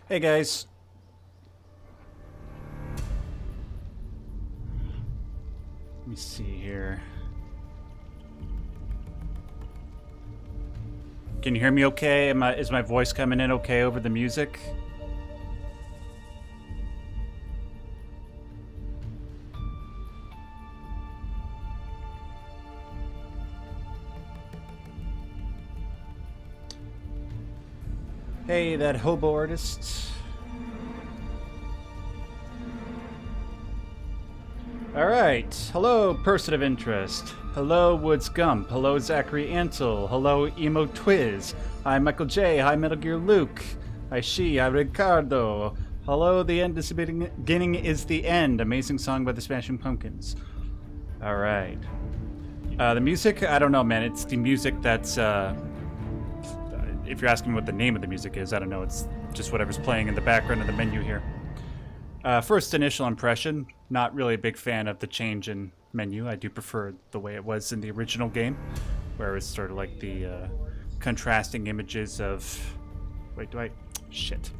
Hey guys. Let me see here. Can you hear me okay? Is my voice coming in okay over the music? Hey, that hobo artist. Alright. Hello, person of interest. Hello, Woods Gump. Hello, Zachary Ansel. Hello, Emo Twiz. Hi, Michael J. Hi, Metal Gear Luke. Hi, She. Hi, Ricardo. Hello, the end is the beginning is the end. Amazing song by the Smashing Pumpkins. Alright. The music, I don't know, man. It's the music that's, if you're asking me what the name of the music is, I don't know. It's just whatever's playing in the background of the menu here. First initial impression, not really a big fan of the change in menu. I do prefer the way it was in the original game, where it's sort of like the contrasting images of... Wait, Shit.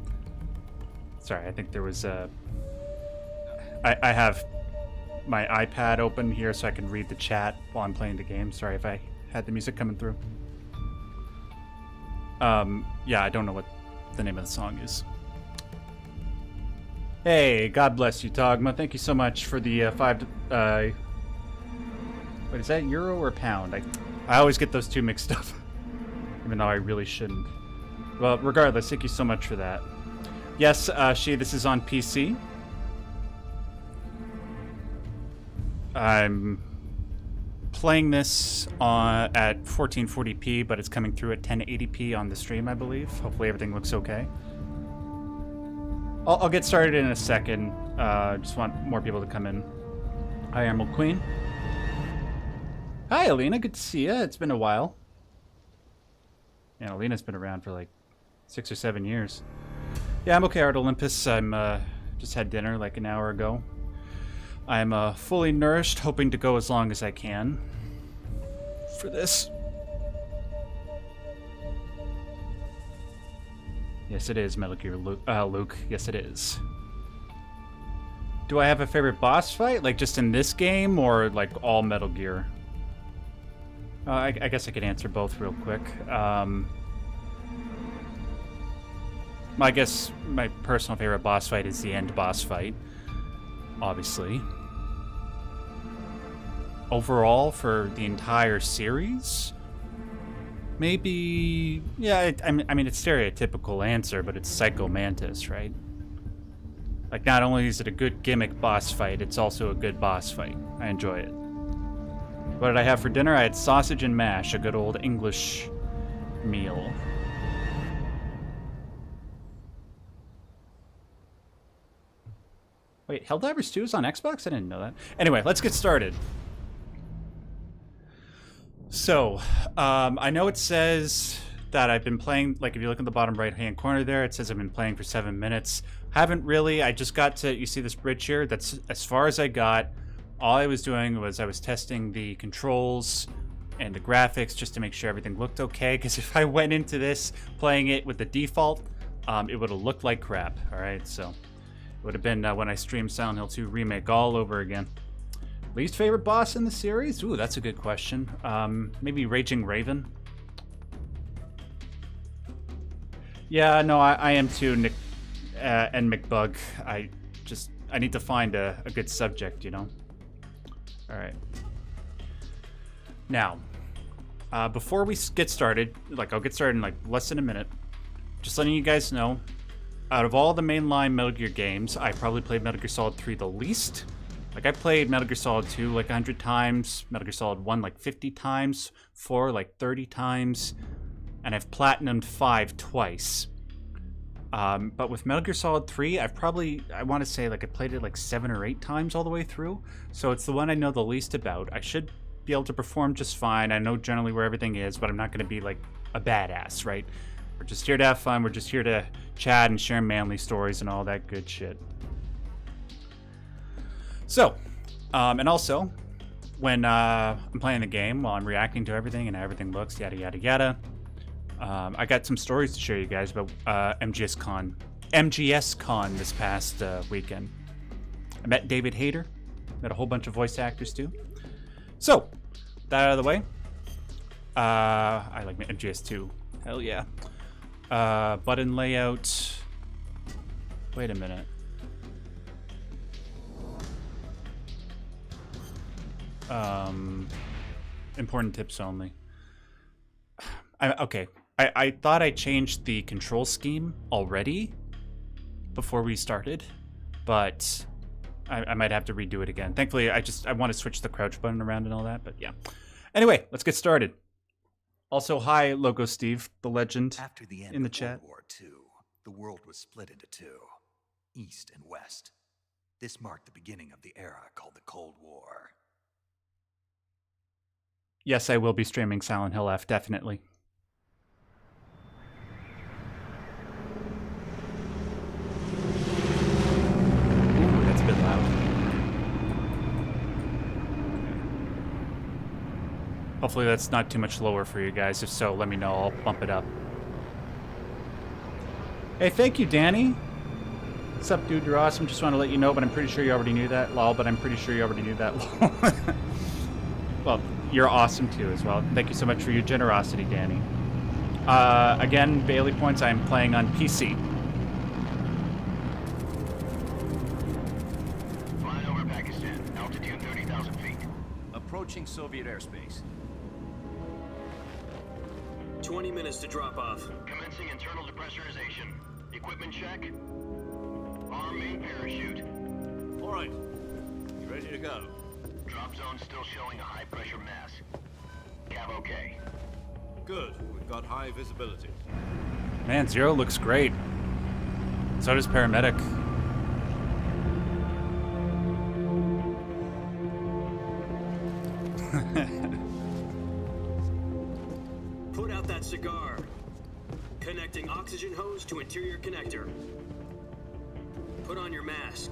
Sorry, I think there was a... I have my iPad open here so I can read the chat while I'm playing the game. Sorry if I had the music coming through. Yeah, I don't know what the name of the song is. Hey, God bless you, Togma. Thank you so much for the what is that, euro or pound? I always get those two mixed up, even though I really shouldn't. Well, regardless, thank you so much for that. Yes, this is on PC. I'm playing this at 1440p, but it's coming through at 1080p on the stream, I believe. Hopefully everything looks okay. I'll get started in a second. Just want more people to come in. Hi, Emerald Queen. Hi, Alina. Good to see you. It's been a while. Yeah, Alina's been around for like 6 or 7 years. Yeah, I'm okay, Art Olympus. I'm just had dinner like an hour ago. I'm fully nourished, hoping to go as long as I can for this. Yes, it is, Metal Gear Luke. Yes, it is. Do I have a favorite boss fight? Like, just in this game, or, like, all Metal Gear? I guess I could answer both real quick. I guess my personal favorite boss fight is the end boss fight. Obviously. Overall, for the entire series... Maybe, yeah, I mean, it's stereotypical answer, but it's Psycho Mantis, right? Like, not only is it a good gimmick boss fight, it's also a good boss fight. I enjoy it. What did I have for dinner? I had sausage and mash, a good old English meal. Wait, Helldivers 2 is on Xbox? I didn't know that. Anyway, let's get started. So, I know it says that I've been playing, like if you look in the bottom right-hand corner there, it says I've been playing for 7 minutes. Haven't really, I just got to, you see this bridge here? That's as far as I got. All I was doing was I was testing the controls and the graphics just to make sure everything looked okay, because if I went into this playing it with the default, it would have looked like crap, alright? So, it would have been when I streamed Silent Hill 2 Remake all over again. Least favorite boss in the series? Ooh, that's a good question. Maybe Raging Raven? Yeah, no, I am too, Nick and McBug. I need to find a good subject, you know? Alright. Now, before we get started, like I'll get started in like less than a minute, just letting you guys know, out of all the mainline Metal Gear games, I probably played Metal Gear Solid 3 the least. Like, I played Metal Gear Solid 2 like 100 times, Metal Gear Solid 1 like 50 times, 4 like 30 times, and I've platinumed 5 twice. But with Metal Gear Solid 3, I want to say, like, I played it like 7 or 8 times all the way through, so it's the one I know the least about. I should be able to perform just fine. I know generally where everything is, but I'm not going to be, like, a badass, right? We're just here to have fun, we're just here to chat and share manly stories and all that good shit. So, and also, when I'm playing the game, while I'm reacting to everything and how everything looks, yada yada yada, I got some stories to share you guys about MGS Con MGS Con this past weekend. I met David Hayter. Met a whole bunch of voice actors too. So, that out of the way. I like my MGS2. Hell yeah. Button layout. Wait a minute. Important tips only. Okay. I thought I changed the control scheme already before we started, but I might have to redo it again. Thankfully, I want to switch the crouch button around and all that, but yeah. Anyway, let's get started. Also, hi, Logo Steve, the legend, After the end in the of chat. World War II, the world was split into two, East and West. This marked the beginning of the era called the Cold War. Yes, I will be streaming Silent Hill F, definitely. Ooh, that's a bit loud. Hopefully that's not too much lower for you guys. If so, let me know. I'll bump it up. Hey, thank you, Danny. What's up, dude? You're awesome. Just want to let you know, but I'm pretty sure you already knew that. Lol, but I'm pretty sure you already knew that. Lol. Well, you're awesome too as well. Thank you so much for your generosity, Danny. Again, Bailey points, I'm playing on PC. Flying over Pakistan, altitude 30,000 feet. Approaching Soviet airspace. 20 minutes to drop off. Commencing internal depressurization. Equipment check. Arm main parachute. All right. You ready to go? Drop zone still showing a high pressure mass. Cav okay. Good. We've got high visibility. Man, Zero looks great. So does Paramedic. Put out that cigar. Connecting oxygen hose to interior connector. Put on your mask.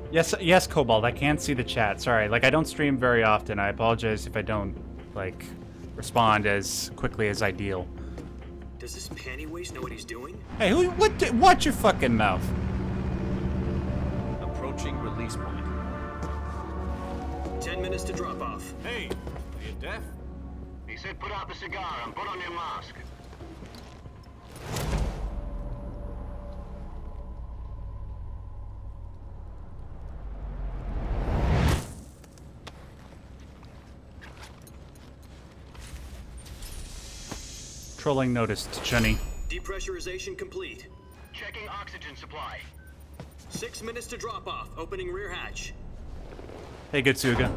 Yes, Cobalt, I can see the chat. Sorry, like, I don't stream very often. I apologize if I don't, like, respond as quickly as ideal. Does this panty waste know what he's doing? Hey, watch your fucking mouth. Approaching release point. 10 minutes to drop off. Hey, are you deaf? He said put out the cigar and put on your mask. Trolling noticed, Jenny. Depressurization complete. Checking oxygen supply. 6 minutes to drop off. Opening rear hatch. Hey, Gutsuga.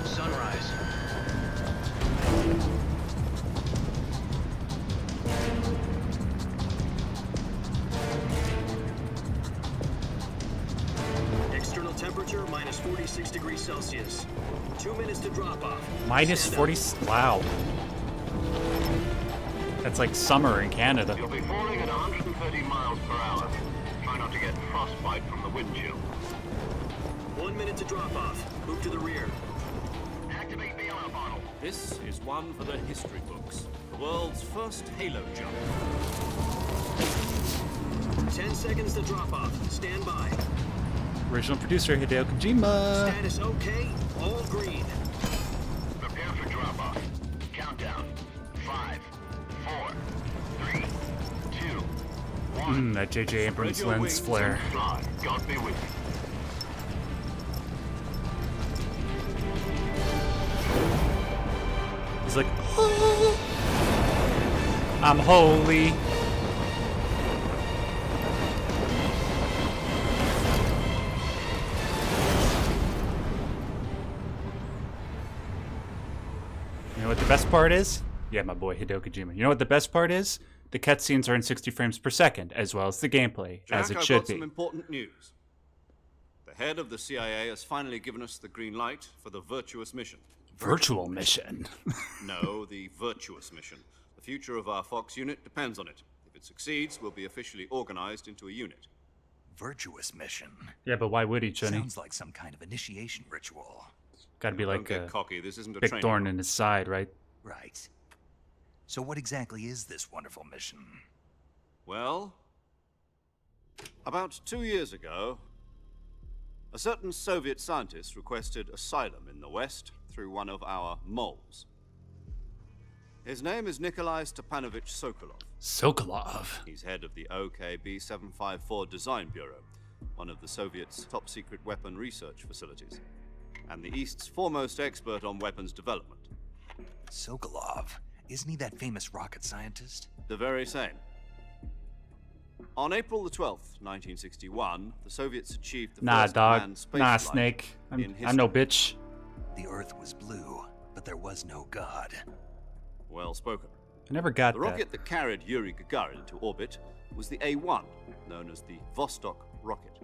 Sunrise. External temperature minus 46 degrees Celsius. 2 minutes to drop off. Minus Stand 40. up. Wow. That's like summer in Canada. You'll be falling at 130 miles per hour. Try not to get frostbite from the wind chill. 1 minute to drop off. Move to the rear. Activate the air bottle. This is one for the history books. The world's first halo jump. 10 seconds to drop off. Stand by. Original producer Hideo Kojima. Status okay. All green. Prepare for drop off. Countdown. 5, 4, 3, 2, 1. That J.J. Abrams lens flare. Fly. God be with you. He's like, oh, I'm holy. You know what the best part is? Yeah, my boy Hideo Kojima. You know what the best part is? The cutscenes are in 60 frames per second, as well as the gameplay, Jack, as it I've should got some be. important news. The head of the CIA has finally given us the green light for the Virtuous mission. Virtual mission. No, the Virtuous mission. The future of our Fox unit depends on it. If it succeeds, we'll be officially organized into a unit. Virtuous mission. Yeah, but why would he, Johnny? Sounds like some kind of initiation ritual. Gotta be Don't like get a cocky. This isn't a big training thorn ground. in his side, right? Right. So what exactly is this wonderful mission? Well, about 2 years ago, a certain Soviet scientist requested asylum in the West through one of our moles. His name is Nikolai Stepanovich Sokolov. Sokolov. He's head of the OKB 754 Design Bureau, one of the Soviets' top-secret weapon research facilities, and the East's foremost expert on weapons development. Sokolov? Isn't he that famous rocket scientist? The very same. On April the 12th, 1961, the Soviets achieved the Nah, first dog. manned space Nah, flight Snake. in I'm no history. bitch. The Earth was blue, but there was no God. Well spoken. I never got The that. rocket that carried Yuri Gagarin to orbit was the A-1, known as the Vostok rocket.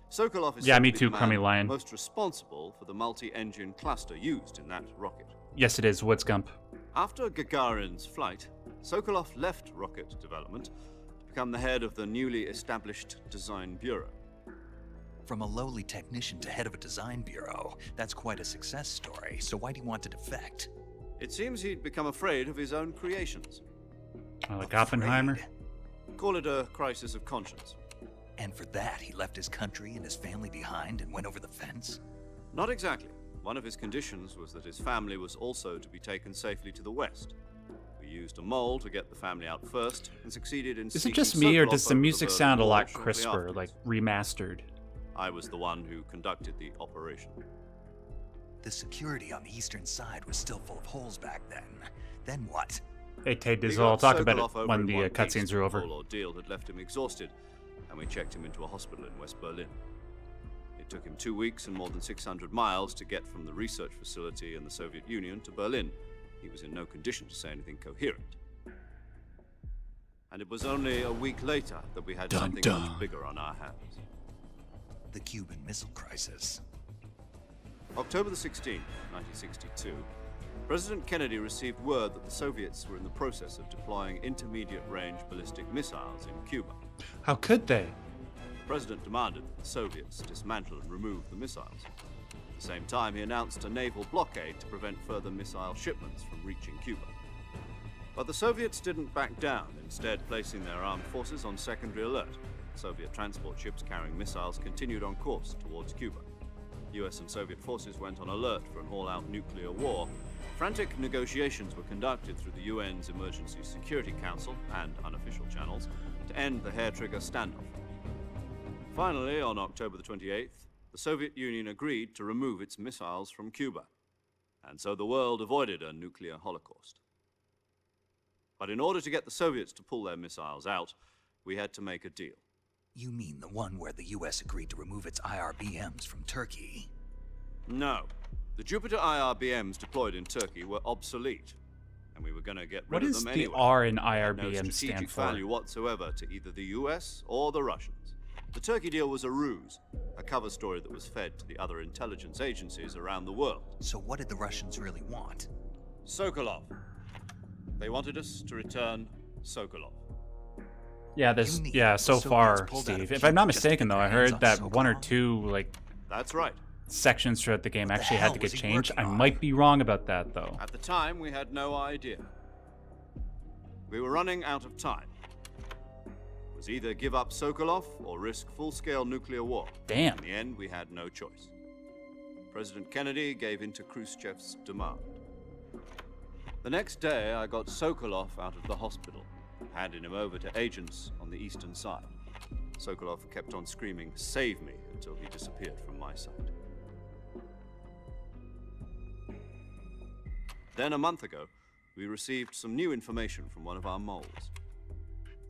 Sokolov is Yeah, said me to be too, the man Crummy Lion. most responsible for the multi-engine cluster used in that rocket. Yes, it is, Woods Gump. After Gagarin's flight, Sokolov left rocket development to become the head of the newly established Design Bureau. From a lowly technician to head of a design bureau, that's quite a success story. So why do you want to defect? It seems he'd become afraid of his own creations. Like Oppenheimer. Afraid. Call it a crisis of conscience. And for that, he left his country and his family behind and went over the fence? Not exactly. One of his conditions was that his family was also to be taken safely to the west. We used a mole to get the family out first and succeeded in Is it sneaking just me, or Sokolov does the over music Berlin sound a Wall lot shortly crisper, afterwards. like remastered? I was the one who conducted the operation. The security on the eastern side was still full of holes back then. Then what? Hey, Tate, We this got I'll talk about Sokolov it over when in the one cutscenes piece. are over. The whole ordeal had left him exhausted, and we checked him into a hospital in West Berlin. It took him 2 weeks and more than 600 miles to get from the research facility in the Soviet Union to Berlin. He was in no condition to say anything coherent. And it was only a week later that we had something much bigger on our hands. The Cuban Missile Crisis. October the 16th, 1962, President Kennedy received word that the Soviets were in the process of deploying intermediate-range ballistic missiles in Cuba. How could they? The President demanded that the Soviets dismantle and remove the missiles. At the same time, he announced a naval blockade to prevent further missile shipments from reaching Cuba. But the Soviets didn't back down, instead placing their armed forces on secondary alert. Soviet transport ships carrying missiles continued on course towards Cuba. US and Soviet forces went on alert for an all-out nuclear war. Frantic negotiations were conducted through the UN's Emergency Security Council and unofficial channels to end the hair-trigger standoff. Finally, on October the 28th, the Soviet Union agreed to remove its missiles from Cuba, and so the world avoided a nuclear holocaust. But in order to get the Soviets to pull their missiles out, we had to make a deal. You mean the one where the US agreed to remove its IRBMs from Turkey? No. The Jupiter IRBMs deployed in Turkey were obsolete, and we were going to get rid What of does them the anyway. R in They had no IRBM strategic stand for? value whatsoever to either the US or the Russians. The Turkey deal was a ruse, a cover story that was fed to the other intelligence agencies around the world. So what did the Russians really want? Sokolov. They wanted us to return Sokolov. Yeah, this. You mean Yeah, so the far, Soviets pulled out Steve. of If I'm not Cuba just to mistaken, get though, their I heard hands that on one or Sokolov? two like That's right. sections throughout the game What the actually had hell to was get he changed. I working on? might be wrong about that, though. At the time, we had no idea. We were running out of time. It was either give up Sokolov or risk full-scale nuclear war. Damn. In the end, we had no choice. President Kennedy gave in to Khrushchev's demand. The next day, I got Sokolov out of the hospital, handing him over to agents on the eastern side. Sokolov kept on screaming, "Save me," until he disappeared from my sight. Then, a month ago, we received some new information from one of our moles.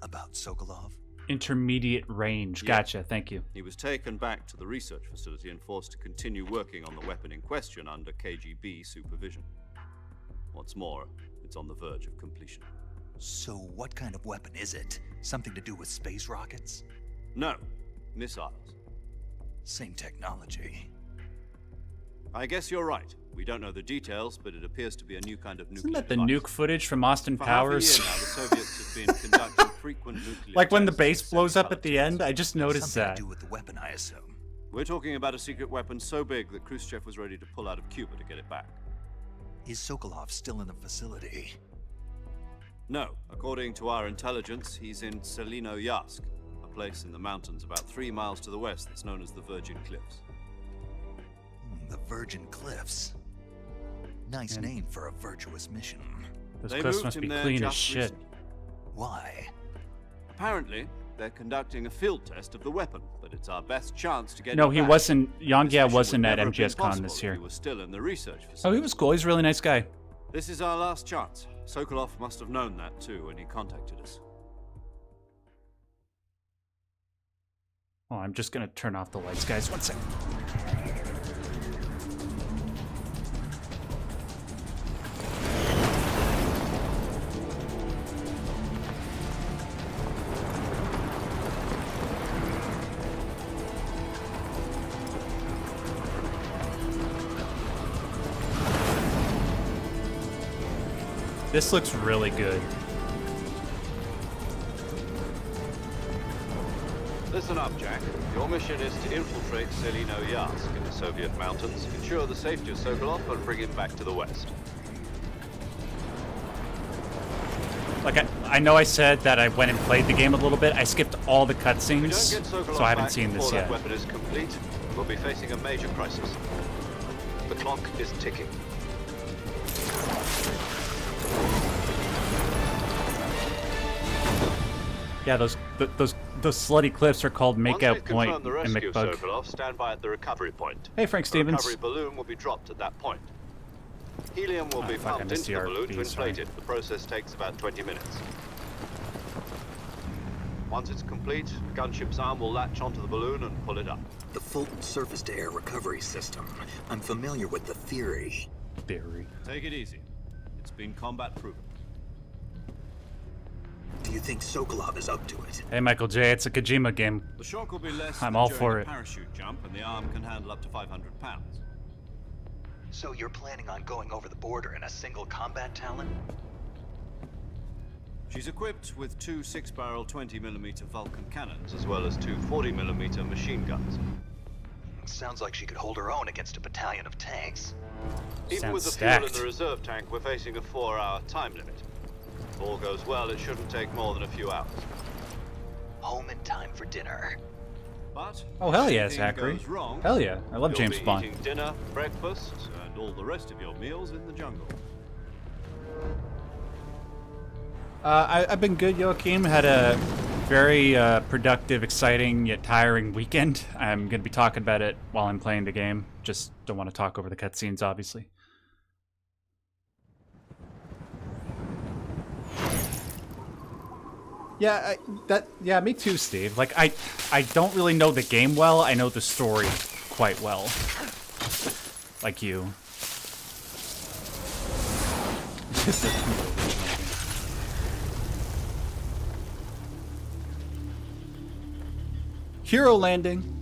About Sokolov? Intermediate range. Yeah. Gotcha. Thank you. He was taken back to the research facility and forced to continue working on the weapon in question under KGB supervision. What's more, it's on the verge of completion. So what kind of weapon is it? Something to do with space rockets? No, missiles. Same technology. I guess you're right. We don't know the details, but it appears to be a new kind of nuclear Isn't that the device. nuke footage from Austin For Powers? half a year now, the Soviets have been conducting frequent nuclear Like when the tests base of blows up at the semi-intelligence. end? I just noticed Something that. to do with the weapon, I assume. We're talking about a secret weapon so big that Khrushchev was ready to pull out of Cuba to get it back. Is Sokolov still in the facility? No, according to our intelligence, he's in Selino-Yarsk, a place in the mountains about 3 miles to the west that's known as the Virgin Cliffs. The Virgin Cliffs. Nice name for a virtuous mission. Those They cliffs moved must be him there clean as just shit. recently. Why? Apparently, they're conducting a field test of the weapon, but it's our best chance to get No, it he back. wasn't. This Yongya mission wasn't would at never have been MGS Con possible this if year. He was still in the research Oh, facility. he was cool. He's a really nice guy. This is our last chance. Sokolov must have known that too when he contacted us. Oh, I'm just gonna turn off the lights, guys. One second. This looks really good. Listen up, Jack. Your mission is to infiltrate Selino-Yarsk in the Soviet mountains, ensure the safety of Sokolov, and bring him back to the west. Like, I know I said that I went and played the game a little bit. I skipped all the If we don't cutscenes, get Sokolov so I haven't back seen this before yet. that weapon is complete, we'll be facing a major crisis. The clock is ticking. Yeah, those slutty cliffs are called Once Makeout we've Point confirmed the and rescue of McBug. Sokolov, stand by at the recovery point. Hey, Frank The Stevens. recovery balloon will be dropped at that point. Helium will Oh, be fuck, I pumped missed into the the balloon to RP, sorry. inflate it. The process takes about 20 minutes. Once it's complete, the gunship's arm will latch onto the balloon and pull it up. The Fulton surface-to-air recovery system. I'm familiar with the theory. Theory. Take it easy. It's been combat proven. Do you think Sokolov is up to it? Hey, Michael J, it's a Kojima game. The shock will be less I'm than all during for a it. parachute jump, and the arm can handle up to 500 pounds. So you're planning on going over the border in a single combat Talon? She's equipped with 2 6-barrel 20mm Vulcan cannons, as well as 2 40mm machine guns. Sounds like she could hold her own against a battalion of tanks. Even with the Sounds fuel in stacked. the reserve tank, we're facing a 4-hour time limit. If all goes well, it shouldn't take more than a few hours. Home in time for dinner. But Oh, hell if yeah, anything Zachary. goes wrong, Hell yeah. I love you'll James be Bond. eating dinner, breakfast, and all the rest of your meals in the jungle. I've been good, Joachim. Had a very productive, exciting, yet tiring weekend. I'm going to be talking about it while I'm playing the game. Just don't want to talk over the cutscenes, obviously. Yeah, yeah, me too, Steve. Like, I don't really know the game well. I know the story quite well. Like you. Hero landing.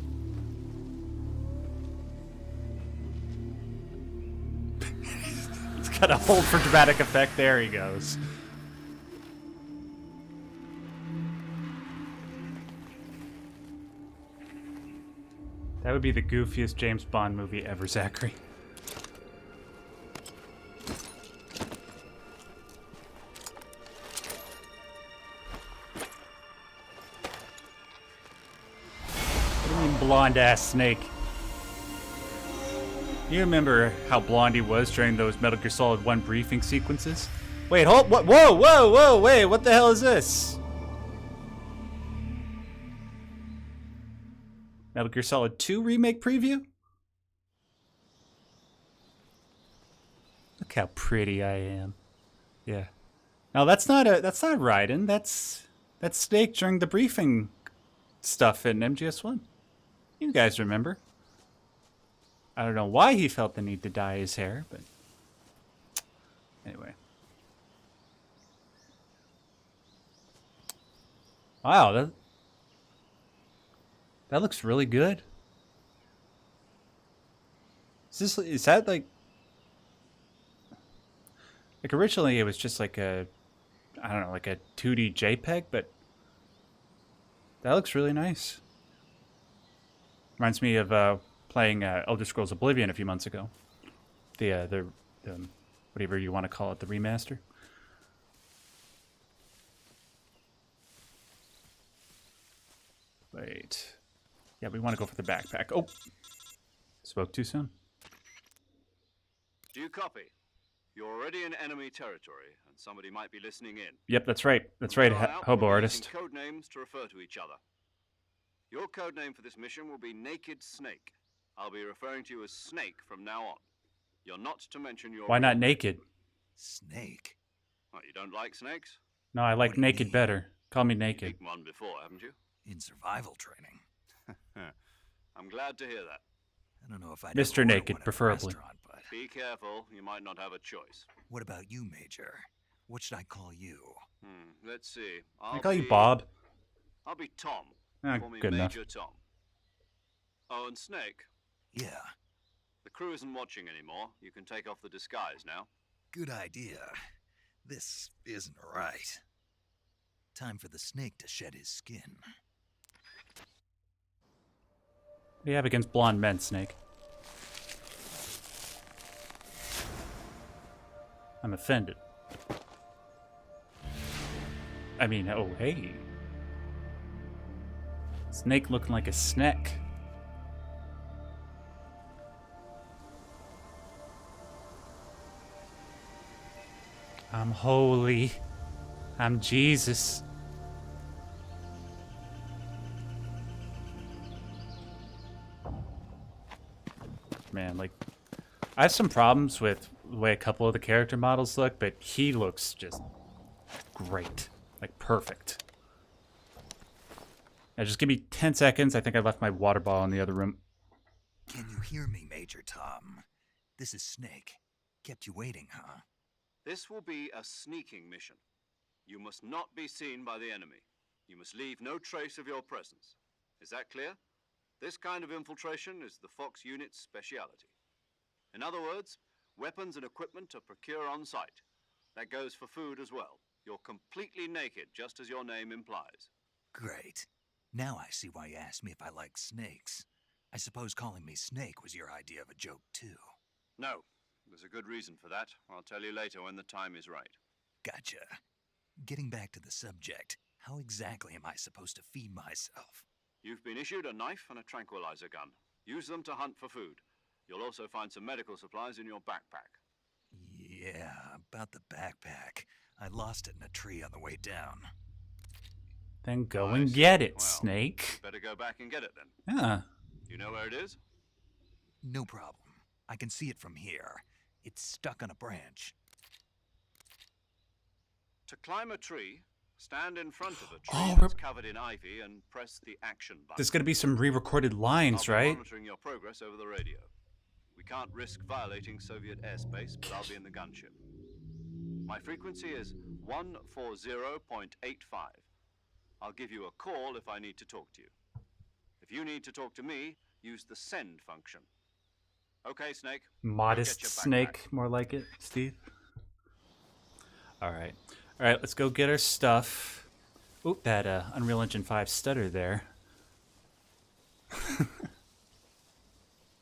It's got a hold for dramatic effect. There he goes. That would be the goofiest James Bond movie ever, Zachary. What do you mean, blonde-ass snake? You remember how blonde he was during those Metal Gear Solid 1 briefing sequences? Wait, hold, what? Whoa, whoa, whoa, wait, what the hell is this? Metal Gear Solid 2 remake preview? Look how pretty I am. Yeah. No, that's not Raiden. That's Snake during the briefing stuff in MGS1. You guys remember. I don't know why he felt the need to dye his hair, but anyway. Wow, that looks really good. Is that like originally it was just like a, I don't know, like a 2D JPEG, but that looks really nice. Reminds me of playing Elder Scrolls Oblivion a few months ago. The whatever you want to call it, the remaster. Wait. Yeah, we want to go for the backpack. Oh! Spoke too soon. Do you copy? You're already in enemy territory, and somebody might be listening in. Yep, that's right. That's right, From now on out, Hobo we'll be Artist. using code names to refer to each other. Your code name for this mission will be Naked Snake. I'll be referring to you as Snake from now on. You're not to mention your... Why not naked? Snake? What, you don't like snakes? No, I like What do you naked mean? better. Call me naked. Eaten one before, haven't you? In survival training. I'm glad to hear that. I don't know if I'd Mr. ever order Naked, one at a preferably. restaurant, but Be careful, you might not have a choice. what about you, Major? What should I call you? Let's see. Can I call you Bob? I'll be Tom. Ah, Call me good enough. Major Tom. Oh, and Snake. Yeah, The crew isn't watching anymore. You can take off the disguise now. good idea. This isn't right. Time for the snake to shed his skin. What do you have against blonde men, Snake? I'm offended. I mean, oh, hey. Snake looking like a snack. I'm holy. I'm Jesus. Man, like, I have some problems with the way a couple of the character models look, but he looks just great. Like, perfect. Now, just give me 10 seconds. I think I left my water bottle in the other room. Can you hear me, Major Tom? This is Snake. Kept you waiting, huh? This will be a sneaking mission. You must not be seen by the enemy. You must leave no trace of your presence. Is that clear? This kind of infiltration is the Fox unit's speciality. In other words, weapons and equipment are procured on site. That goes for food as well. You're completely naked, just as your name implies. Great. Now I see why you asked me if I like snakes. I suppose calling me Snake was your idea of a joke, too. No, there's a good reason for that. I'll tell you later when the time is right. Gotcha. Getting back to the subject, how exactly am I supposed to feed myself? You've been issued a knife and a tranquilizer gun. Use them to hunt for food. You'll also find some medical supplies in your backpack. Yeah, about the backpack. I lost it in a tree on the way down. Then go I and see. get it, Well, Snake. Better go back and get it then. Yeah. You know where it is? No problem. I can see it from here. It's stuck on a branch. To climb a tree, stand in front of a tree Oh, that's covered in ivy and press the action button. There's going to be some re-recorded lines, I'll be right? monitoring your progress over the radio. We can't risk violating Soviet airspace, but I'll be in the gunship. My frequency is 140.85. I'll give you a call if I need to talk to you. If you need to talk to me, use the send function. Okay, Snake. Modest Go get your Snake, more like it, Steve. All right. All right, let's go get our stuff. Oop, that Unreal Engine 5 stutter there.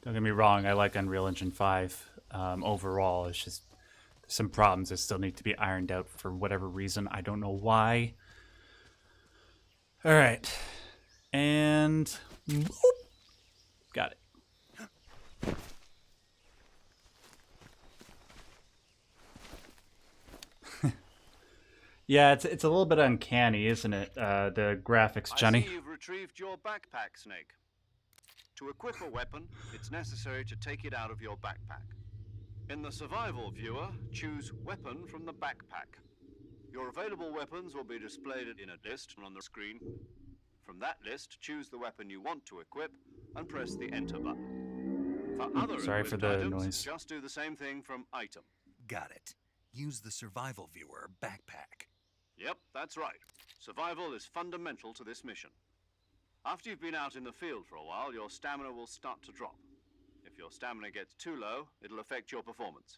Don't get me wrong, I like Unreal Engine 5 overall. It's just some problems that still need to be ironed out for whatever reason. I don't know why. All right. And boop. Got it. Yeah, it's a little bit uncanny, isn't it? The graphics, Johnny. I see you've retrieved your backpack, Snake. To equip a weapon, it's necessary to take it out of your backpack. In the survival viewer, choose Weapon from the backpack. Your available weapons will be displayed in a list on the screen. From that list, choose the weapon you want to equip and press the Enter button. For other sorry for equipped the items, noise. just do the same thing from Item. Got it. Use the survival viewer backpack. Yep, that's right. Survival is fundamental to this mission. After you've been out in the field for a while, your stamina will start to drop. If your stamina gets too low, it'll affect your performance.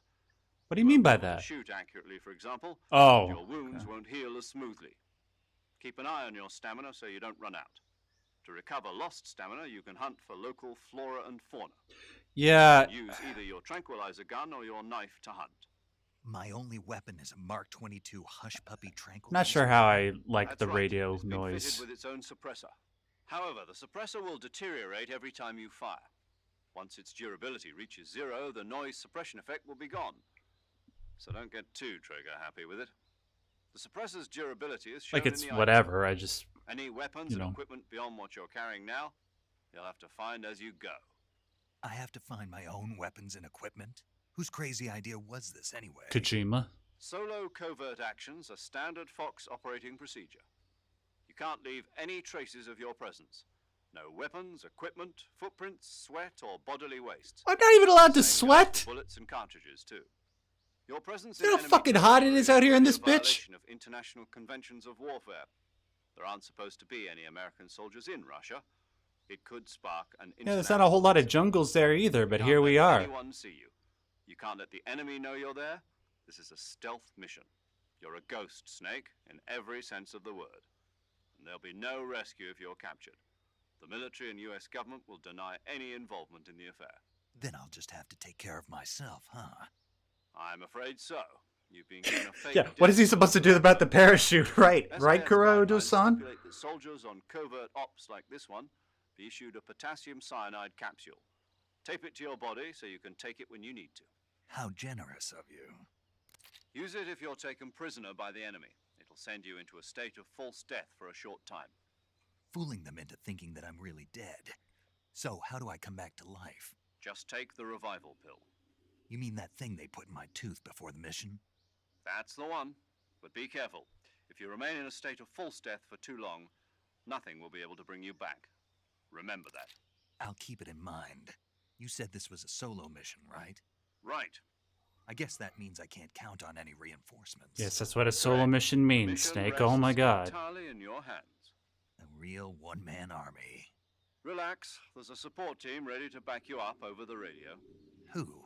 What do you mean by Won't be able that? to shoot accurately, for example. Oh, and your wounds won't heal as smoothly. Keep an eye on your stamina so you don't run out. To recover lost stamina, you can hunt for local flora and fauna. Yeah, Use either your tranquilizer gun or your knife to hunt. My only weapon is a Mark 22 Hush Puppy tranquilizer. not sure how I like That's the right. radio It's been noise. fitted with its own suppressor. However, the suppressor will deteriorate every time you fire. Once its durability reaches 0, the noise suppression effect will be gone. So don't get too trigger happy with it. The suppressor's durability is shown Like, it's in the whatever, I just... item. Any weapons you and know. equipment beyond what you're carrying now, you'll have to find as you go. I have to find my own weapons and equipment? Whose crazy idea was this anyway? Kojima. Solo covert actions are standard Fox operating procedure. You can't leave any traces of your presence. No weapons, equipment, footprints, sweat, or bodily waste. I'm not even allowed to Same goes sweat? for bullets and cartridges too. Your presence You know in how enemy fucking hot it territory is out here in would be this a bitch? violation of international conventions of warfare. There aren't supposed to be any American soldiers in Russia. It could spark an Yeah, there's not a whole lot of jungles there either, but here we are. Anyone see you. You can't let the enemy know you're there. This is a stealth mission. You're a ghost, Snake, in every sense of the word. And there'll be no rescue if you're captured. The military and US government will deny any involvement in the affair. Then I'll just have to take care of myself, huh? I'm afraid so. You've been given a fake Yeah, what is he supposed to do about the parachute? Right, right, SAS Kuroda-san? guidelines stipulate that soldiers on covert ops like this one be issued a potassium cyanide capsule. Tape it to your body so you can take it when you need to. How generous of you. Use it if you're taken prisoner by the enemy. It'll send you into a state of false death for a short time. Fooling them into thinking that I'm really dead. So, how do I come back to life? Just take the revival pill. You mean that thing they put in my tooth before the mission? That's the one. But be careful. If you remain in a state of false death for too long, nothing will be able to bring you back. Remember that. I'll keep it in mind. You said this was a solo mission, right? Right. I guess that means I can't count on any reinforcements. Yes, that's what a solo Correct. mission means, Mission Snake. Oh my rests god. entirely in your hands. A real one-man army. Relax. There's a support team ready to back you up over the radio. Who?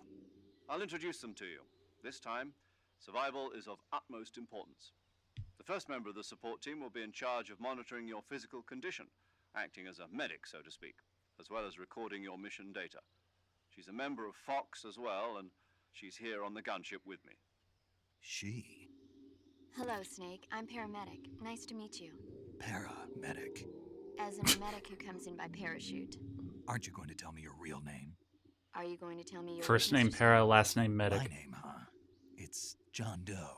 I'll introduce them to you. This time, survival is of utmost importance. The first member of the support team will be in charge of monitoring your physical condition, acting as a medic, so to speak, as well as recording your mission data. She's a member of Fox as well, and she's here on the gunship with me. She? Hello, Snake. I'm paramedic. Nice to meet you. Paramedic. As in a medic who comes in by parachute. Aren't you going to tell me your real name? Are you going to tell me your First name weaknesses? Para, last name My Medic. name, huh? It's John Doe.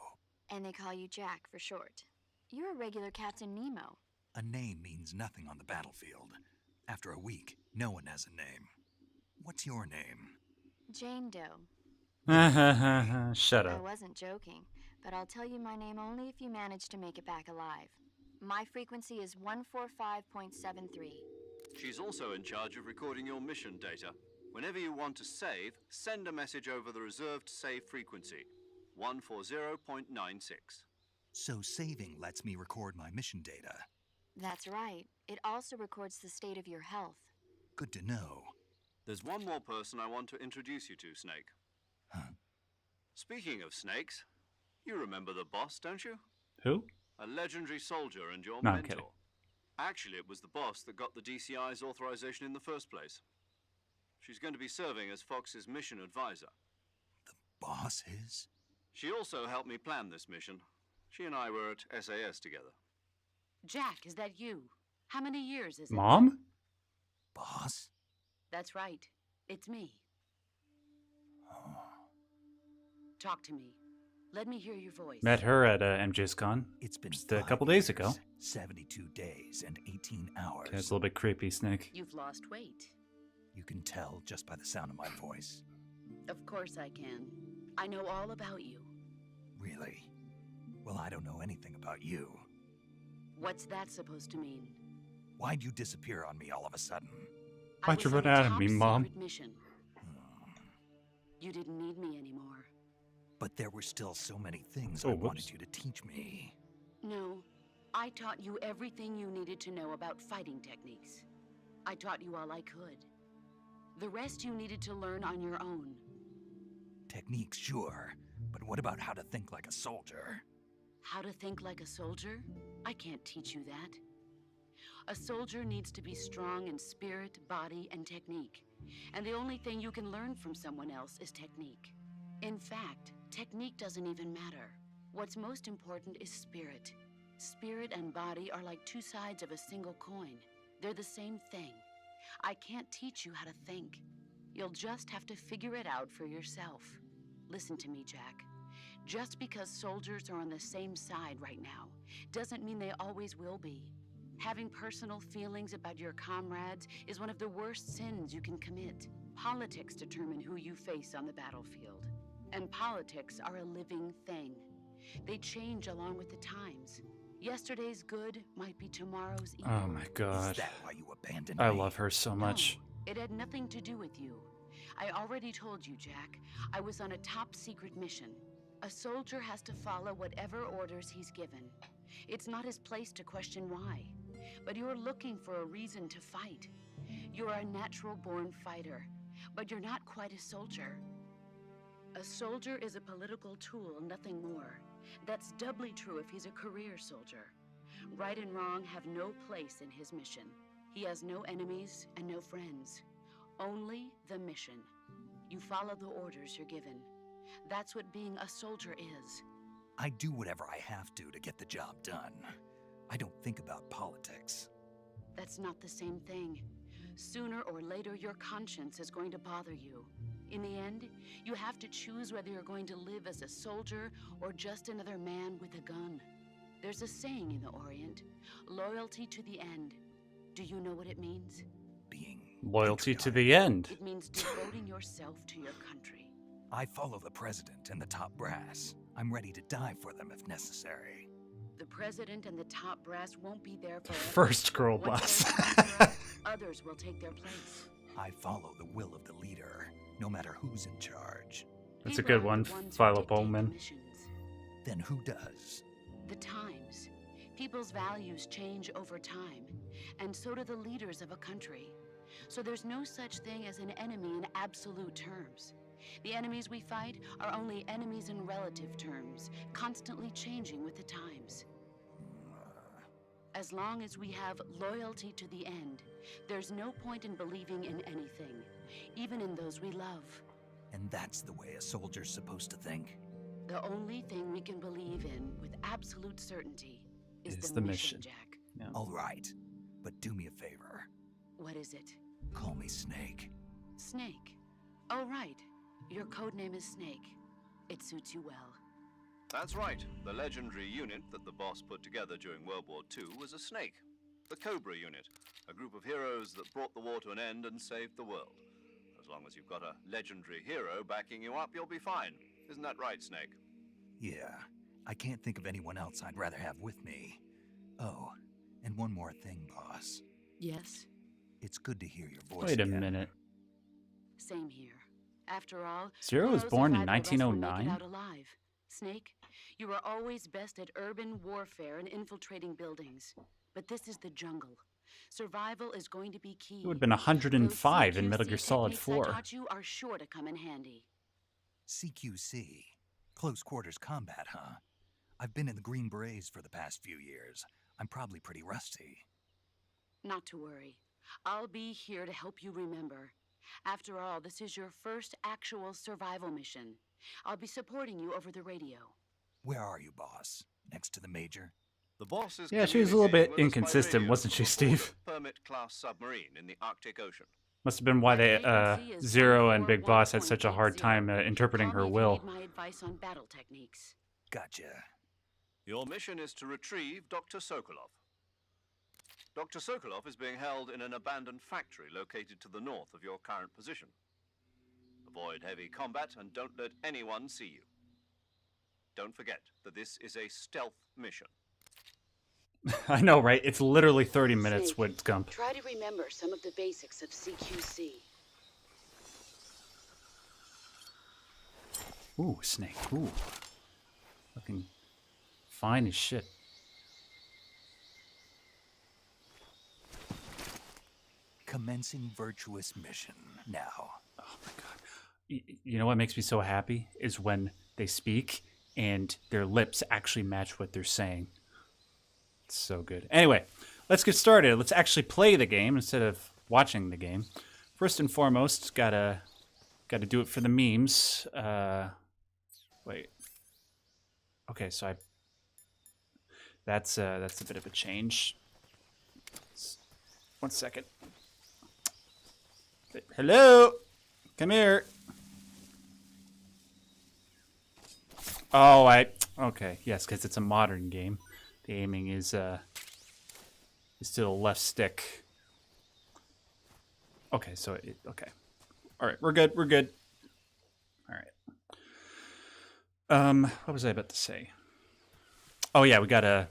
And they call you Jack for short. You're a regular Captain Nemo. A name means nothing on the battlefield. After a week, no one has a name. What's your name? Jane Doe. Shut I up. wasn't joking, but I'll tell you my name only if you manage to make it back alive. My frequency is 145.73. She's also in charge of recording your mission data. Whenever you want to save, send a message over the reserved save frequency, 140.96. So saving lets me record my mission data. That's right. It also records the state of your health. Good to know. There's one more person I want to introduce you to, Snake. Huh? Speaking of snakes, you remember the boss, don't you? Who? A legendary soldier and your No, I'm mentor. kidding. Actually, it was the boss that got the DCI's authorization in the first place. She's going to be serving as Fox's mission advisor. The boss is? She also helped me plan this mission. She and I were at SAS together. Jack, is that you? How many years is it? Mom? Boss? That's right. It's me. Oh. Talk to me. Let me hear your voice. Met her at MJSCon. It's been Just a 5 couple days years, ago. 72 days and 18 hours. Okay, it's a little bit creepy, Snake. You've lost weight. You can tell just by the sound of my voice. Of course I can. I know all about you. Really? Well, I don't know anything about you. What's that supposed to mean? Why'd you disappear on me all of a sudden? Why'd I you was run on a out of me, Mom? top-secret mission. You didn't need me anymore. But there were still so many things Oh, I whoops. wanted you to teach me. No, I taught you everything you needed to know about fighting techniques. I taught you all I could. The rest you needed to learn on your own. Techniques, sure. But what about how to think like a soldier? How to think like a soldier? I can't teach you that. A soldier needs to be strong in spirit, body, and technique. And the only thing you can learn from someone else is technique. In fact, technique doesn't even matter. What's most important is spirit. Spirit and body are like two sides of a single coin. They're the same thing. I can't teach you how to think. You'll just have to figure it out for yourself. Listen to me, Jack. Just because soldiers are on the same side right now doesn't mean they always will be. Having personal feelings about your comrades is one of the worst sins you can commit. Politics determine who you face on the battlefield. And politics are a living thing. They change along with the times. Yesterday's good might be tomorrow's evil. Oh my god. Is that why you abandoned I me? love her so much. No, it had nothing to do with you. I already told you, Jack. I was on a top secret mission. A soldier has to follow whatever orders he's given. It's not his place to question why. But you're looking for a reason to fight. You're a natural-born fighter, but you're not quite a soldier. A soldier is a political tool, nothing more. That's doubly true if he's a career soldier. Right and wrong have no place in his mission. He has no enemies and no friends. Only the mission. You follow the orders you're given. That's what being a soldier is. I do whatever I have to get the job done. I don't think about politics. That's not the same thing. Sooner or later, your conscience is going to bother you. In the end, you have to choose whether you're going to live as a soldier or just another man with a gun. There's a saying in the Orient, loyalty to the end. Do you know what it means? Being Loyalty to patriotic. the end. It means devoting yourself to your country. I follow the president and the top brass. I'm ready to die for them if necessary. The president and the top brass won't be there forever. First girl Once boss. their time's up, others will take their place. I follow the will of the leader, no matter who's in charge. That's a People good aren't one, the ones who Philo dictate the Pullman. missions. Then who does? The times. People's values change over time, and so do the leaders of a country. So there's no such thing as an enemy in absolute terms. The enemies we fight are only enemies in relative terms, constantly changing with the times. As long as we have loyalty to the end, there's no point in believing in anything, even in those we love. And that's the way a soldier's supposed to think? The only thing we can believe in with absolute certainty is Is the, the mission, mission. Jack. Yeah. All right, but do me a favor. What is it? Call me Snake. Snake. Oh, right. Your code name is Snake. It suits you well. That's right. The legendary unit that the boss put together during World War II was a snake. The Cobra unit, a group of heroes that brought the war to an end and saved the world. As long as you've got a legendary hero backing you up, you'll be fine. Isn't that right, Snake? Yeah, I can't think of anyone else I'd rather have with me. Oh, and one more thing, boss. Yes? It's good to hear your voice Wait a again. minute. Same here. After all, Zero who was knows born if in either of us will make it 1909? out alive? Snake, you were always best at urban warfare and infiltrating buildings. But this is the jungle. Survival is going to be key. It would have been 105 Those in Metal Gear CQC Solid techniques 4. I taught you are sure to come in handy. CQC. Close quarters combat, huh? I've been in the Green Berets for the past few years. I'm probably pretty rusty. Not to worry. I'll be here to help you remember. After all, this is your first actual survival mission. I'll be supporting you over the radio. Where are you, boss? Next to the Major? The boss is Yeah, she was a little bit communicating with us by inconsistent, radio wasn't she, from Steve? a Permit-class submarine in the Arctic Ocean. Must have been why they, Vacancy is Zero and Big Boss had 141.80. such a hard time interpreting Call her me if you will. need my advice on battle techniques. Gotcha. Your mission is to retrieve Dr. Sokolov. Dr. Sokolov is being held in an abandoned factory located to the north of your current position. Avoid heavy combat and don't let anyone see you. Don't forget that this is a stealth mission. I know, right? It's literally 30 minutes, Snake, Woodgump. Try to remember some of the basics of CQC. Ooh, Snake. Ooh. Looking fine as shit. Commencing Virtuous mission now. Oh my god. You know what makes me so happy? Is when they speak and their lips actually match what they're saying. It's so good. Anyway, let's get started. Let's actually play the game instead of watching the game. First and foremost, gotta do it for the memes. Wait. Okay, so that's a bit of a change. 1 second. Hello, come here. Oh, okay, yes, because it's a modern game. The aiming is to the left stick. Okay, so okay. All right, we're good. We're good. All right. What was I about to say? Oh yeah, we gotta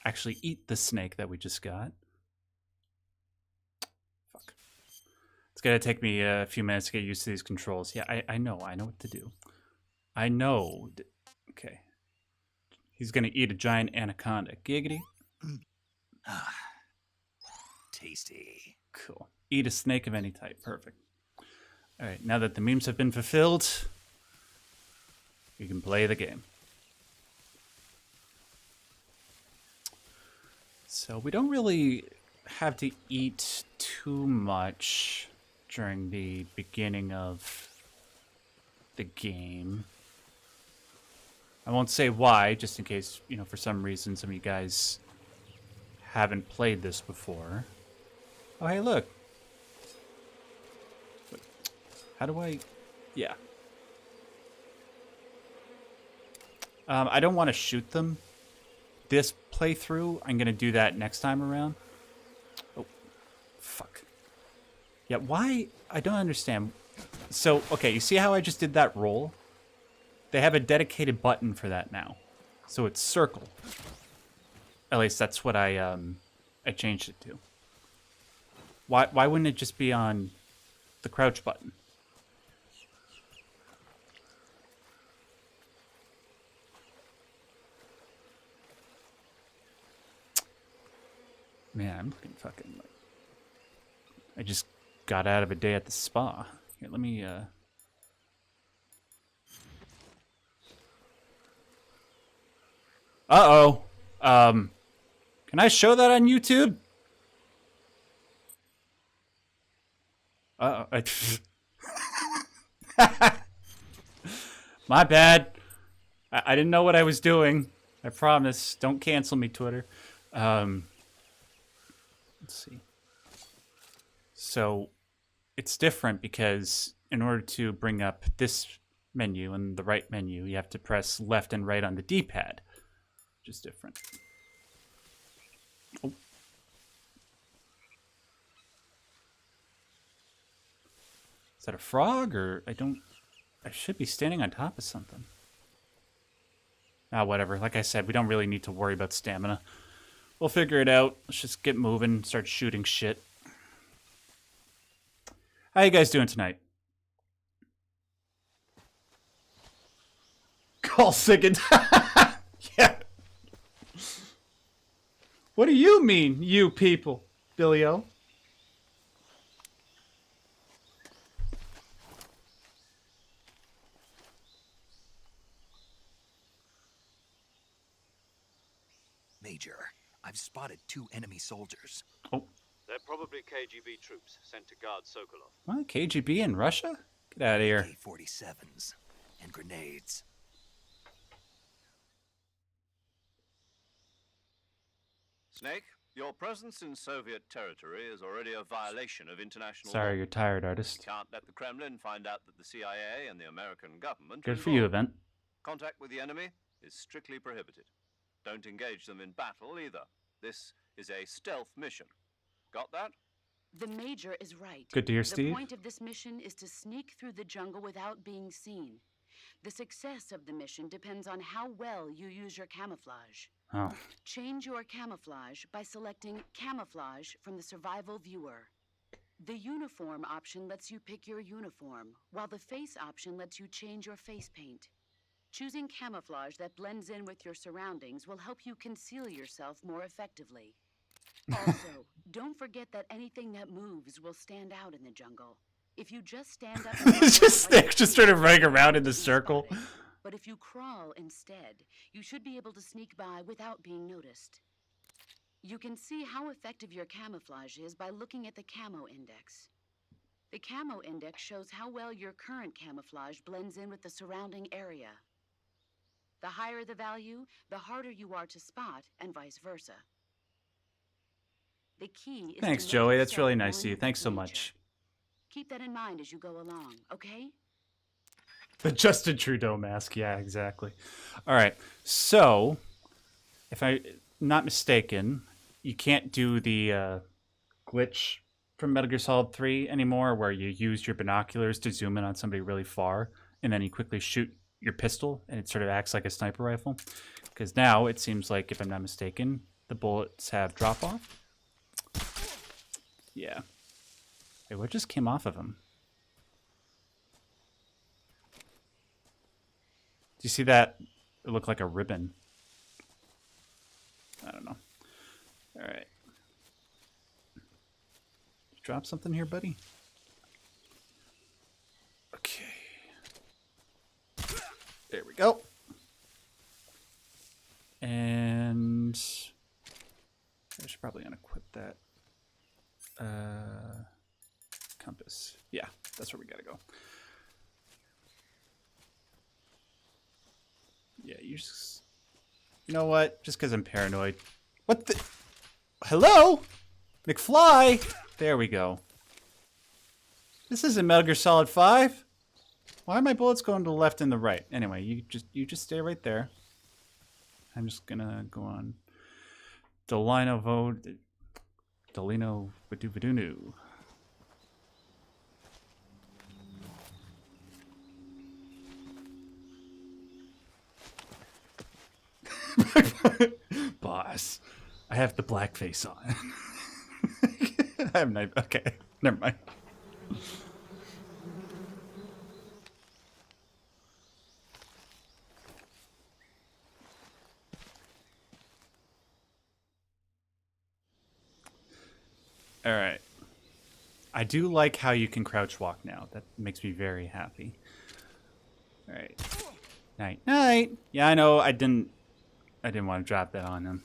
actually eat the snake that we just got. Fuck. It's gonna take me a few minutes to get used to these controls. Yeah, I know what to do. I know. Okay. He's gonna eat a giant anaconda. Giggity. Tasty. Cool. Eat a snake of any type. Perfect. All right, now that the memes have been fulfilled, we can play the game. So we don't really have to eat too much during the beginning of the game. I won't say why, just in case, for some reason some of you guys haven't played this before. Oh, hey, look. Wait, how do I... Yeah. I don't want to shoot them this playthrough. I'm going to do that next time around. Oh, fuck. Yeah, why? I don't understand. So, okay, you see how I just did that roll? They have a dedicated button for that now. So it's circle. At least that's what I changed it to. Why wouldn't it just be on the crouch button? Man, I'm looking fucking like... I just got out of a day at the spa. Here, let me, Uh-oh. Can I show that on YouTube? Uh-oh. My bad. I didn't know what I was doing. I promise. Don't cancel me, Twitter. Let's see. So, it's different because in order to bring up this menu and the right menu, you have to press left and right on the D-pad. Just different. Oh. Is that a frog or I should be standing on top of something. Ah, whatever. Like I said, we don't really need to worry about stamina. We'll figure it out. Let's just get moving, start shooting shit. How you guys doing tonight? Call Sigurd. Yeah. What do you mean, you people, Billy-O? Major, I've spotted 2 enemy soldiers. Oh. They're probably KGB troops sent to guard Sokolov. What? KGB in Russia? Get out of here. K-47s and grenades. Snake, your presence in Soviet territory is already a violation of international Sorry, law. you're tired, artist. You can't let the Kremlin find out that the CIA and the American government are Good for you, involved. Event. Contact with the enemy is strictly prohibited. Don't engage them in battle either. This is a stealth mission. Got that? The Major is right. Good to hear, The Steve. point of this mission is to sneak through the jungle without being seen. The success of the mission depends on how well you use your camouflage. Oh. Change your camouflage by selecting Camouflage from the Survival Viewer. The Uniform option lets you pick your uniform, while the Face option lets you change your face paint. Choosing camouflage that blends in with your surroundings will help you conceal yourself more effectively. Also, don't forget that anything that moves will stand out in the jungle. If you just stand up and just started running around in the circle. But if you crawl instead, you should be able to sneak by without being noticed. You can see how effective your camouflage is by looking at the camo index. The camo index shows how well your current camouflage blends in with the surrounding area. The higher the value, the harder you are to spot, and vice versa. The key is Thanks, to make Joey. That's yourself really blend nice of you. with Thanks so nature. much. Keep that in mind as you go along, okay? The Justin Trudeau mask. Yeah, exactly. All right. So, if I'm not mistaken, you can't do the glitch from Metal Gear Solid 3 anymore where you use your binoculars to zoom in on somebody really far and then you quickly shoot your pistol and it sort of acts like a sniper rifle. Because now it seems like, if I'm not mistaken, the bullets have drop off. Yeah. Hey, what just came off of him? Do you see that? It looked like a ribbon. I don't know. All right. Drop something here, buddy? Okay. There we go. And I should probably unequip that. Compass. Yeah, that's where we gotta go. Yeah, you just... You know what? Just because I'm paranoid. What the... Hello? McFly? There we go. This isn't Metal Gear Solid 5. Why are my bullets going to the left and the right? Anyway, you just stay right there. I'm just gonna go on. Delino Vaduvadunu. Boss, I have the blackface on. I have knife. Okay, never mind. All right. I do like how you can crouch walk now. That makes me very happy. All right. Night, night. Yeah, I know. I didn't want to drop that on him.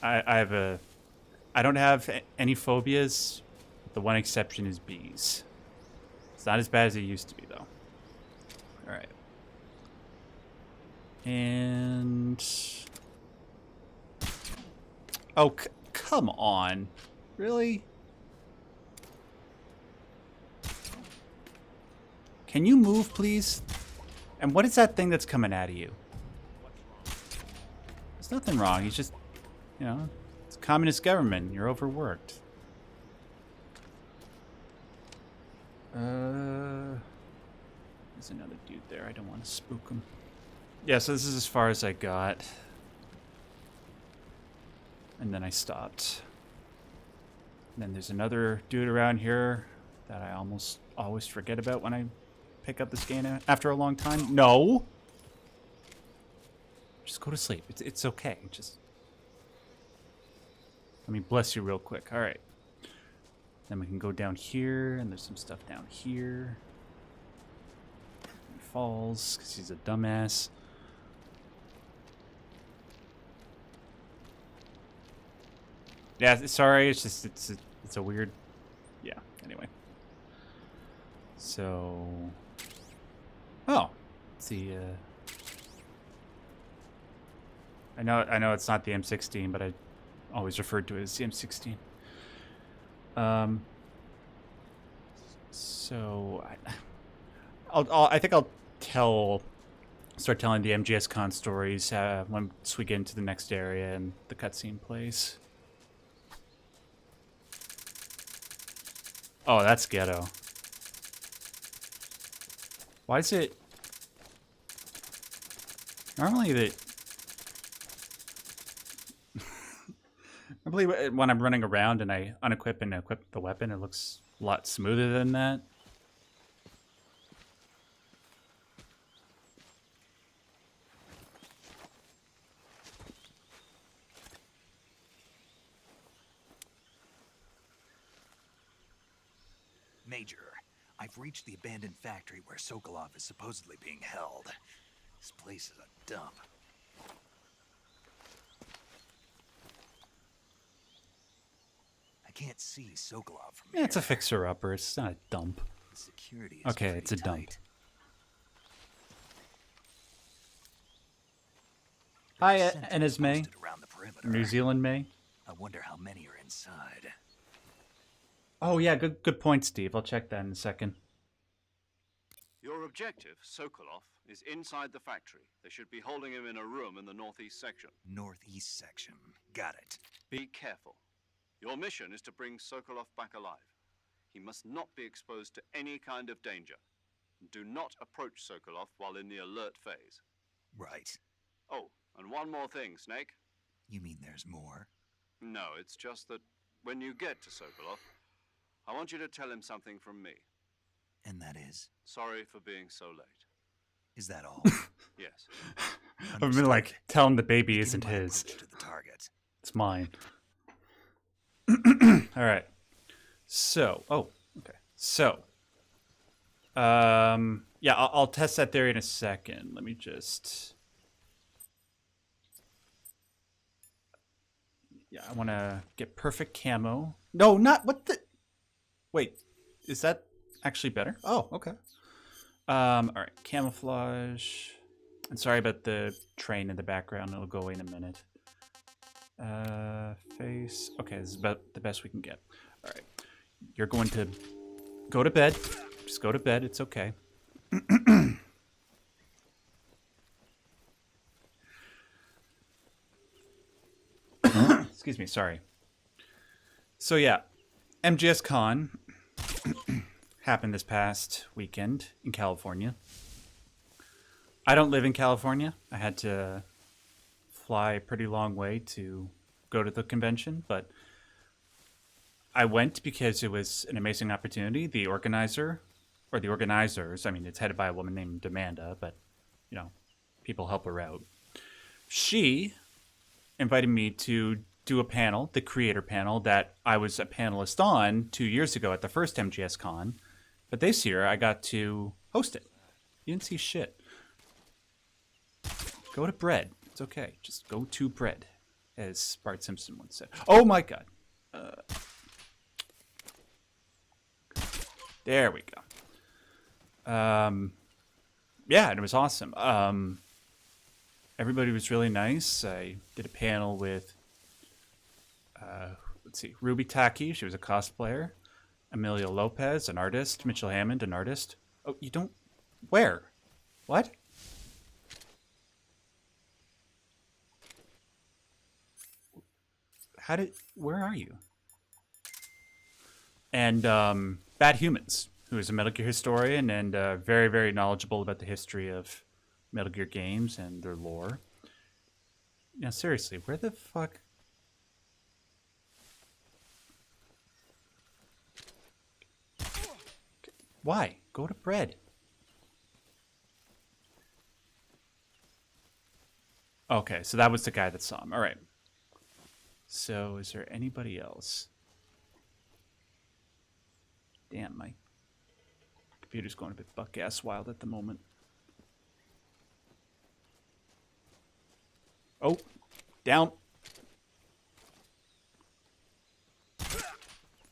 I don't have any phobias. The one exception is bees. It's not as bad as it used to be, though. All right. And... Oh, come on. Really? Can you move, please? And what is that thing that's coming out of you? There's nothing wrong. He's just, you know, it's a communist government. You're overworked. There's another dude there. I don't want to spook him. Yeah, so this is as far as I got. And then I stopped. And then there's another dude around here that I almost always forget about when I pick up this game after a long time. No! Just go to sleep. It's okay. Just... Let me bless you real quick. Alright. Then we can go down here, and there's some stuff down here. He falls, because he's a dumbass. Yeah, sorry, it's just, it's a weird... Yeah, anyway. So... Oh, let's see, I know it's not the M16, but I always referred to it as the M16. So I think I'll start telling the MGS Con stories once we get into the next area and the cutscene plays. Oh, that's ghetto. Why is it... Normally that... Normally when I'm running around and I unequip and equip the weapon, it looks a lot smoother than that. Major, I've reached the abandoned factory where Sokolov is supposedly being held. This place is a dump. can't see Sokolov from Yeah, here. it's a fixer-upper. It's not a dump. The security is Okay, pretty it's a dump. tight. Hi, Sentinels Enesme. posted around the perimeter. New Zealand May. I wonder how many are inside. Oh yeah, good point, Steve. I'll check that in a second. Your objective, Sokolov, is inside the factory. They should be holding him in a room in the northeast section. Northeast section. Got it. Be careful. Your mission is to bring Sokolov back alive. He must not be exposed to any kind of danger. Do not approach Sokolov while in the alert phase. Right. Oh, and one more thing, Snake. You mean there's more? No, it's just that when you get to Sokolov, I want you to tell him something from me. And that is? Sorry for being so late. Is that all? Yes. I've been like, tell him the baby Begin isn't my his. approach to the target. It's mine. All right. So, okay. So, yeah, I'll test that theory in a second. Let me just. Yeah, I want to get perfect camo. No, not what the. Wait, is that actually better? Oh, okay. All right, camouflage. And sorry about the train in the background. It'll go away in a minute. Face. Okay, this is about the best we can get. All right, you're going to go to bed. Just go to bed. It's okay. Excuse me. Sorry. So yeah, MGS Con happened this past weekend in California. I don't live in California. I had to fly a pretty long way to go to the convention, but I went because it was an amazing opportunity. The organizer, or the organizers, I mean, it's headed by a woman named Amanda, but, you know, people help her out. She invited me to do a panel, the creator panel, that I was a panelist on 2 years ago at the first MGS Con, but this year I got to host it. You didn't see shit. Go to bread. It's okay. Just go to bread, as Bart Simpson once said. Oh my god. There we go. Yeah, and it was awesome. Everybody was really nice. I did a panel with, let's see, Ruby Taki. She was a cosplayer. Emilio Lopez, an artist. Mitchell Hammond, an artist. Oh, you don't... Where? What? Where are you? And Bad Humans, who is a Metal Gear historian and very, very knowledgeable about the history of Metal Gear games and their lore. Now, seriously, where the fuck... Why? Go to bread. Okay, so that was the guy that saw him. All right. So, is there anybody else? Damn, my computer's going a bit buck-ass wild at the moment. Oh, down.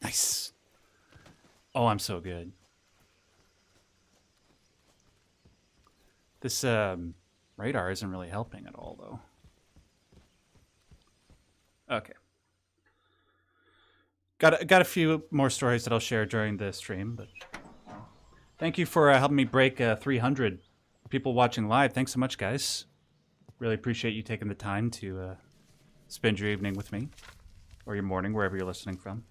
Nice. Oh, I'm so good. This radar isn't really helping at all, though. Okay. Got a few more stories that I'll share during the stream, but thank you for helping me break 300 people watching live. Thanks so much, guys. Really appreciate you taking the time to spend your evening with me, or your morning, wherever you're listening from.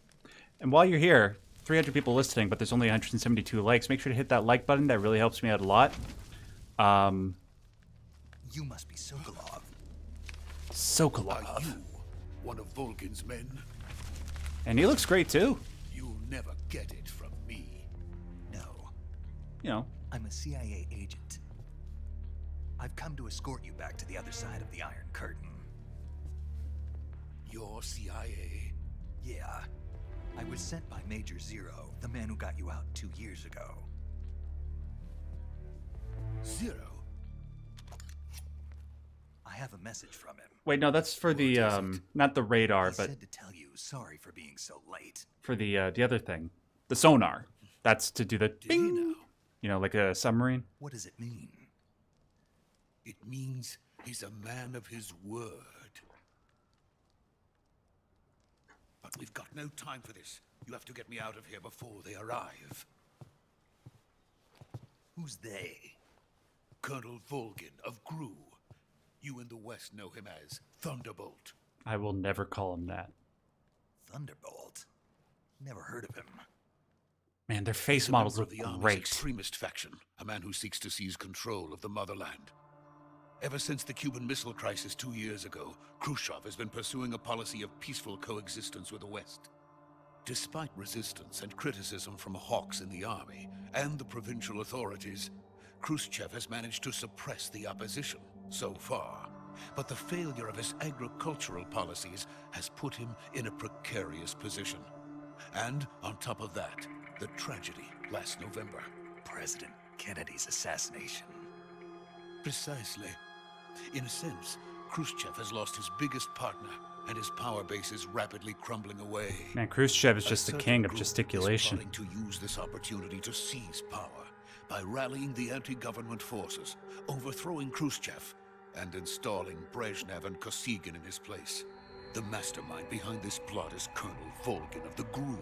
And while you're here, 300 people listening, but there's only 172 likes. Make sure to hit that like button. That really helps me out a lot. You must be Sokolov. Sokolov. Are you one of Vulcan's men? And he looks great, too. You'll never get it from me. No. You know. I'm a CIA agent. I've come to escort you back to the other side of the Iron Curtain. You're CIA? Yeah. I was sent by Major Zero, the man who got you out 2 years ago. Zero? I have a message from him. Wait, no, that's for the not the radar, He but said to tell you sorry for being so late. for the other thing, the sonar. That's to do the Did he bing. now? You know, like a submarine. What does it mean? It means he's a man of his word. But we've got no time for this. You have to get me out of here before they arrive. Who's they? Colonel Volgin of Gru. You in the West know him as Thunderbolt. I will never call him that. Thunderbolt? Never heard of him. Man, their face He's a models member look of the Army's great. extremist faction, a man who seeks to seize control of the motherland. Ever since the Cuban Missile Crisis 2 years ago, Khrushchev has been pursuing a policy of peaceful coexistence with the West. Despite resistance and criticism from hawks in the army and the provincial authorities, Khrushchev has managed to suppress the opposition so far. But the failure of his agricultural policies has put him in a precarious position. And on top of that, the tragedy last November. President Kennedy's assassination. Precisely. In a sense, Khrushchev has lost his biggest partner, and his power base is rapidly crumbling away. Man, Khrushchev is A just the certain king of group gesticulation. is plotting to use this opportunity to seize power by rallying the anti-government forces, overthrowing Khrushchev, and installing Brezhnev and Kosygin in his place. The mastermind behind this plot is Colonel Volgin of the Gru.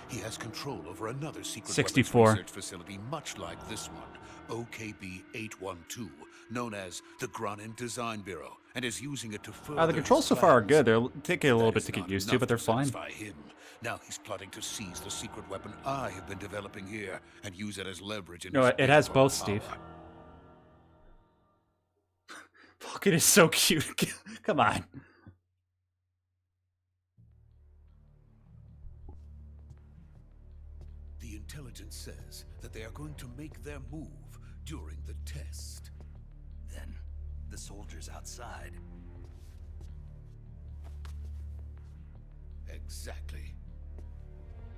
He has control over another secret 64. weapons research facility much like this one, OKB-812, known as the Granin Design Bureau, and is using it to further The controls his so far are plans. good. They're taking a little That bit is to get not used to, enough but they're fine. satisfy him. Now he's plotting to seize the secret weapon I have been developing here and use it as leverage in No, his it has bid for both, power. Steve. Fuck, it is so cute. Come on. The intelligence says that they are going to make their move during the test. Then, the soldiers outside. Exactly.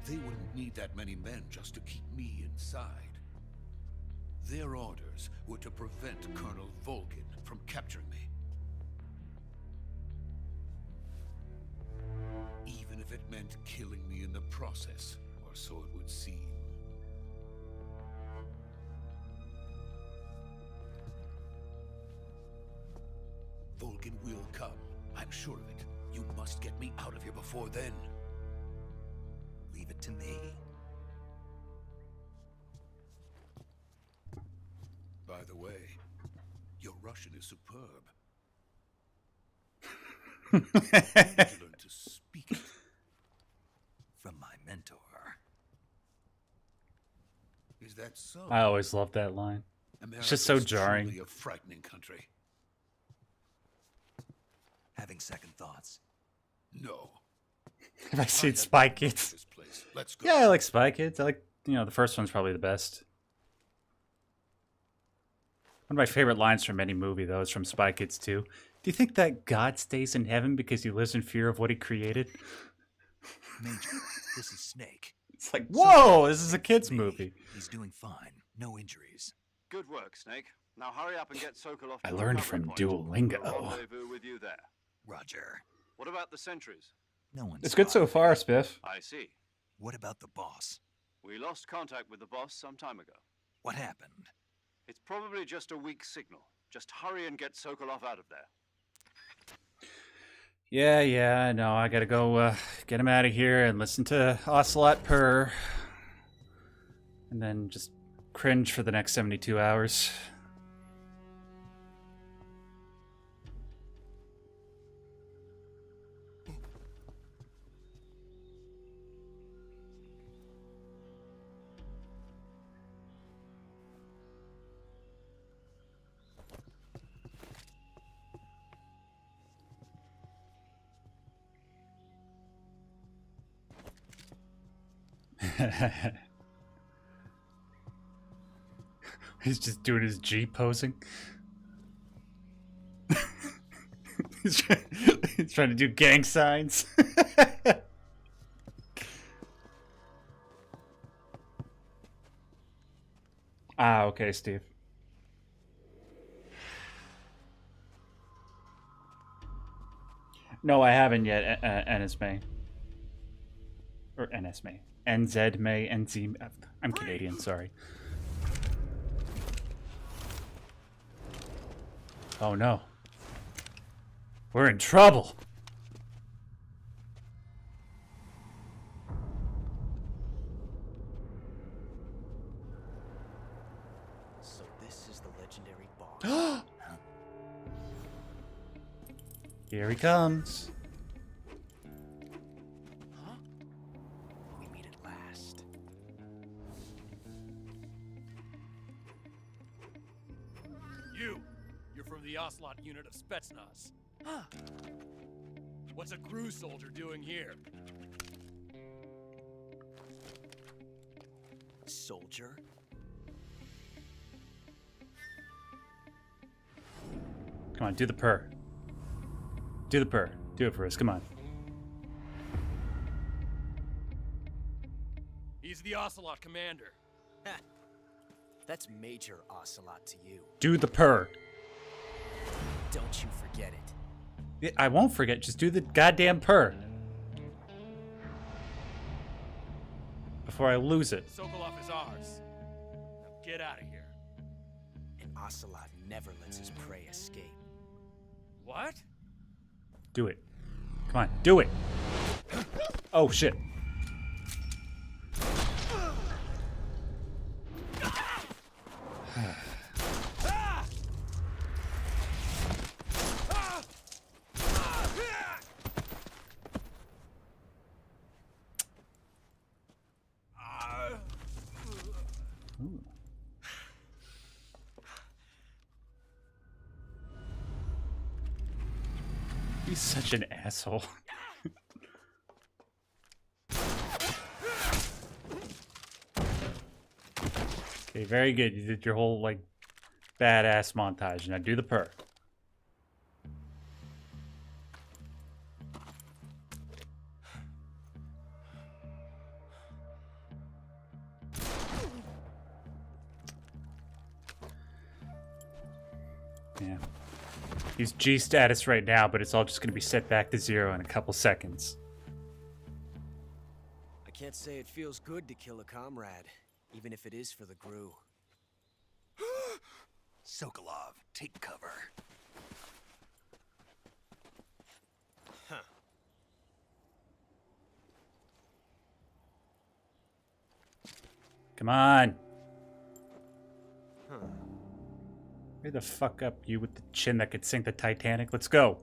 They wouldn't need that many men just to keep me inside. Their orders were to prevent Colonel Volgin from capturing me. Even if it meant killing me in the process, or so it would seem. Volgin will come. I'm sure of it. You must get me out of here before then. Leave it to me. By the way, your Russian is superb. Where did you learn to speak it? From my mentor. Is that so? I always love that line. America's just so jarring. truly a frightening country. Having second thoughts. No. Have I seen Spy Kids? This place. Let's go. Yeah, I like Spy Kids. I like, the first one's probably the best. One of my favorite lines from any movie, though, is from Spy Kids 2. Do you think that God stays in heaven because he lives in fear of what he created? Major, this is Snake. It's like, whoa, this is a kid's movie. He's doing fine. No injuries. Good work, Snake. Now hurry up and get Sokolov. I to the learned recovery from point. Duolingo. We'll rendezvous with you there. Roger. What about the sentries? No one's It's good so far, Spiff. I see. What about the boss? We lost contact with the boss some time ago. What happened? It's probably just a weak signal. Just hurry and get Sokolov out of there. Yeah, I know. I gotta go get him out of here and listen to Ocelot purr. And then just cringe for the next 72 hours. He's just doing his G posing. he's trying to do gang signs. Okay, Steve. No, I haven't yet. NSMA. Or NSMA. NZMA. NZ. I'm Canadian, sorry. Oh no. We're in trouble. So this is the legendary boss. Here he comes. Huh? We meet at last. You're from the Ocelot unit of Spetsnaz. Huh. What's a crew soldier doing here? Soldier? Come on, do the purr. Do the purr. Do it for us, come on. He's the Ocelot commander. That's Major Ocelot to you. Do the purr. Don't you forget it. I won't forget, just do the goddamn purr. Before I lose it. Sokolov is ours. Now get out of here. And Ocelot never lets his prey escape. What? Do it. Come on, do it. Oh shit. He's such an asshole. Okay, very good. You did your whole, like, badass montage. Now do the purr. Yeah. He's G status right now, but it's all just going to be set back to 0 in a couple seconds. I can't say it feels good to kill a comrade, even if it is for the GRU. Sokolov, take cover. Huh. Come on. Huh. Hurry the fuck up, you with the chin that could sink the Titanic. Let's go.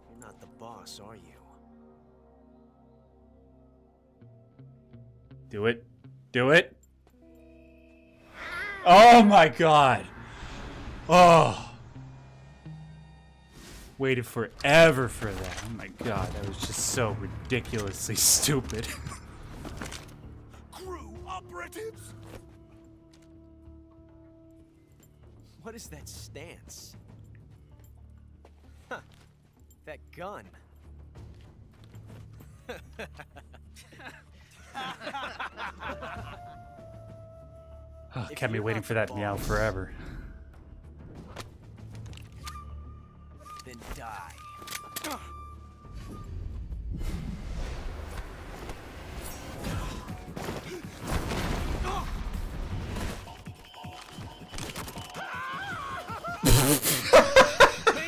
You're not the boss, are you? Do it. Do it. Oh my god. Oh. Waited forever for that. Oh my god, that was just so ridiculously stupid. Crew operatives? What is that stance? Huh. That gun. Oh, kept me waiting for that meow forever. Then die.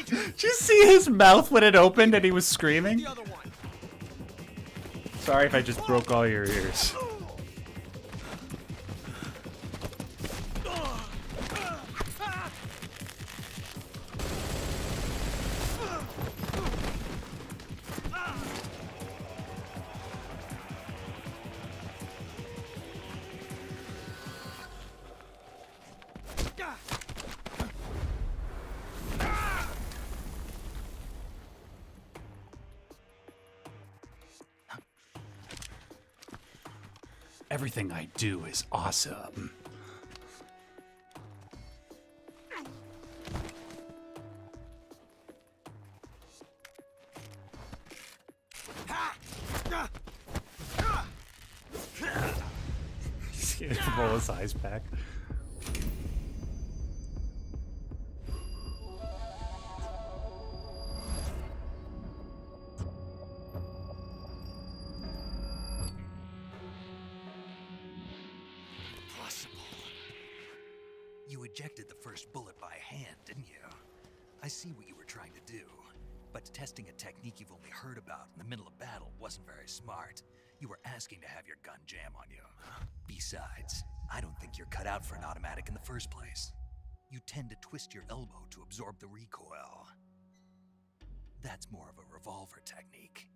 Did you see his mouth when it opened and he was screaming? Sorry if I just broke all your ears. Everything I do is awesome. He's gonna roll his eyes back. ejected the first bullet by hand, didn't you? I see what you were trying to do, but testing a technique you've only heard about in the middle of battle wasn't very smart. You were asking to have your gun jam on you. Besides, I don't think you're cut out for an automatic in the first place. You tend to twist your elbow to absorb the recoil. That's more of a revolver technique.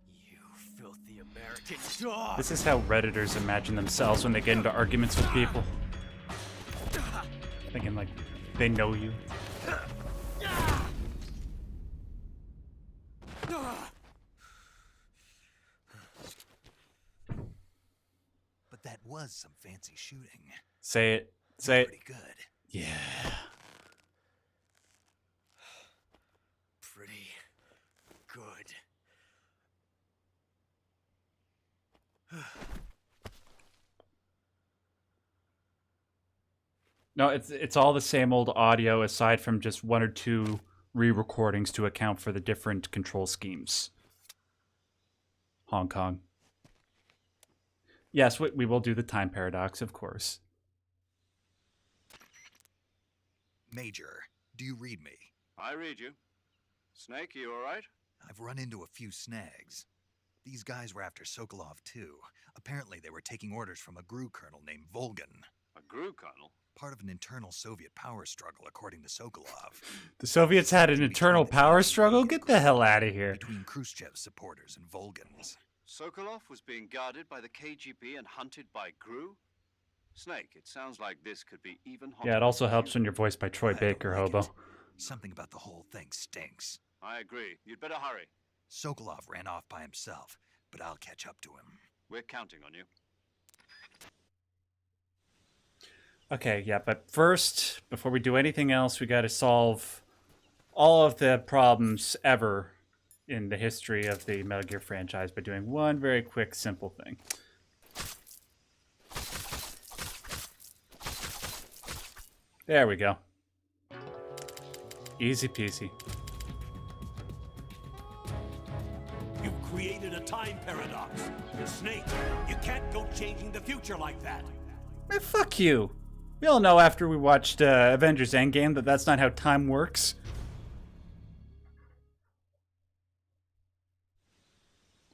You filthy American dog! This is how Redditors imagine themselves when they get into arguments with people. Thinking like they know you. But that was some fancy shooting. Say it. Say it. Pretty good. Yeah. Pretty good. No, it's all the same old audio aside from just one or two re-recordings to account for the different control schemes. Hong Kong. Yes, we will do the time paradox, of course. Major, do you read me? I read you. Snake, you all right? I've run into a few snags. These guys were after Sokolov too. Apparently they were taking orders from a GRU colonel named Volgan. A GRU colonel? Part of an internal Soviet power struggle, according to Sokolov. The Soviets had an internal power struggle? Get the hell out of here. Between Khrushchev's supporters and Volgan's. Sokolov was being guarded by the KGB and hunted by GRU? Snake, it sounds like this could be even hotter. Yeah, it also helps when you're voiced by Troy Baker, hobo. Something about the whole thing stinks. I agree. You'd better hurry. Sokolov ran off by himself, but I'll catch up to him. We're counting on you. Okay, yeah, but first, before we do anything else, we gotta solve all of the problems ever in the history of the Metal Gear franchise by doing one very quick, simple thing. There we go. Easy peasy. You've created a time paradox. Snake, you can't go changing the future like that. Man, fuck you. We all know after we watched Avengers Endgame that that's not how time works.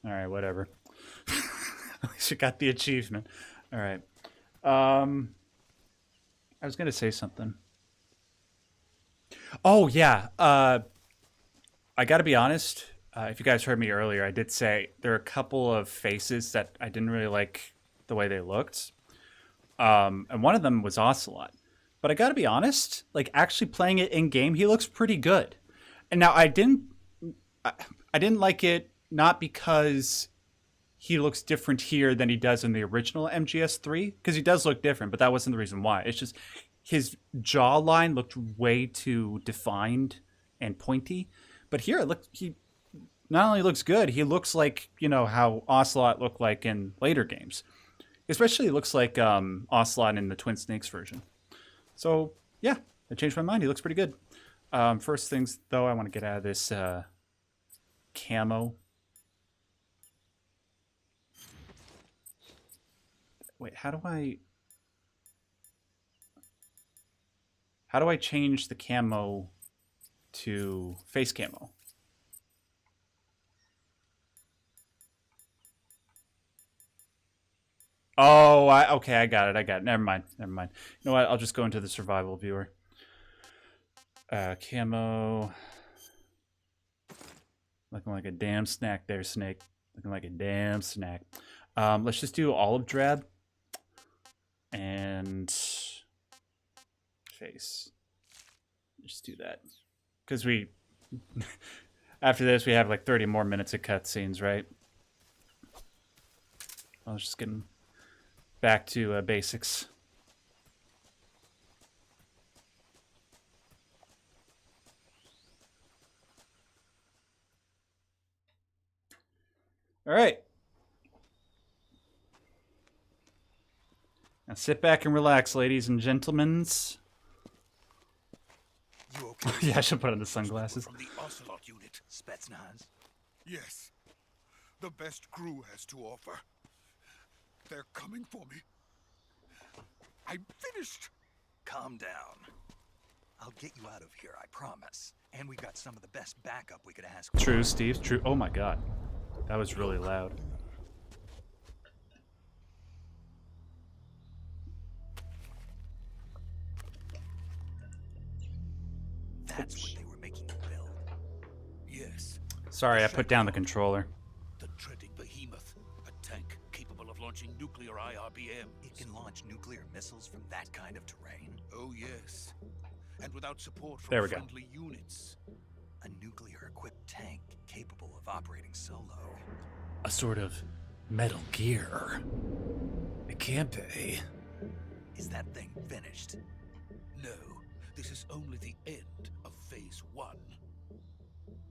Alright, whatever. At least you got the achievement. Alright. I was gonna say something. Oh, yeah. I gotta be honest. If you guys heard me earlier, I did say there are a couple of faces that I didn't really like the way they looked. And one of them was Ocelot. But I gotta be honest, like actually playing it in game, he looks pretty good. And now I didn't like it not because he looks different here than he does in the original MGS3, because he does look different, but that wasn't the reason why. It's just his jawline looked way too defined and pointy. But here he not only looks good, he looks like, you know, how Ocelot looked like in later games. Especially looks like Ocelot in the Twin Snakes version. So, yeah, I changed my mind. He looks pretty good. First things, though, I want to get out of this camo. Wait, how do I change the camo to face camo? Oh, okay, I got it. Never mind. You know what? I'll just go into the survival viewer. Camo. Looking like a damn snack there, Snake. Looking like a damn snack. Let's just do olive drab. And face. Just do that. Because after this, we have like 30 more minutes of cutscenes, right? I was just getting back to basics. All right. Now sit back and relax, ladies and gentlemen. You okay? Yeah, I should put on the sunglasses. From the Ocelot unit. Spetsnaz. Yes. The best GRU has to offer. They're coming for me. I'm finished. Calm down. I'll get you out of here, I promise. And we got some of the best backup we could ask for. True, Steve. True. Oh my god. That was really loud. That's what they were making you build. Yes. Sorry, I put down the controller. The treading behemoth. A tank capable of launching nuclear IRBM. It can launch nuclear missiles from that kind of terrain? Oh, yes. And without support from There we go. friendly units. A nuclear-equipped tank capable of operating solo. A sort of Metal Gear. It can't be. Is that thing finished? No, this is only the end of Phase 1.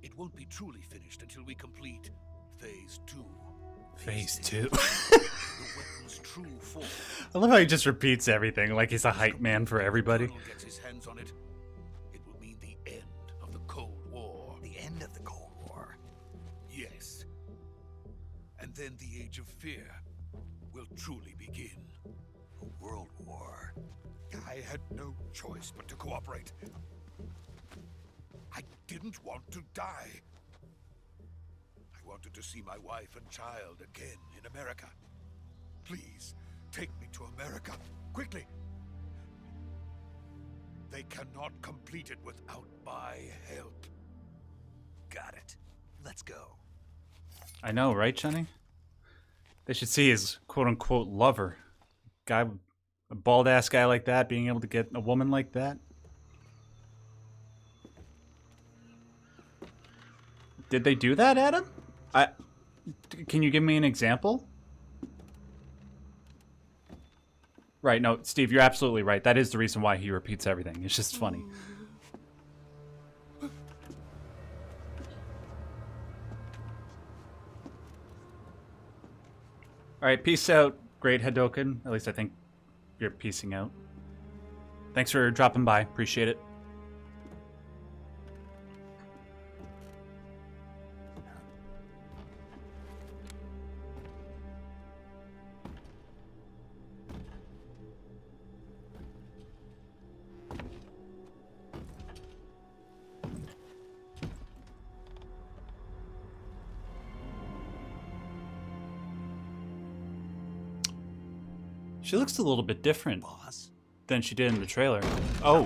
It won't be truly finished until we complete Phase 2. Phase 2. The weapon's true form. I love how he just repeats everything like he's a hype man for everybody. If the Colonel gets his hands on it, it will mean the end of the Cold War. The end of the Cold War? Yes. And then the Age of Fear will truly begin. A world war. I had no choice but to cooperate. I didn't want to die. I wanted to see my wife and child again in America. Please, take me to America, quickly. They cannot complete it without my help. Got it. Let's go. I know, right, Jenny? They should see his quote-unquote lover. Guy, a bald-ass guy like that, being able to get a woman like that. Did they do that, Adam? Can you give me an example? Right, no, Steve, you're absolutely right. That is the reason why he repeats everything. It's just funny. Alright, peace out, great Hadoken. At least I think you're peacing out. Thanks for dropping by. Appreciate it. She looks a little bit different than she did in the trailer. Oh.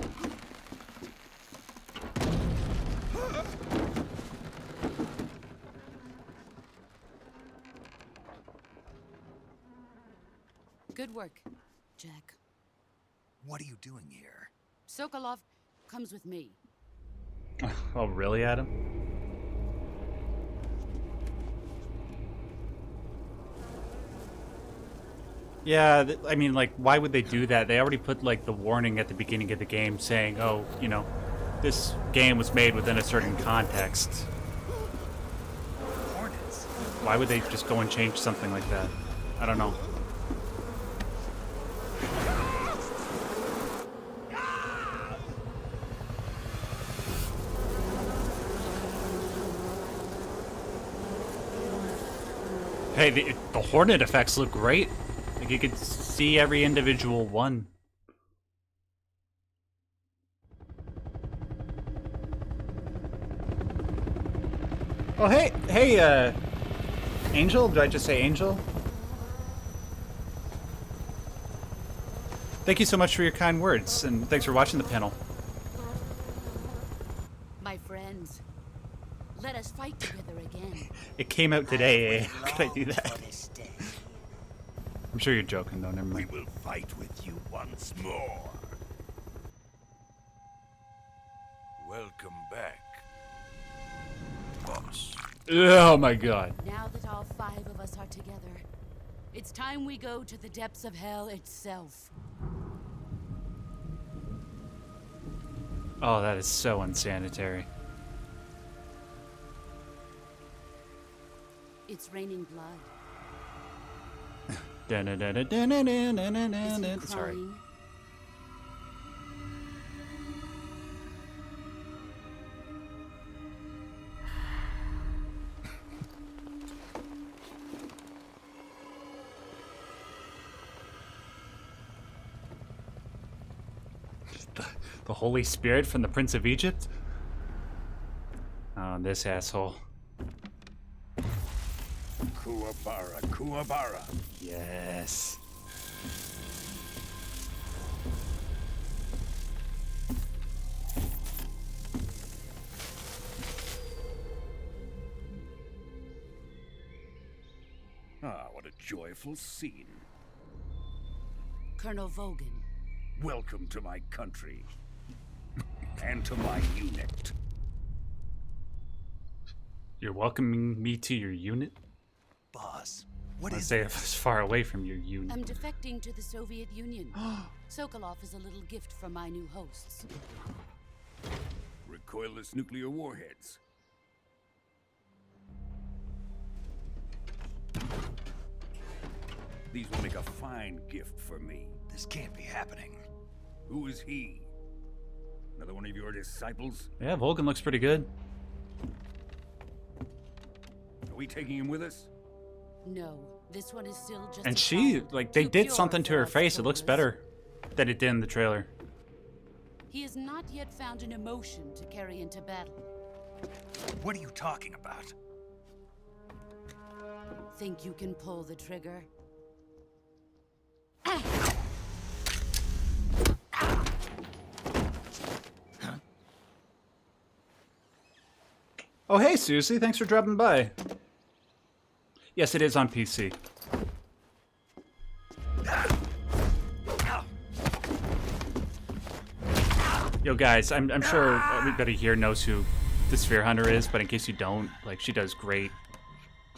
Good work, Jack. What are you doing here? Sokolov comes with me. Oh, really, Adam? Yeah, I mean, like, why would they do that? They already put, like, the warning at the beginning of the game saying, oh, you know, this game was made within a certain context. Hornets. Why would they just go and change something like that? I don't know. Hey, the Hornet effects look great. Like, you could see every individual one. Oh, hey, Angel? Did I just say Angel? Thank you so much for your kind words, and thanks for watching the panel. My friends, let us fight together again. It came out today, eh? How could I do that? I'm sure you're joking, though. Never mind. We will fight with you once more. Welcome back, boss. Oh my god. Now that all 5 of us are together, it's time we go to the depths of hell itself. Oh, that is so unsanitary. It's raining blood. Is he Sorry. crying? The Holy Spirit from the Prince of Egypt? Oh, this asshole. Kuwabara, Kuwabara. Yes. Ah, what a joyful scene. Colonel Vogan. Welcome to my country. And to my unit. You're welcoming me to your unit? Boss, what Let's is say this? it's far away from your unit. I'm defecting to the Soviet Union. Sokolov is a little gift from my new hosts. Recoilless nuclear warheads. These will make a fine gift for me. This can't be happening. Who is he? Another one of your disciples? Yeah, Vulcan looks pretty good. Are we taking him with us? No, this one is still just And a she, child, like, they too did pure something to for her us face. It looks controllers. better than it did in the trailer. He has not yet found an emotion to carry into battle. What are you talking about? Think you can pull the trigger? Oh, hey, Susie. Thanks for dropping by. Yes, it is on PC. Yo, guys, I'm sure everybody here knows who the Sphere Hunter is, but in case you don't, like, she does great,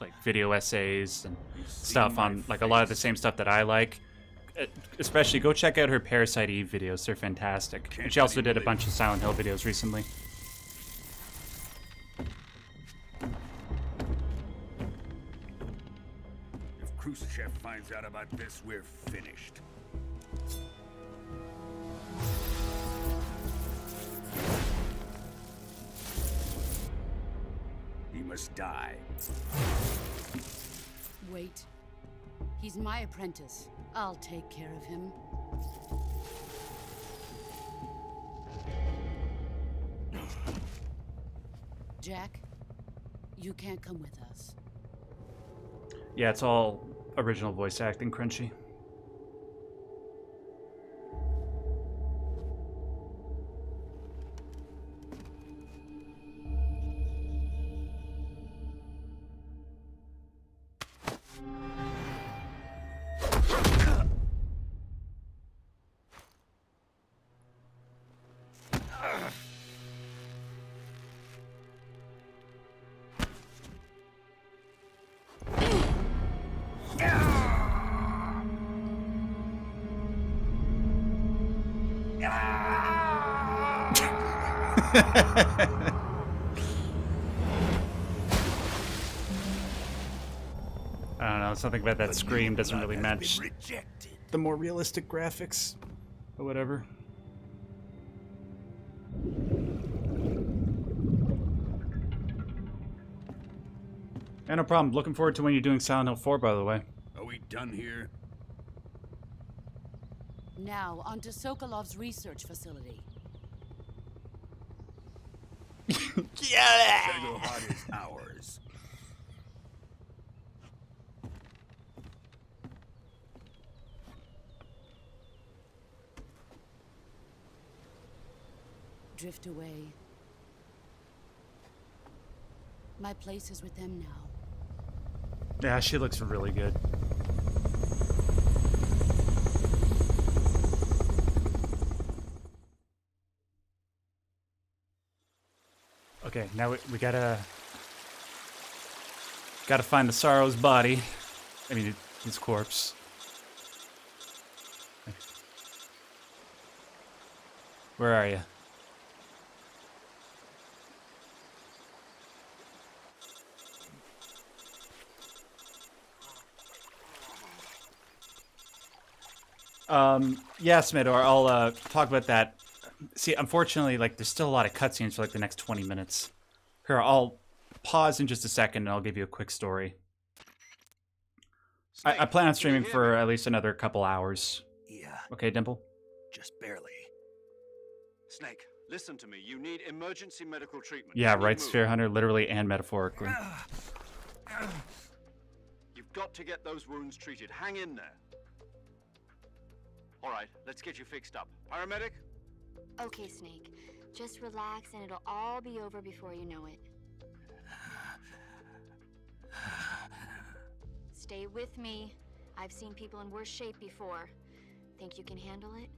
like, video essays and stuff on, like, a lot of the same stuff that I like. Especially, go check out her Parasite Eve videos. They're fantastic. And she also did a bunch of Silent Hill videos recently. If Khrushchev finds out about this, we're finished. He must die. Wait. He's my apprentice. I'll take care of him. Jack, you can't come with us. Yeah, it's all original voice acting, Crunchy. I don't know, something about that scream doesn't really match the more realistic graphics or whatever. Yeah, no problem. Looking forward to when you're doing Silent Hill 4, by the way. Are we done here? Now, onto Sokolov's research facility. Derrat is ours. Drift away. My place is with them now. Yeah, she looks really good. Okay, now we gotta find the Sorrow's body. I mean, his corpse. Where are you? Yeah, Smidor, I'll talk about that. See, unfortunately, like, there's still a lot of cutscenes for like the next 20 minutes. Here, I'll pause in just a second and I'll give you a quick story. I plan on streaming for at least another couple hours. Yeah. Okay, Dimple? Just barely. Snake, listen to me. You need emergency medical treatment. Yeah, Can you right, move? Sphere Hunter, literally and metaphorically. You've got to get those wounds treated. Hang in there. All right, let's get you fixed up. Paramedic? Okay, Snake. Just relax and it'll all be over before you know it. Stay with me. I've seen people in worse shape before. Think you can handle it?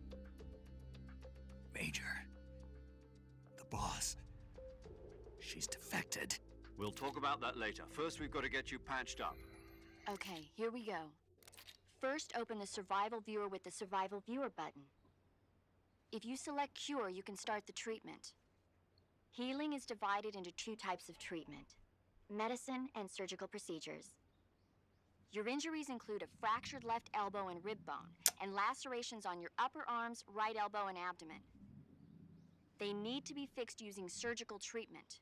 Major. The boss. She's defected. We'll talk about that later. First, we've got to get you patched up. Okay, here we go. First, open the Survival Viewer with the Survival Viewer button. If you select Cure, you can start the treatment. Healing is divided into 2 types of treatment: medicine and surgical procedures. Your injuries include a fractured left elbow and rib bone, and lacerations on your upper arms, right elbow, and abdomen. They need to be fixed using surgical treatment.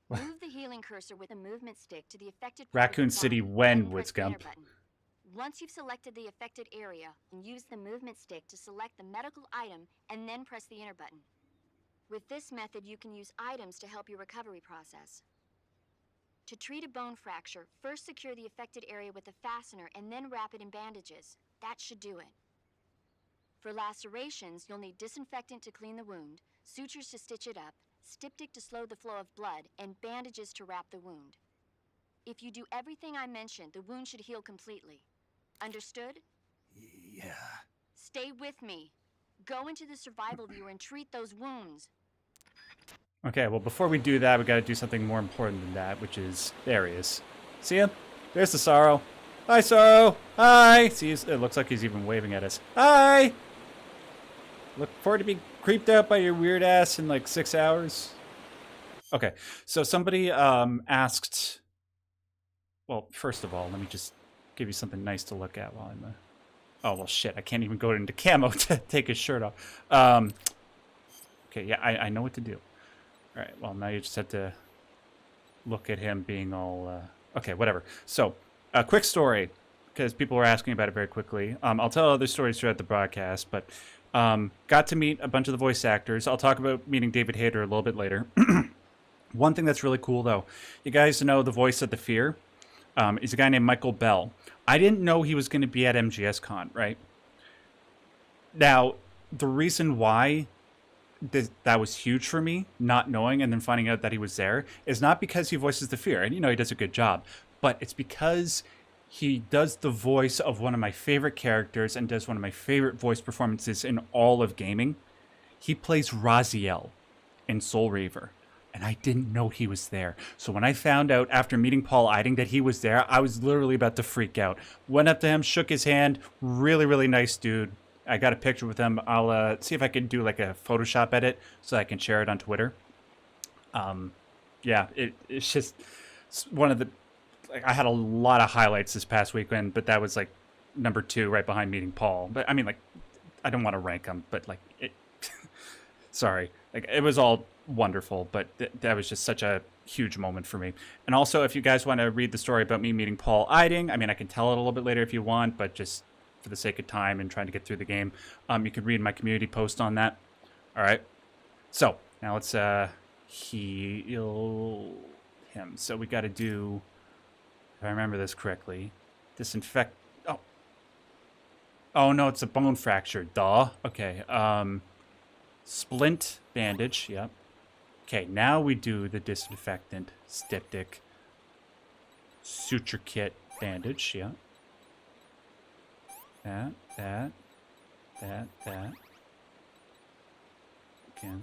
Move the healing cursor with a movement stick to the affected part of Raccoon the City body, when, then press the Woodsgump? enter button. Once you've selected the affected area, use the movement stick to select the medical item and then press the enter button. With this method, you can use items to help your recovery process. To treat a bone fracture, first secure the affected area with a fastener and then wrap it in bandages. That should do it. For lacerations, you'll need disinfectant to clean the wound, sutures to stitch it up, styptic to slow the flow of blood, and bandages to wrap the wound. If you do everything I mentioned, the wound should heal completely. Understood? Yeah. Stay with me. Go into the survival viewer and treat those wounds. Okay, well, before we do that, we gotta do something more important than that, which is... There he is. See him? There's the Sorrow. Hi, Sorrow! Hi! See, it looks like he's even waving at us. Hi! Look forward to being creeped out by your weird ass in like 6 hours. Okay, so somebody asked... Well, first of all, let me just give you something nice to look at while I'm... Oh, well, shit, I can't even go into camo to take his shirt off. Okay, yeah, I know what to do. All right, well, now you just have to look at him being all... Okay, whatever. So, a quick story, because people were asking about it very quickly. I'll tell other stories throughout the broadcast, but got to meet a bunch of the voice actors. I'll talk about meeting David Hayter a little bit later. One thing that's really cool, though, you guys know the voice of the Fear is a guy named Michael Bell. I didn't know he was going to be at MGSCon, right? Now, the reason why that was huge for me, not knowing and then finding out that he was there, is not because he voices the Fear, and you know he does a good job, but it's because he does the voice of one of my favorite characters and does one of my favorite voice performances in all of gaming. He plays Raziel in Soul Reaver, and I didn't know he was there. So when I found out after meeting Paul Eiding that he was there, I was literally about to freak out. Went up to him, shook his hand, really, really nice dude. I got a picture with him. I'll see if I can do like a Photoshop edit so I can share it on Twitter. Yeah, it's just one of the... Like, I had a lot of highlights this past weekend, but that was like number 2 right behind meeting Paul. But I mean, like, I don't want to rank them, but like, sorry. Like, it was all wonderful, but that was just such a huge moment for me. And also, if you guys want to read the story about me meeting Paul Eiding, I mean, I can tell it a little bit later if you want, but just for the sake of time and trying to get through the game, you can read my community post on that. All right. So now let's heal him. So we got to do, if I remember this correctly, disinfect. Oh no, it's a bone fracture. Duh. Okay. Splint bandage. Yep. Okay. Now we do the disinfectant, styptic, suture kit bandage. Yeah. That. Again.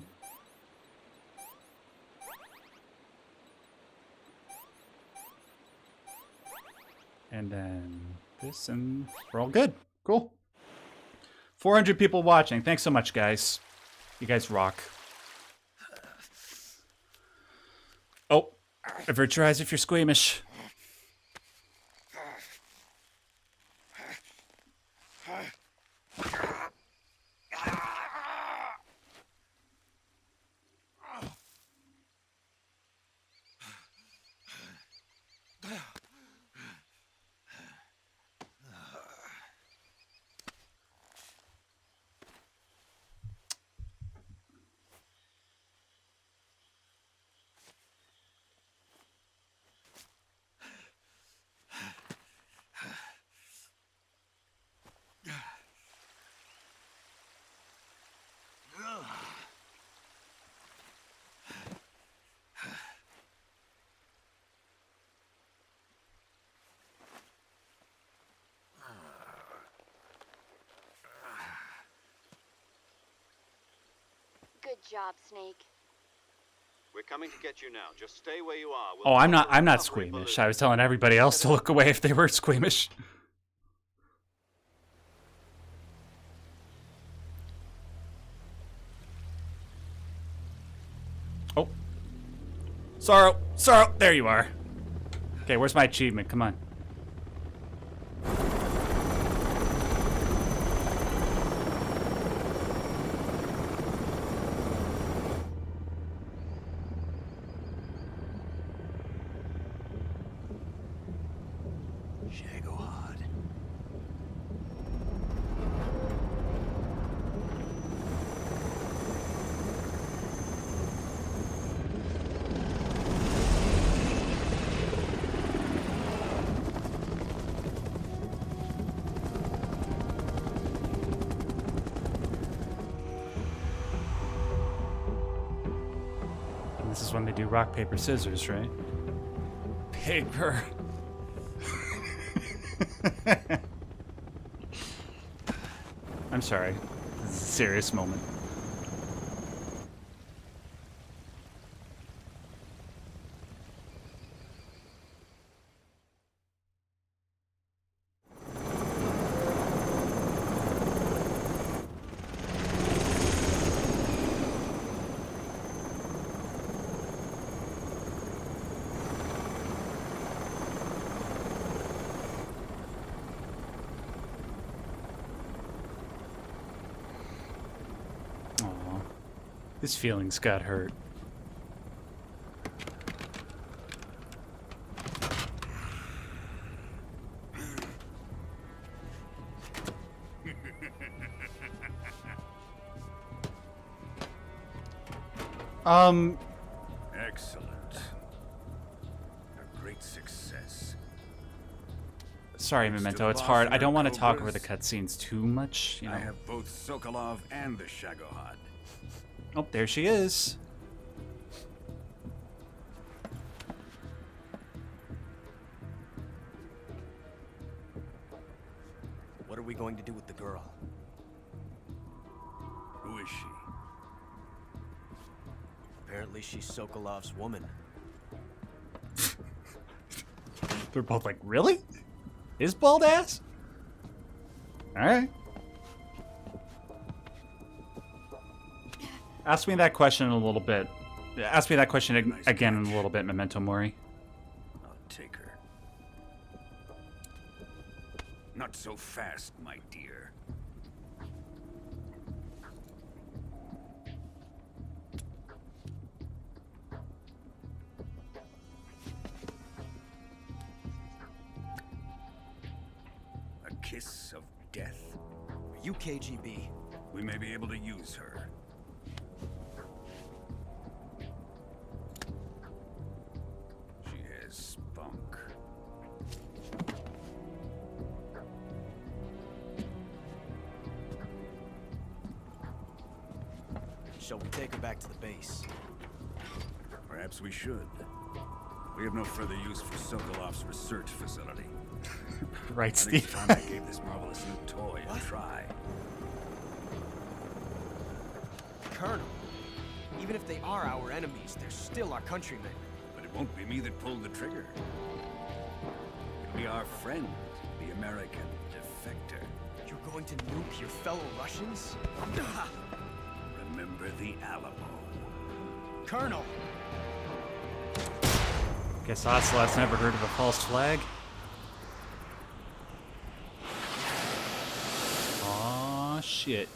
And then this, and we're all good. Cool. 400 people watching. Thanks so much, guys. You guys rock. Oh, avert your eyes if you're squeamish. job, Snake. We're coming to get you now. Just stay where you are. Oh, I'm not squeamish. I was telling everybody else to look away if they were squeamish. Oh. Sorrow, there you are. Okay, where's my achievement? Come on. This is when they do rock, paper, scissors, right? Paper. I'm sorry. This is a serious moment. His feelings got hurt. Excellent. A great success. Sorry, Memento, it's hard. I don't want to talk over the cutscenes too much, you know. I have both Sokolov and the Shagohod. Oh, there she is. What are we going to do with the girl? Who is she? Apparently she's Sokolov's woman. They're both like, really? His bald ass? Alright. Ask me that question in a little bit. Ask me that question again in a little bit, Memento Mori. I'll take her. Not so fast, my dear. A kiss of death? Are you KGB? We may be able to use her. Spunk. Shall we take her back to the base? Perhaps we should. We have no further use for Sokolov's research facility. Right, I think Steve. it's time I gave this marvelous new toy a try. Colonel, even if they are our enemies, they're still our countrymen. But it won't be me that pulled the trigger. It'll be our friend, the American defector. You're going to nuke your fellow Russians? Remember the Alamo. Colonel! Guess Ocelot's never heard of a false flag. Aw, shit.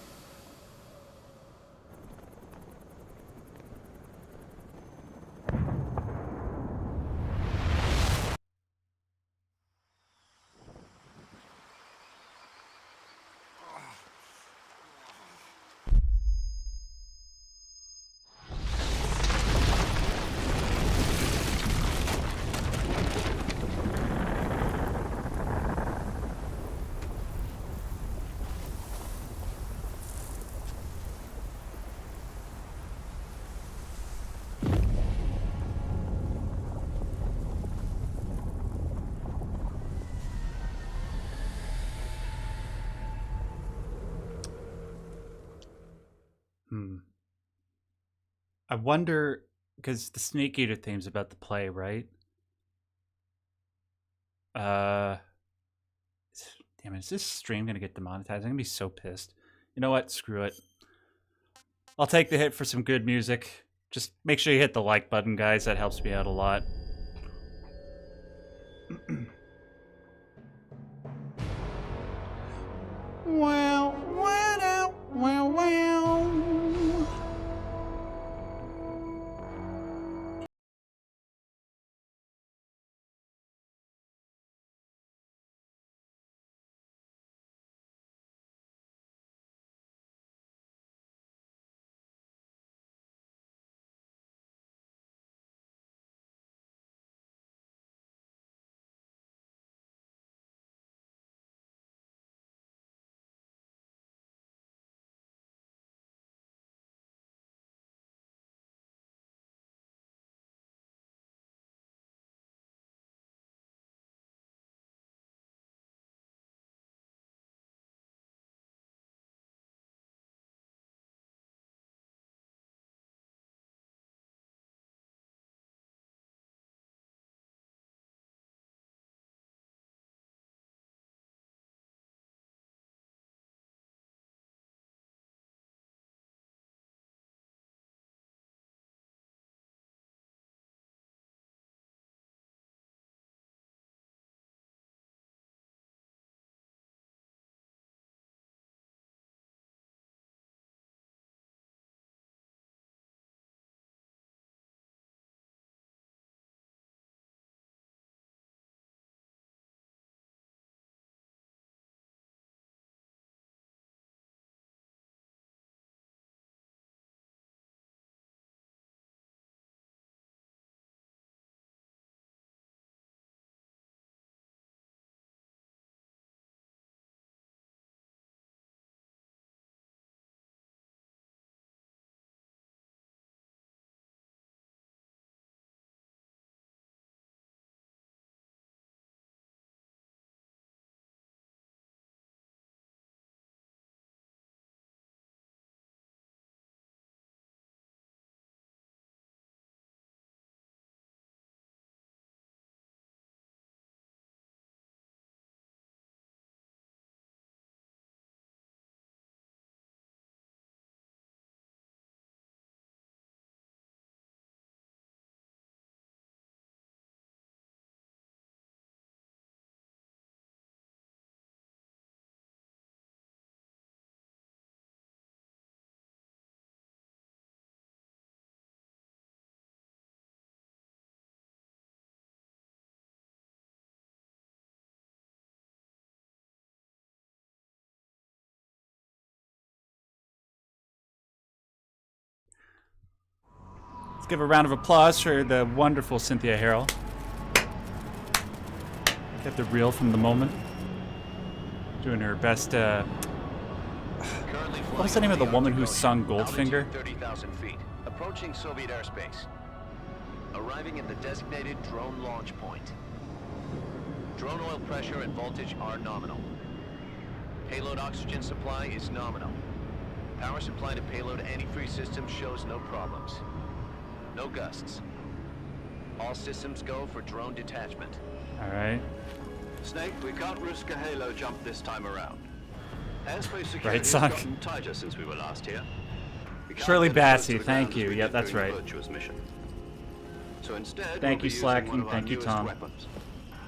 I wonder, because the Snake Eater theme's about to play, right? Damn it, is this stream gonna get demonetized? I'm gonna be so pissed. You know what? Screw it. I'll take the hit for some good music. Just make sure you hit the like button, guys. That helps me out a lot. Wow, wow, wow, wow. Let's give a round of applause for the wonderful Cynthia Harrell. Get the reel from the moment. Doing her best, what was the name of the woman who sung Goldfinger? 30,000 feet. Approaching Soviet airspace. Arriving at the designated drone launch point. Drone oil pressure and voltage are nominal. Payload oxygen supply is nominal. Power supply to payload antifreeze system shows no problems. No gusts. All systems go for drone detachment. Alright. Snake, we can't risk a halo jump this time around. Airspace security Right, has Sock? gotten tighter since we were last here. We can't Shirley get as close to Bassey, the thank ground as you. we Yeah, did that's during right. the Virtuous mission. So instead, Thank we'll you, be Slack, using one and of thank our you, newest Tom. weapons.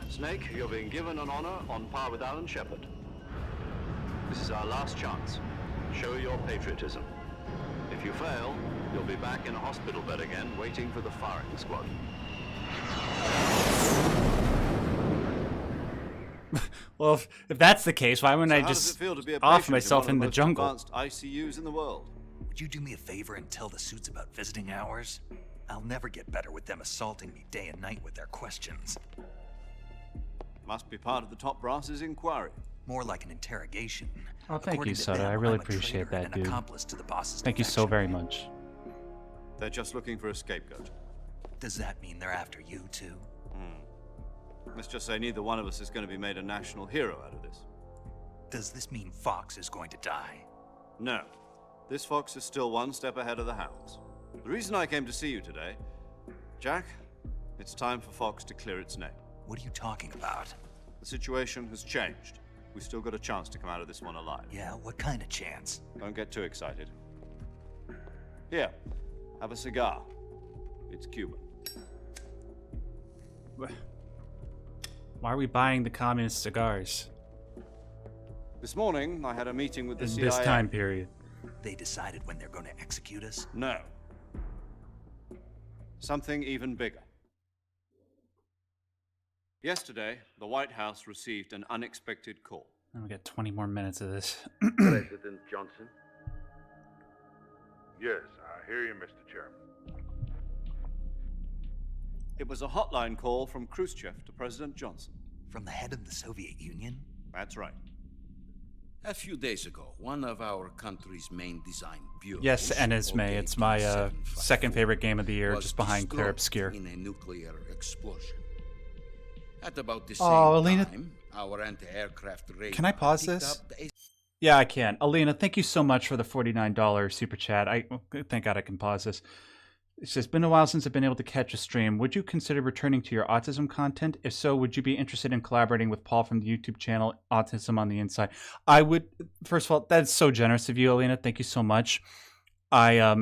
Snake, you're being given an honor on par with Alan Shepard. This is our last chance. Show your patriotism. If you fail, you'll be back in a hospital bed again, waiting for the firing squad. Well, if that's the case, why wouldn't So I how does just it feel to be a off patient myself in in one the of the jungle? most advanced ICUs in the world? Would you do me a favor and tell the suits about visiting hours? I'll never get better with them assaulting me day and night with their questions. Must be part of the top brass's inquiry. More like an interrogation. Oh, thank According you, to Soda. them, I really I'm a appreciate traitor and that, an dude. accomplice to the boss's Thank you so defection. very much. They're just looking for a scapegoat. Does that mean they're after you too? Let's just say neither one of us is going to be made a national hero out of this. Does this mean Fox is going to die? No. This fox is still one step ahead of the hounds. The reason I came to see you today, Jack, it's time for Fox to clear its name. What are you talking about? The situation has changed. We've still got a chance to come out of this one alive. Yeah, what kind of chance? Don't get too excited. Here, have a cigar. It's Cuban. Why are we buying the communist cigars? This morning, I had a meeting with the In CIA. this time period. They decided when they're going to execute us? No. Something even bigger. Yesterday, the White House received an unexpected call. And we got 20 more minutes of this. President Johnson? Yes, I hear you, Mr. Chairman. It was a hotline call from Khrushchev to President Johnson. From the head of the Soviet Union? That's right. A few days ago, one of our country's main design bureaus... Yes, Endgame. It's my second favorite game of the year, just behind Clear Obscure. ...in a nuclear explosion. At about the Oh, same Alina. time, our anti-aircraft radar... Can I pause picked this? up the- Yeah, I can. Alina, thank you so much for the $49 super chat. Thank God I can pause this. It's just been a while since I've been able to catch a stream. Would you consider returning to your autism content? If so, would you be interested in collaborating with Paul from the YouTube channel Autism on the Inside? I would. First of all, that's so generous of you, Alina. Thank you so much. I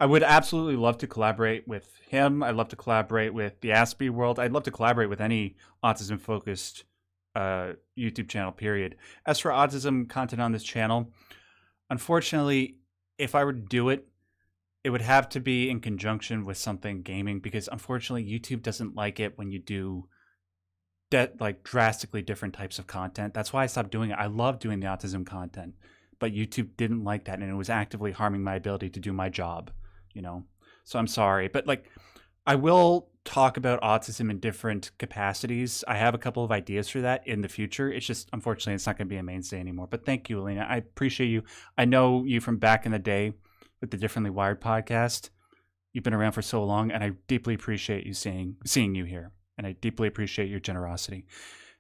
would absolutely love to collaborate with him. I'd love to collaborate with the Aspie World. I'd love to collaborate with any autism-focused YouTube channel, period. As for autism content on this channel, unfortunately, if I were to do it, it would have to be in conjunction with something gaming, because unfortunately YouTube doesn't like it when you do like drastically different types of content. That's why I stopped doing it. I love doing the autism content, but YouTube didn't like that, and it was actively harming my ability to do my job, you know? So I'm sorry, but like, I will talk about autism in different capacities. I have a couple of ideas for that in the future. It's just, unfortunately, it's not going to be a mainstay anymore. But thank you, Alina. I appreciate you. I know you from back in the day with the Differently Wired podcast. You've been around for so long, and I deeply appreciate you seeing you here. And I deeply appreciate your generosity.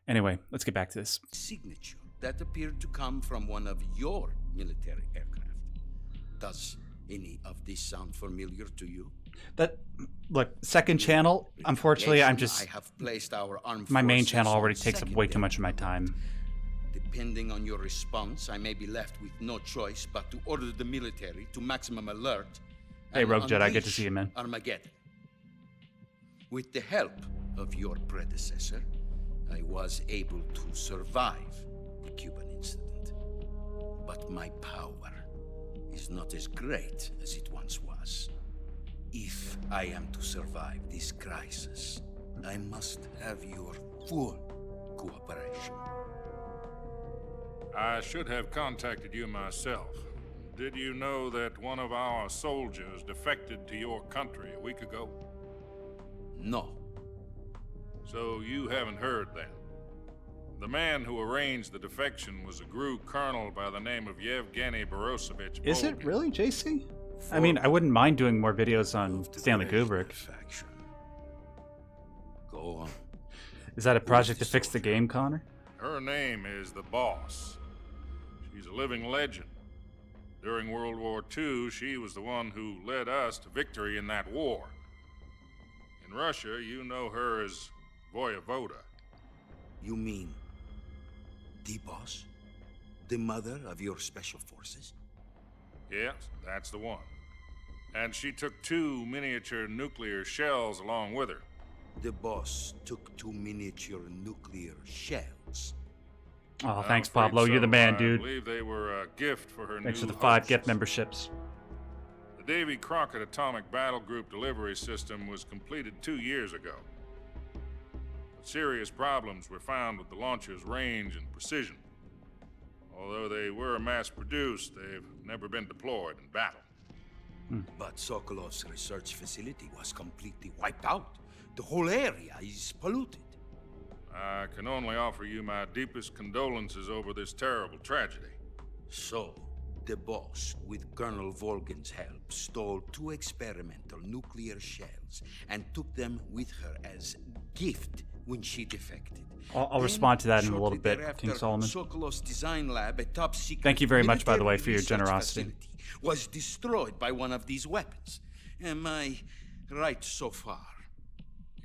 Anyway, let's get back to this. Signature that appeared to come from one of your military aircraft. Does any of this sound familiar to you? Look, second channel, unfortunately, I'm just... I have placed our armed my main forces channel already on takes up way too much of my time. Depending on your response, I may be left with no choice but to order the military to maximum alert. Hey, and Rogue Jedi, good to unleash see you, man. Armageddon. With the help of your predecessor, I was able to survive the Cuban incident. But my power is not as great as it once was. If I am to survive this crisis, I must have your full cooperation. I should have contacted you myself. Did you know that one of our soldiers defected to your country a week ago? No. So you haven't heard then. The man who arranged the defection was a GRU colonel by the name of Yevgeny Borosovich. Is it really, JC? I mean, I wouldn't mind doing more videos on Stanley Kubrick. Go on. Is that a project to fix the game, Connor? Her name is The Boss. She's a living legend. During World War II, she was the one who led us to victory in that war. In Russia, you know her as Voyevoda. You mean the boss? The mother of your special forces? Yes, that's the one. And she took 2 miniature nuclear shells along with her. The boss took 2 miniature nuclear shells. Oh, thanks, Pablo. You're the man, dude. I believe they were a gift for her Thanks new for the 5 hosts. gift memberships. The Davy Crockett Atomic Battle Group delivery system was completed 2 years ago. But serious problems were found with the launcher's range and precision. Although they were mass-produced, they've never been deployed in battle. But Sokolov's research facility was completely wiped out. The whole area is polluted. I can only offer you my deepest condolences over this terrible tragedy. So, the boss, with Colonel Volgin's help, stole 2 experimental nuclear shells and took them with her as gift when she defected. I'll respond to that in a little Shortly bit, thereafter, King Solomon. Sokolov's design lab, a top secret Thank you very much, by the way, military for your research generosity. facility, was destroyed by one of these weapons. Am I right so far?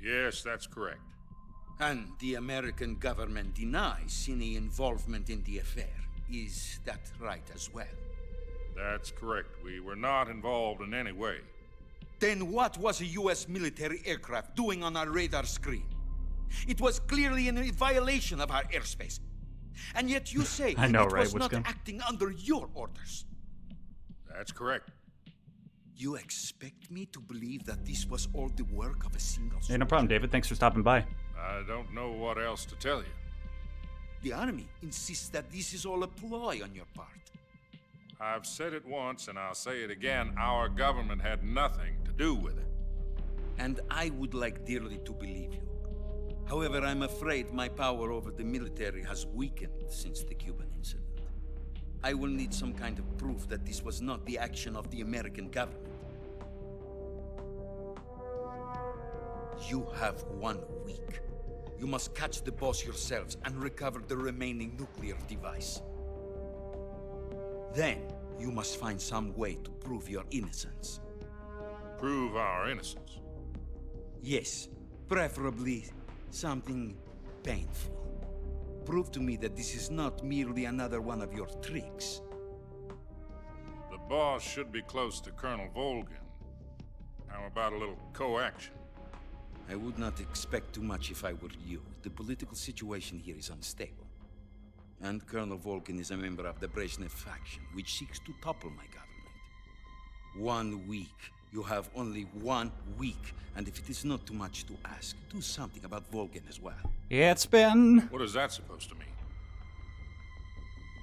Yes, that's correct. And the American government denies any involvement in the affair. Is that right as well? That's correct. We were not involved in any way. Then what was a U.S. military aircraft doing on our radar screen? It was clearly in a violation of our airspace. And yet you say I know, it right? was What's not acting under your orders. That's correct. You expect me to believe that this was all the work of a single Hey, no problem, David. Thanks for stopping by. I don't know what else to tell you. The Army insists that this is all a ploy on your part. I've said it once, and I'll say it again. Our government had nothing to do with it. And I would like dearly to believe you. However, I'm afraid my power over the military has weakened since the Cuban incident. I will need some kind of proof that this was not the action of the American government. You have 1 week. You must catch the boss yourselves and recover the remaining nuclear device. Then, you must find some way to prove your innocence. Prove our innocence? Yes, preferably something painful. Prove to me that this is not merely another one of your tricks. The boss should be close to Colonel Volgin. How about a little co-action? I would not expect too much if I were you. The political situation here is unstable. And Colonel Volgin is a member of the Brezhnev faction, which seeks to topple my government. 1 week. You have only 1 week. And if it is not too much to ask, do something about Volgin as well. Yeah, it's been... What is that supposed to mean?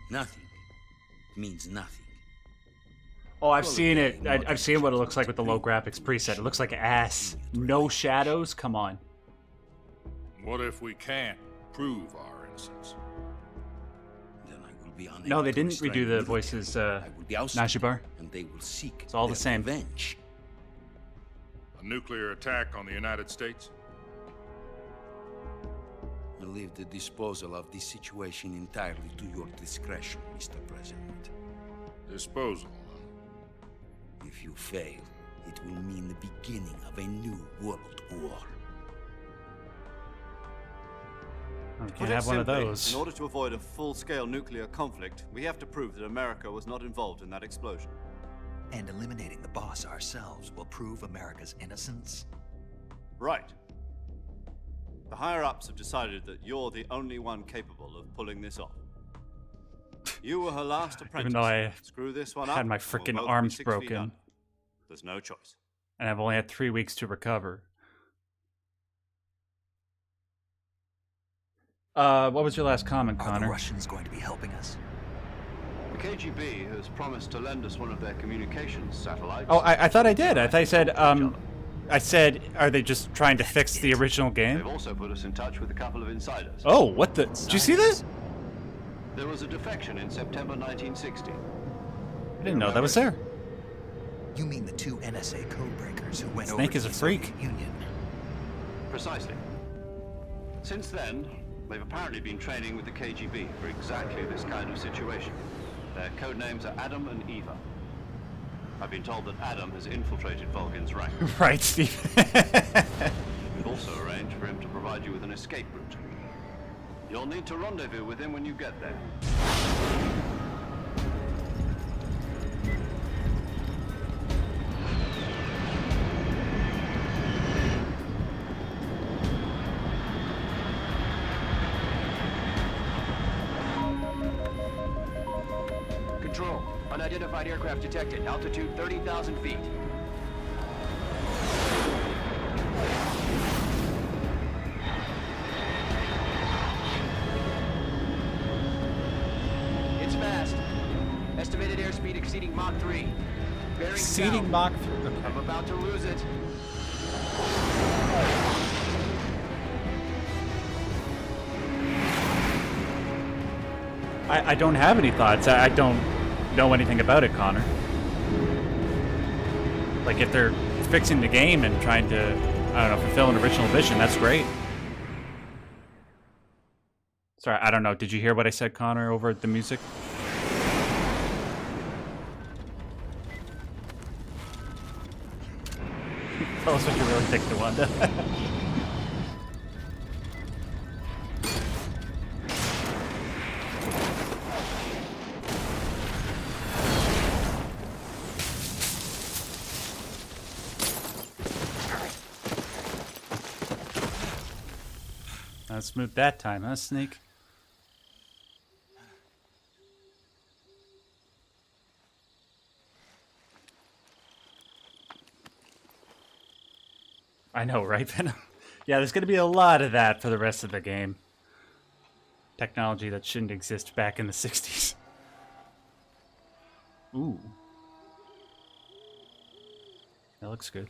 Nothing. It means nothing. Oh, I've seen it. I've seen what it looks like with the low graphics preset. It looks like ass. No shadows? Come on. What if we can't prove our innocence? Then I will be unable No, they to didn't restrain redo the the voices, I will be ousted, Nashibar. and they will seek It's all the their same. revenge. A nuclear attack on the United States? I leave the disposal of this situation entirely to your discretion, Mr. President. Disposal. If you fail, it will mean the beginning of a new world war. I Put can't it have one of simply, those. In order to avoid a full-scale nuclear conflict, we have to prove that America was not involved in that explosion. And eliminating the boss ourselves will prove America's innocence? Right. The higher-ups have decided that you're the only one capable of pulling this off. You were her last apprentice. Even though I Screw this one up, had my and we'll freaking both be arms 6 feet broken. under. There's no choice. And I've only had 3 weeks to recover. What was your last comment, Are Connor? the Russians going to be helping us? The KGB has promised to lend us one of their communications satellites. Oh, I thought I did. I thought I said, are they just trying to fix the original game? They've also put us in touch with a couple of insiders. Oh, what the? Did you see that? There was a defection in September 1960. I didn't know that was there. You mean the 2 NSA codebreakers who went over Snake to is a the freak. Soviet Union? Precisely. Since then, they've apparently been training with the KGB for exactly this kind of situation. Their code names are Adam and Eva. I've been told that Adam has infiltrated Volgin's ranks. Right, Steve. We've also arranged for him to provide you with an escape route. You'll need to rendezvous with him when you get there. Control. Unidentified aircraft detected. Altitude 30,000 feet. It's fast. Estimated airspeed exceeding Mach 3. Bearing Exceeding south. Mach 3. Okay. I'm about to lose it. I don't have any thoughts. I don't know anything about it, Connor. Like, if they're fixing the game and trying to, I don't know, fulfill an original vision, that's great. Sorry, I don't know. Did you hear what I said, Connor, over the music? Tell us what you really think, Dewanda. Not smooth that time, huh, Snake? I know, right, Venom? Yeah, there's going to be a lot of that for the rest of the game. Technology that shouldn't exist back in the 60s. Ooh. That looks good.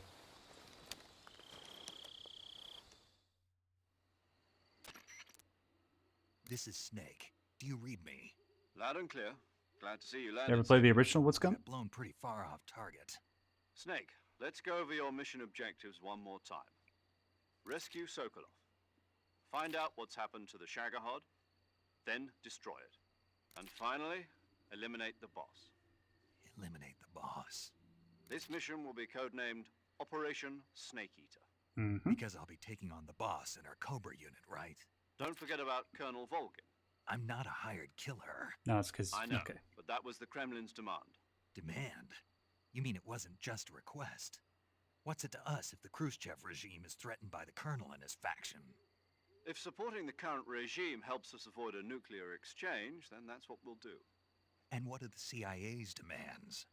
This is Snake. Do you read me? Loud and clear. Glad to see you landed. You ever play the original What's Gum? Got blown pretty far off target. Snake, let's go over your mission objectives one more time. Rescue Sokolov. Find out what's happened to the Shagohod, then destroy it. And finally, eliminate the boss. Eliminate the boss. This mission will be codenamed Operation Snake Eater. Mm-hmm. Because I'll be taking on the boss in our Cobra unit, right? Don't forget about Colonel Volgin. I'm not a hired killer. No, it's because... I know, okay. but that was the Kremlin's demand. Demand? You mean it wasn't just a request? What's it to us if the Khrushchev regime is threatened by the Colonel and his faction? If supporting the current regime helps us avoid a nuclear exchange, then that's what we'll do. And what are the CIA's demands?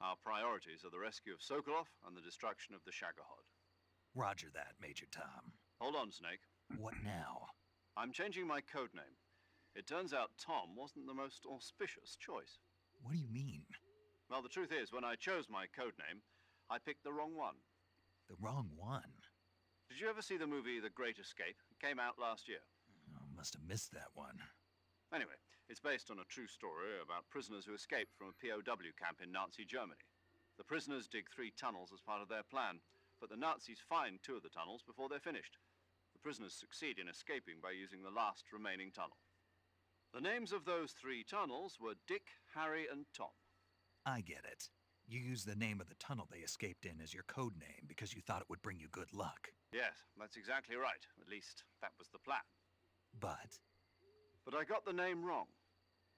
Our priorities are the rescue of Sokolov and the destruction of the Shagohod. Roger that, Major Tom. Hold on, Snake. What now? I'm changing my codename. It turns out Tom wasn't the most auspicious choice. What do you mean? Well, the truth is, when I chose my codename, I picked the wrong one. The wrong one? Did you ever see the movie The Great Escape? It came out last year. Oh, must have missed that one. Anyway, it's based on a true story about prisoners who escaped from a POW camp in Nazi Germany. The prisoners dig 3 tunnels as part of their plan, but the Nazis find 2 of the tunnels before they're finished. The prisoners succeed in escaping by using the last remaining tunnel. The names of those 3 tunnels were Dick, Harry, and Tom. I get it. You used the name of the tunnel they escaped in as your code name because you thought it would bring you good luck. Yes, that's exactly right. At least, that was the plan. But I got the name wrong.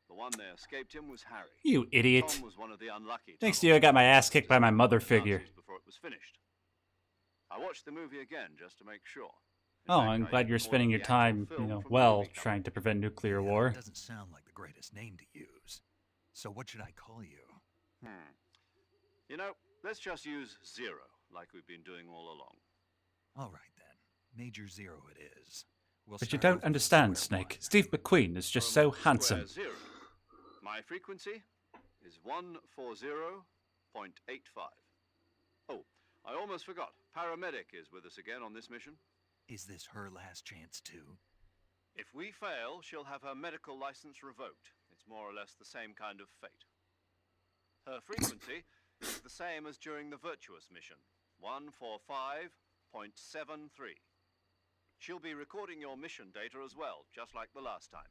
The one they escaped in was Harry. You idiot. Tom was one of the unlucky Thanks to you, I got my ass kicked by my mother figure. Before it was finished. I watched the movie again just to make sure. Oh, I'm glad you're spending your time, well, trying to prevent nuclear war. It doesn't sound like the greatest name to use. So what should I call you? You know, let's just use Zero, like we've been doing all along. All right, then. Major Zero it is. But you don't understand, Snake. Steve McQueen is just so handsome. Zero. My frequency is 140.85. Oh, I almost forgot. Paramedic is with us again on this mission. Is this her last chance, too? If we fail, she'll have her medical license revoked. It's more or less the same kind of fate. Her frequency is the same as during the Virtuous mission, 145.73. She'll be recording your mission data as well, just like the last time.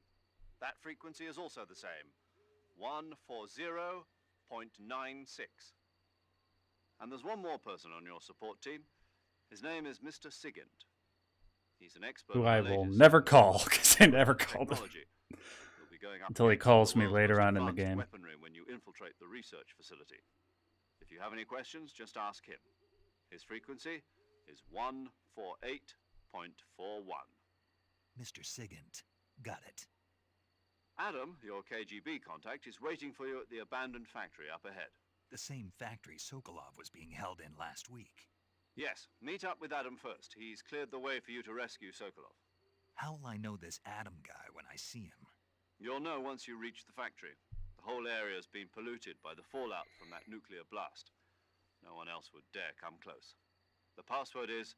That frequency is also the same, 140.96. And there's one more person on your support team. His name is Mr. Sigint. He's an expert. Who I will never call, because I never called him. Until he calls me later on in the game. Weaponry when you infiltrate the research facility. If you have any questions, just ask him. His frequency is 148.41. Mr. Sigint. Got it. Adam, your KGB contact, is waiting for you at the abandoned factory up ahead. The same factory Sokolov was being held in last week. Yes, meet up with Adam first. He's cleared the way for you to rescue Sokolov. How will I know this Adam guy when I see him? You'll know once you reach the factory. The whole area's been polluted by the fallout from that nuclear blast. No one else would dare come close. The password is,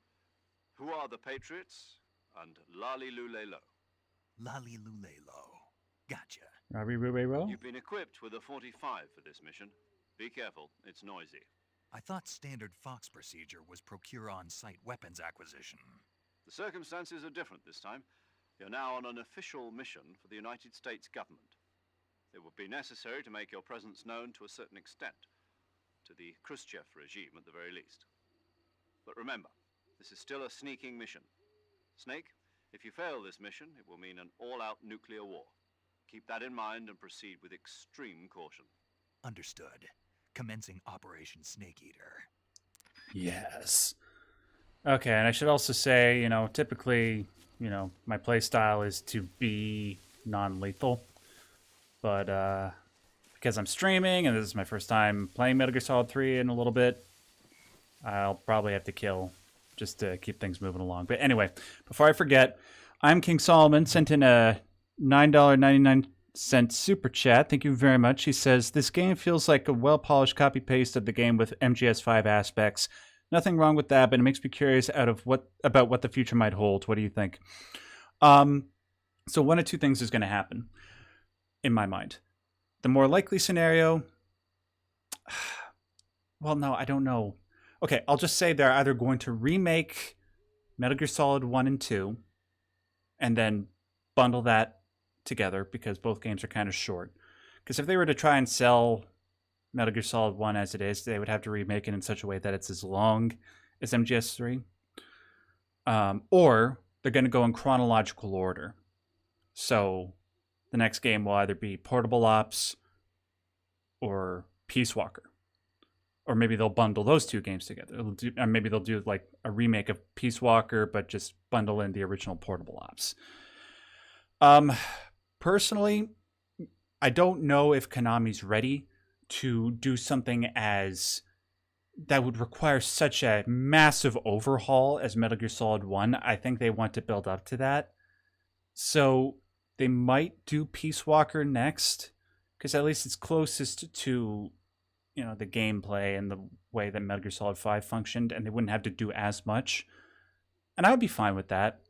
"Who are the Patriots?" and "Lali Lule Lo." Lali Lule Lo. Gotcha. You've been equipped with a 45 for this mission. Be careful, it's noisy. I thought standard Fox procedure was procure on-site weapons acquisition. The circumstances are different this time. You're now on an official mission for the United States government. It would be necessary to make your presence known to a certain extent, to the Khrushchev regime at the very least. But remember, this is still a sneaking mission. Snake, if you fail this mission, it will mean an all-out nuclear war. Keep that in mind and proceed with extreme caution. Understood. Commencing Operation Snake Eater. Yes. Okay, and I should also say, you know, typically, you know, my play style is to be non-lethal. But because I'm streaming and this is my first time playing Metal Gear Solid 3 in a little bit, I'll probably have to kill just to keep things moving along. But anyway, before I forget, I'm King Solomon, sent in a $9.99 super chat. Thank you very much. He says, this game feels like a well-polished copy-paste of the game with MGS5 aspects. Nothing wrong with that, but it makes me curious about what the future might hold. What do you think? So one of two things is going to happen, in my mind. The more likely scenario... Well, no, I don't know. Okay, I'll just say they're either going to remake Metal Gear Solid 1 and 2 and then bundle that together because both games are kind of short. Because if they were to try and sell Metal Gear Solid 1 as it is, they would have to remake it in such a way that it's as long as MGS3. Or they're going to go in chronological order. So the next game will either be Portable Ops or Peace Walker. Or maybe they'll bundle those two games together. Or maybe they'll do like a remake of Peace Walker, but just bundle in the original Portable Ops. Personally, I don't know if Konami's ready to do something that would require such a massive overhaul as Metal Gear Solid 1. I think they want to build up to that. So they might do Peace Walker next, because at least it's closest to, you know, the gameplay and the way that Metal Gear Solid 5 functioned, and they wouldn't have to do as much. And I would be fine with that.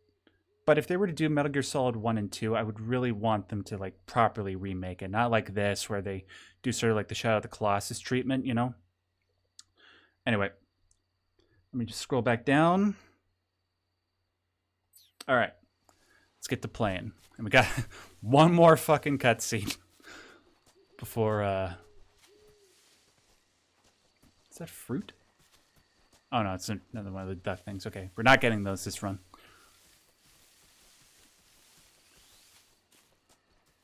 But if they were to do Metal Gear Solid 1 and 2, I would really want them to like properly remake it. Not like this, where they do sort of like the Shadow of the Colossus treatment, you know? Anyway, let me just scroll back down. All right, let's get to playing. And we got one more fucking cutscene before... Is that fruit? Oh no, it's another one of the duck things. Okay, we're not getting those this run.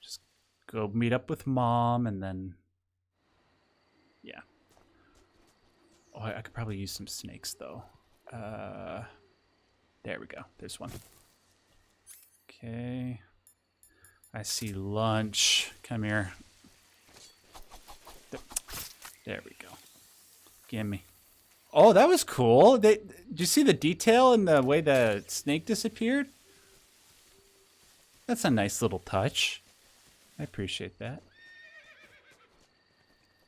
Just go meet up with Mom and then... Yeah. Oh, I could probably use some snakes though. There we go. There's one. Okay. I see lunch. Come here. There we go. Gimme. Oh, that was cool. Did you see the detail in the way the snake disappeared? That's a nice little touch. I appreciate that.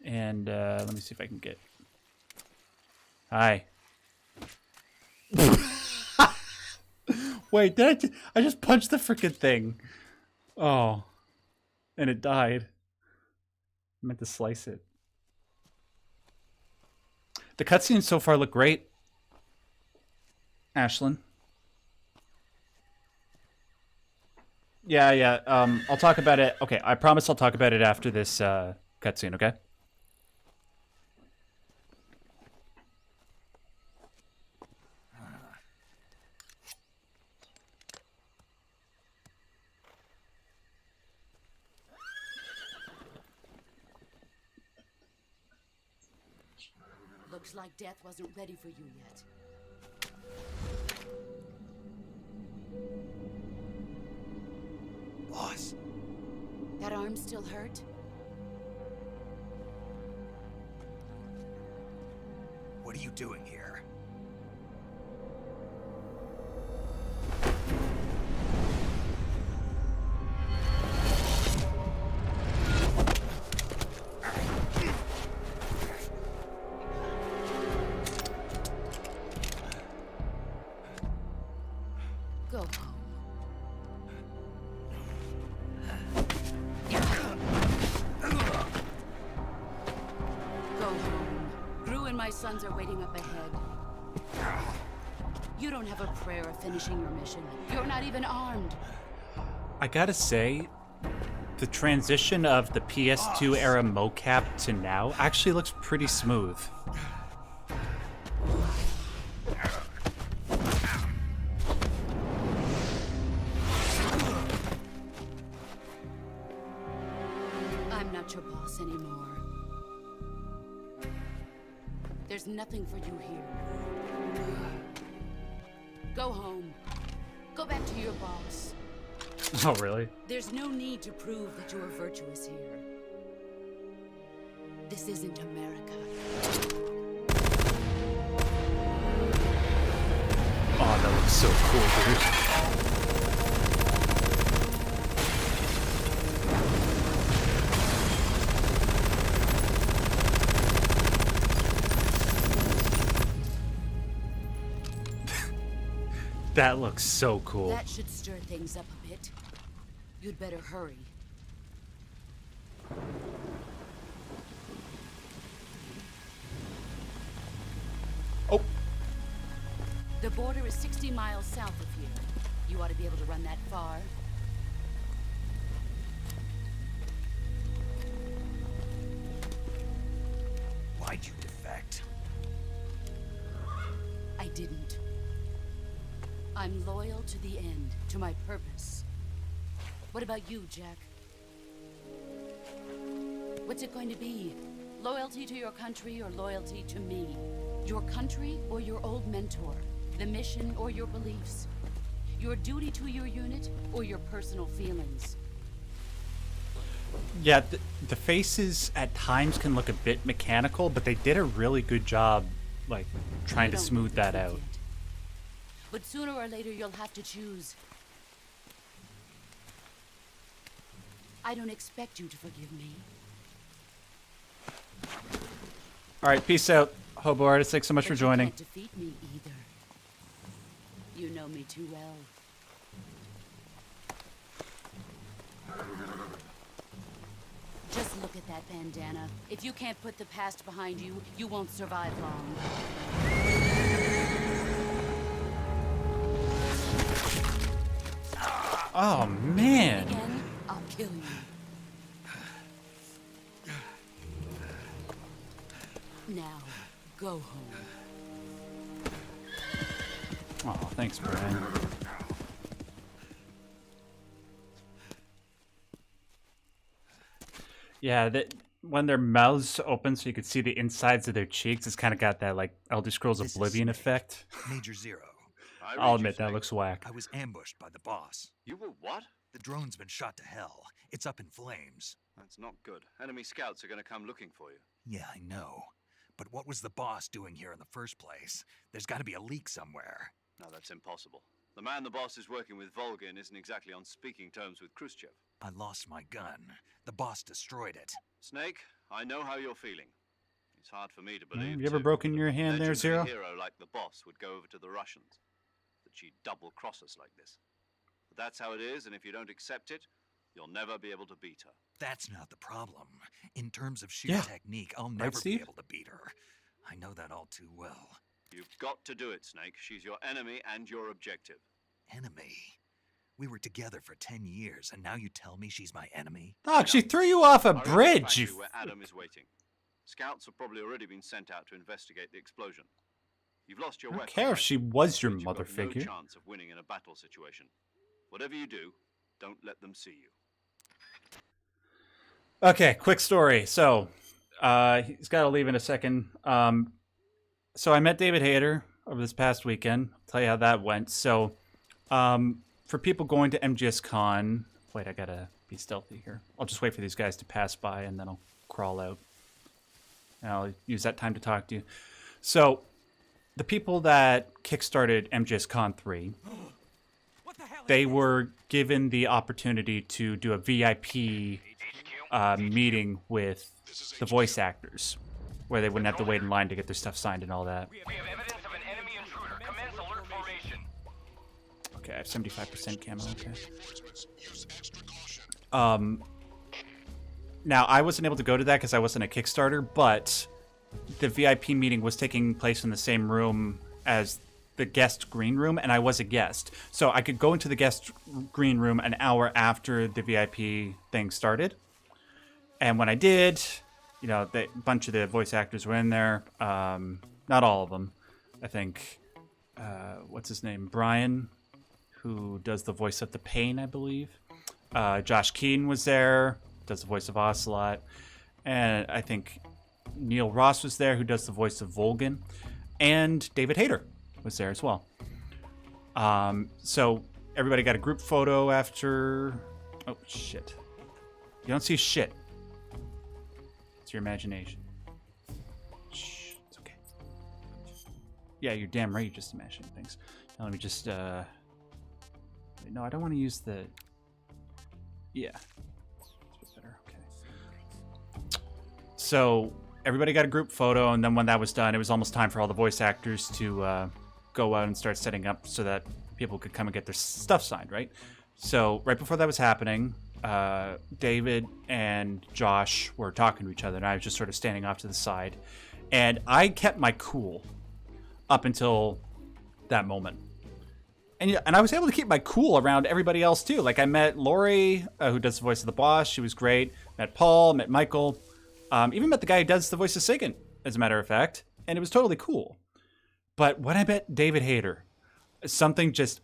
And let me see if I can get... Hi. Wait, I just punched the freaking thing. Oh. And it died. I meant to slice it. The cutscenes so far look great. Ashlyn. Yeah. I'll talk about it. Okay, I promise I'll talk about it after this cutscene, okay? Looks like death wasn't ready for you yet. Boss. That arm still hurt? What are you doing here? Go home. Go home. Gru and my sons are waiting up ahead. You don't have a prayer of finishing your mission. You're not even armed. I gotta say, the transition of the PS2 era mocap to now actually looks pretty smooth. I'm not your boss anymore. There's nothing for you here. Go home. Go back to your boss. Oh, really? There's no need to prove that you are virtuous here. This isn't America. Oh, that looks so cool, dude. That looks so cool. That should stir things up a bit. You'd better hurry. Oh. The border is 60 miles south of here. You ought to be able to run that far. Why'd you defect? I didn't. I'm loyal to the end, to my purpose. What about you, Jack? What's it going to be? Loyalty to your country or loyalty to me? Your country or your old mentor? The mission or your beliefs? Your duty to your unit or your personal feelings? Yeah, the faces at times can look a bit mechanical, but they did a really good job, like, trying to smooth that out. But sooner or later, you'll have to choose. I don't expect you to forgive me. All right, peace out, Hobo Artist. Thanks so much for joining. You can't defeat me either. You know me too well. Just look at that bandana. If you can't put the past behind you, you won't survive long. Oh, man. Again, I'll kill you. Now, go home. Oh, thanks, Brian. Yeah, when their mouths open so you could see the insides of their cheeks, it's kind of got that, like, Elder Scrolls Oblivion effect. Major Zero. I'll admit, that looks whack. I was ambushed by the boss. You were what? The drone's been shot to hell. It's up in flames. That's not good. Enemy scouts are going to come looking for you. Yeah, I know. But what was the boss doing here in the first place? There's got to be a leak somewhere. No, that's impossible. The man the boss is working with, Volgin, isn't exactly on speaking terms with Khrushchev. I lost my gun. The boss destroyed it. Snake, I know how you're feeling. It's hard for me to believe. You ever broken your hand there, Zero? A hero like the boss would go over to the Russians. That she'd double-cross us like this. But that's how it is, and if you don't accept it, you'll never be able to beat her. That's not the problem. In terms of sheer technique, I'll never be able to beat her. I know that all too well. You've got to do it, Snake. She's your enemy and your objective. Enemy? We were together for 10 years, and now you tell me she's my enemy? Dog, she threw you off a bridge. Where Adam is waiting. Scouts have probably already been sent out to investigate the explosion. You've lost your I don't weapon. care if she was your You've mother got figure. No chance of winning in a battle situation. Whatever you do, don't let them see you. Okay, quick story. So, he's got to leave in a second. So I met David Hayter over this past weekend. I'll tell you how that went. So, for people going to MGS Con, wait, I gotta be stealthy here. I'll just wait for these guys to pass by and then I'll crawl out. And I'll use that time to talk to you. So, the people that kickstarted MGS Con 3, they were given the opportunity to do a VIP meeting with the voice actors, where they wouldn't have to wait in line to get their stuff signed and all that. We have evidence of an enemy intruder. Commence alert formation. Okay, I have 75% camo, okay. Now, I wasn't able to go to that because I wasn't a Kickstarter, but the VIP meeting was taking place in the same room as the guest green room, and I was a guest. So I could go into the guest green room an hour after the VIP thing started. And when I did, you know, a bunch of the voice actors were in there. Not all of them. I think, what's his name? Brian, who does the voice of the Pain, I believe. Josh Keane was there, does the voice of Ocelot. And I think Neil Ross was there, who does the voice of Volgan. And David Hayter was there as well. So everybody got a group photo after... Oh, shit. You don't see shit. It's your imagination. Shh, it's okay. Yeah, you're damn right, you're just imagining things. Now let me just... No, I don't want to use the... Yeah. That's a bit better, okay. So everybody got a group photo, and then when that was done, it was almost time for all the voice actors to go out and start setting up so that people could come and get their stuff signed, right? So right before that was happening, David and Josh were talking to each other, and I was just sort of standing off to the side. And I kept my cool up until that moment. And I was able to keep my cool around everybody else, too. Like, I met Lori, who does the voice of the boss. She was great. Met Paul, met Michael. Even met the guy who does the voice of Sigyn, as a matter of fact. And it was totally cool. But when I met David Hayter, something just...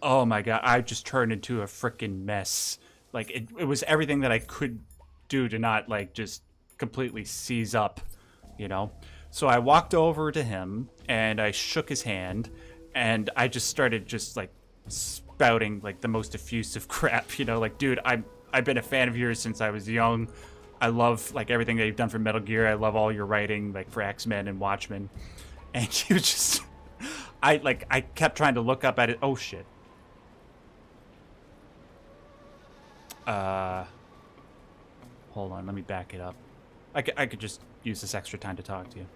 Oh my god, I just turned into a freaking mess. Like, it was everything that I could do to not, like, just completely seize up, you know? So I walked over to him, and I shook his hand, and I just started just, like, spouting, like, the most effusive crap, you know? Like, dude, I've been a fan of yours since I was young. I love, like, everything that you've done for Metal Gear. I love all your writing, like, for X-Men and Watchmen. And he was just... I kept trying to look up at it. Oh, shit. Hold on, let me back it up. I could just use this extra time to talk to you.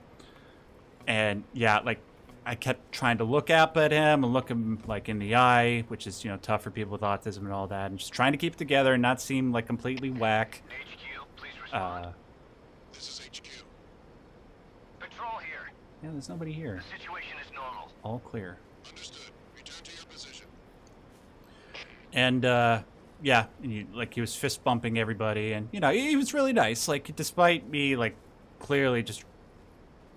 And yeah, like, I kept trying to look up at him and look him, like, in the eye, which is, you know, tough for people with autism and all that, and just trying to keep it together and not seem, like, completely whack. HQ, please respond. This is HQ. Patrol here. Yeah, there's nobody here. The situation is normal. All clear. Understood. Return to your position. And, yeah, and he was fist bumping everybody, and, you know, he was really nice. Like, despite me, like, clearly just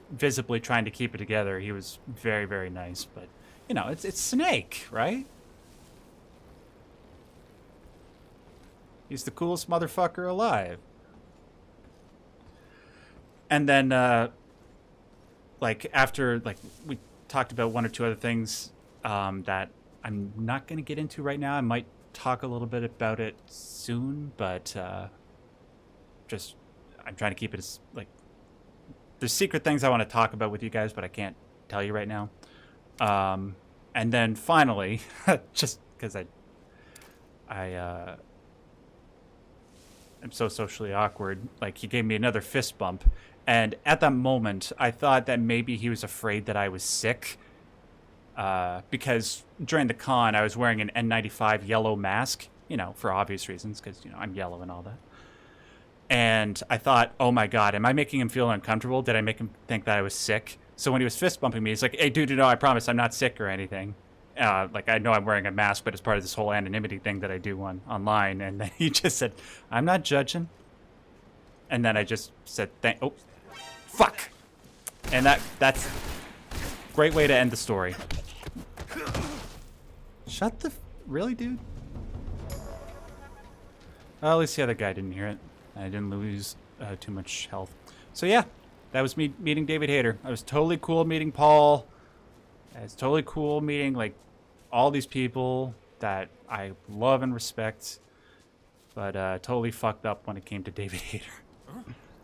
visibly trying to keep it together, he was very, very nice. But, you know, it's Snake, right? He's the coolest motherfucker alive. And then, like, after, like, we talked about one or two other things that I'm not going to get into right now. I might talk a little bit about it soon, but just I'm trying to keep it as, like, there's secret things I want to talk about with you guys, but I can't tell you right now. And then finally, just because I'm so socially awkward, like, he gave me another fist bump, and at that moment I thought that maybe he was afraid that I was sick. Because during the con, I was wearing an N95 yellow mask, you know, for obvious reasons, because, you know, I'm yellow and all that. And I thought, oh my god, am I making him feel uncomfortable? Did I make him think that I was sick? So when he was fist bumping me, he's like, hey, dude, no, I promise I'm not sick or anything. Like, I know I'm wearing a mask, but it's part of this whole anonymity thing that I do online. And then he just said, I'm not judging. And then I just said, oh, fuck. And that's a great way to end the story. Shut the... Really, dude? Well, at least the other guy didn't hear it. I didn't lose too much health. So yeah, that was me meeting David Hayter. I was totally cool meeting Paul. It was totally cool meeting, like, all these people that I love and respect. But totally fucked up when it came to David Hayter.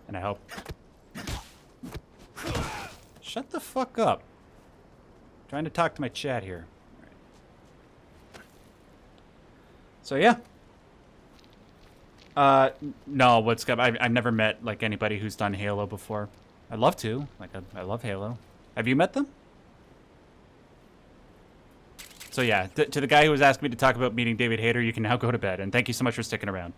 And I hope... Shut the fuck up. I'm trying to talk to my chat here. So yeah. No, what's up? I've never met, like, anybody who's done Halo before. I'd love to. Like, I love Halo. Have you met them? So yeah, to the guy who was asking me to talk about meeting David Hayter, you can now go to bed. And thank you so much for sticking around.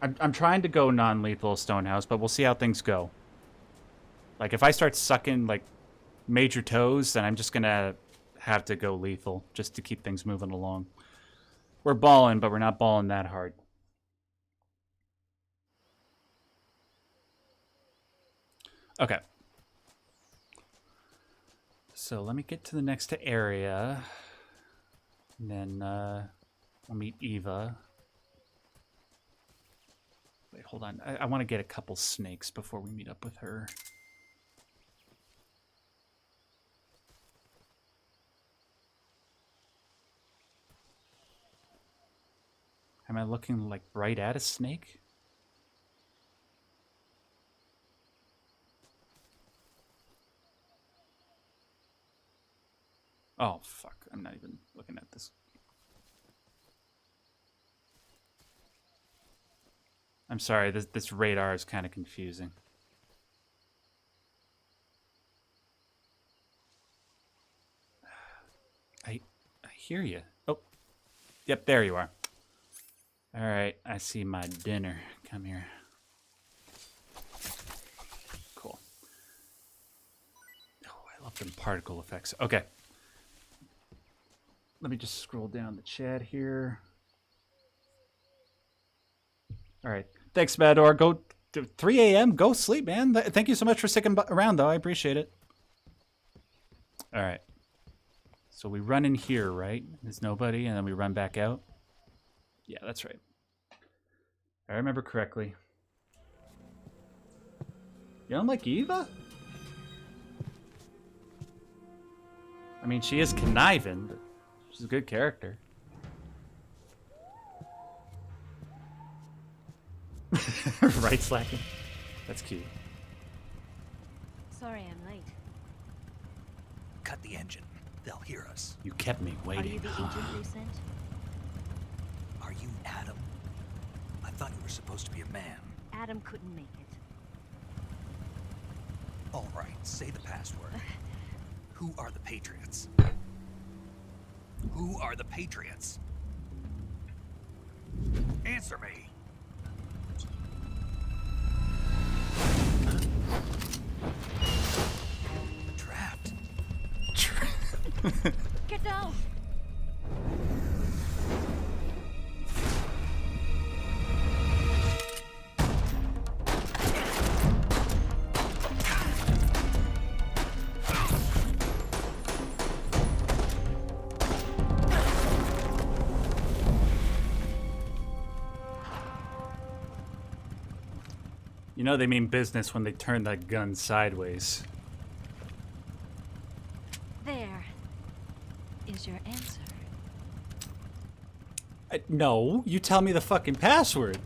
I'm trying to go non-lethal Stonehouse, but we'll see how things go. Like, if I start sucking, like, major toes, then I'm just gonna have to go lethal just to keep things moving along. We're balling, but we're not balling that hard. Okay. So let me get to the next area. And then I'll meet Eva. Wait, hold on. I want to get a couple snakes before we meet up with her. Am I looking like right at a snake? Oh, fuck. I'm not even looking at this. I'm sorry, this radar is kind of confusing. I hear you. Oh, yep, there you are. All right, I see my dinner. Come here. Cool. Oh, I love them particle effects. Okay. Let me just scroll down the chat here. All right. Thanks, Mador. Go to 3 a.m. Go sleep, man. Thank you so much for sticking around, though. I appreciate it. All right. So we run in here, right? There's nobody, and then we run back out. Yeah, that's right. I remember correctly. You don't like Eva? I mean, she is conniving, but she's a good character. Right slacking. That's cute. Sorry I'm late. Cut the engine. They'll hear us. You kept me waiting. Are you the agent they sent? Are you Adam? I thought you were supposed to be a man. Adam couldn't make it. All right, say the password. Who are the Patriots? Who are the Patriots? Answer me. Trapped. Get down! You know they mean business when they turn that gun sideways. There is your answer. No, you tell me the fucking password.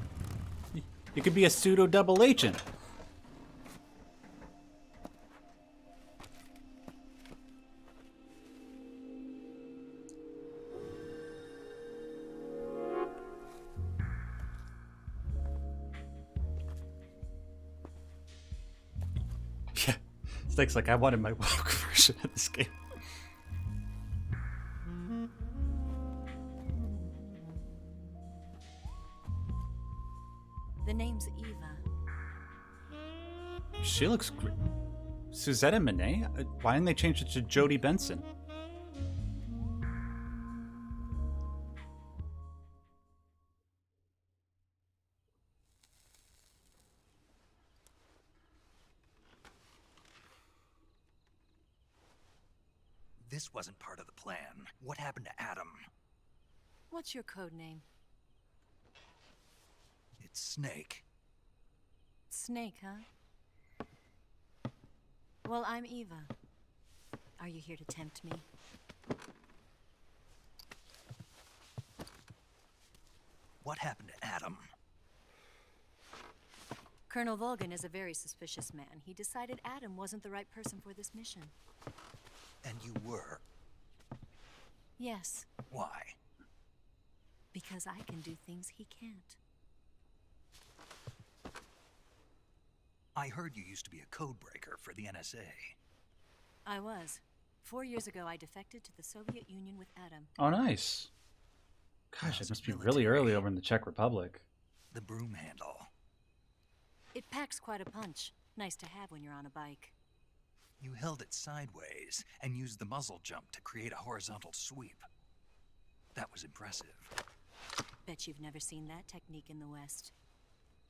You could be a pseudo double agent. Yeah, it's like I wanted my woke version of this game. The name's Eva. She looks great. Suzette and Monet? Why didn't they change it to Jodie Benson? This wasn't part of the plan. What happened to Adam? What's your code name? It's Snake. Snake, huh? Well, I'm Eva. Are you here to tempt me? What happened to Adam? Colonel Volgin is a very suspicious man. He decided Adam wasn't the right person for this mission. And you were? Yes. Why? Because I can do things he can't. I heard you used to be a codebreaker for the NSA. I was. 4 years ago, I defected to the Soviet Union with Adam. Oh, nice. Gosh, it must be really early over in the Czech Republic. The broom handle. It packs quite a punch. Nice to have when you're on a bike. You held it sideways and used the muzzle jump to create a horizontal sweep. That was impressive. Bet you've never seen that technique in the West.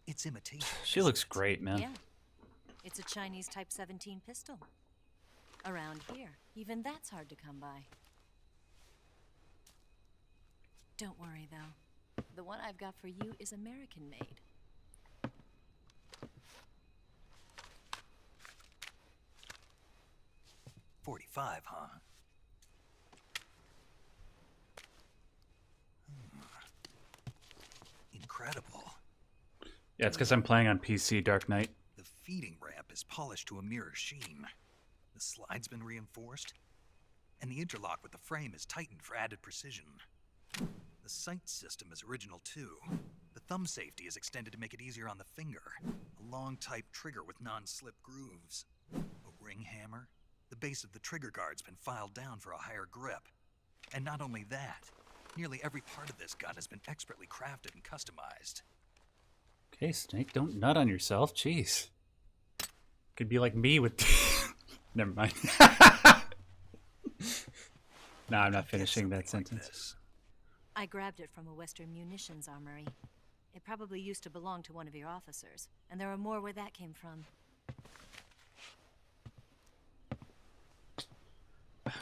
It's imitation. She looks great, man. Yeah. It's a Chinese Type 17 pistol. Around here, even that's hard to come by. Don't worry, though. The one I've got for you is American-made. .45, huh? Incredible. Yeah, it's because I'm playing on PC Dark Knight. The feeding ramp is polished to a mirror sheen. The slide's been reinforced, and the interlock with the frame is tightened for added precision. The sight system is original too. The thumb safety is extended to make it easier on the finger. A long type trigger with non-slip grooves. A ring hammer. The base of the trigger guard's been filed down for a higher grip. And not only that, nearly every part of this gun has been expertly crafted and customized. Okay, Snake, don't nut on yourself. Jeez. Could be like me with... Never mind. No, I'm not finishing that sentence. I grabbed it from a Western munitions armory. It probably used to belong to one of your officers, and there are more where that came from.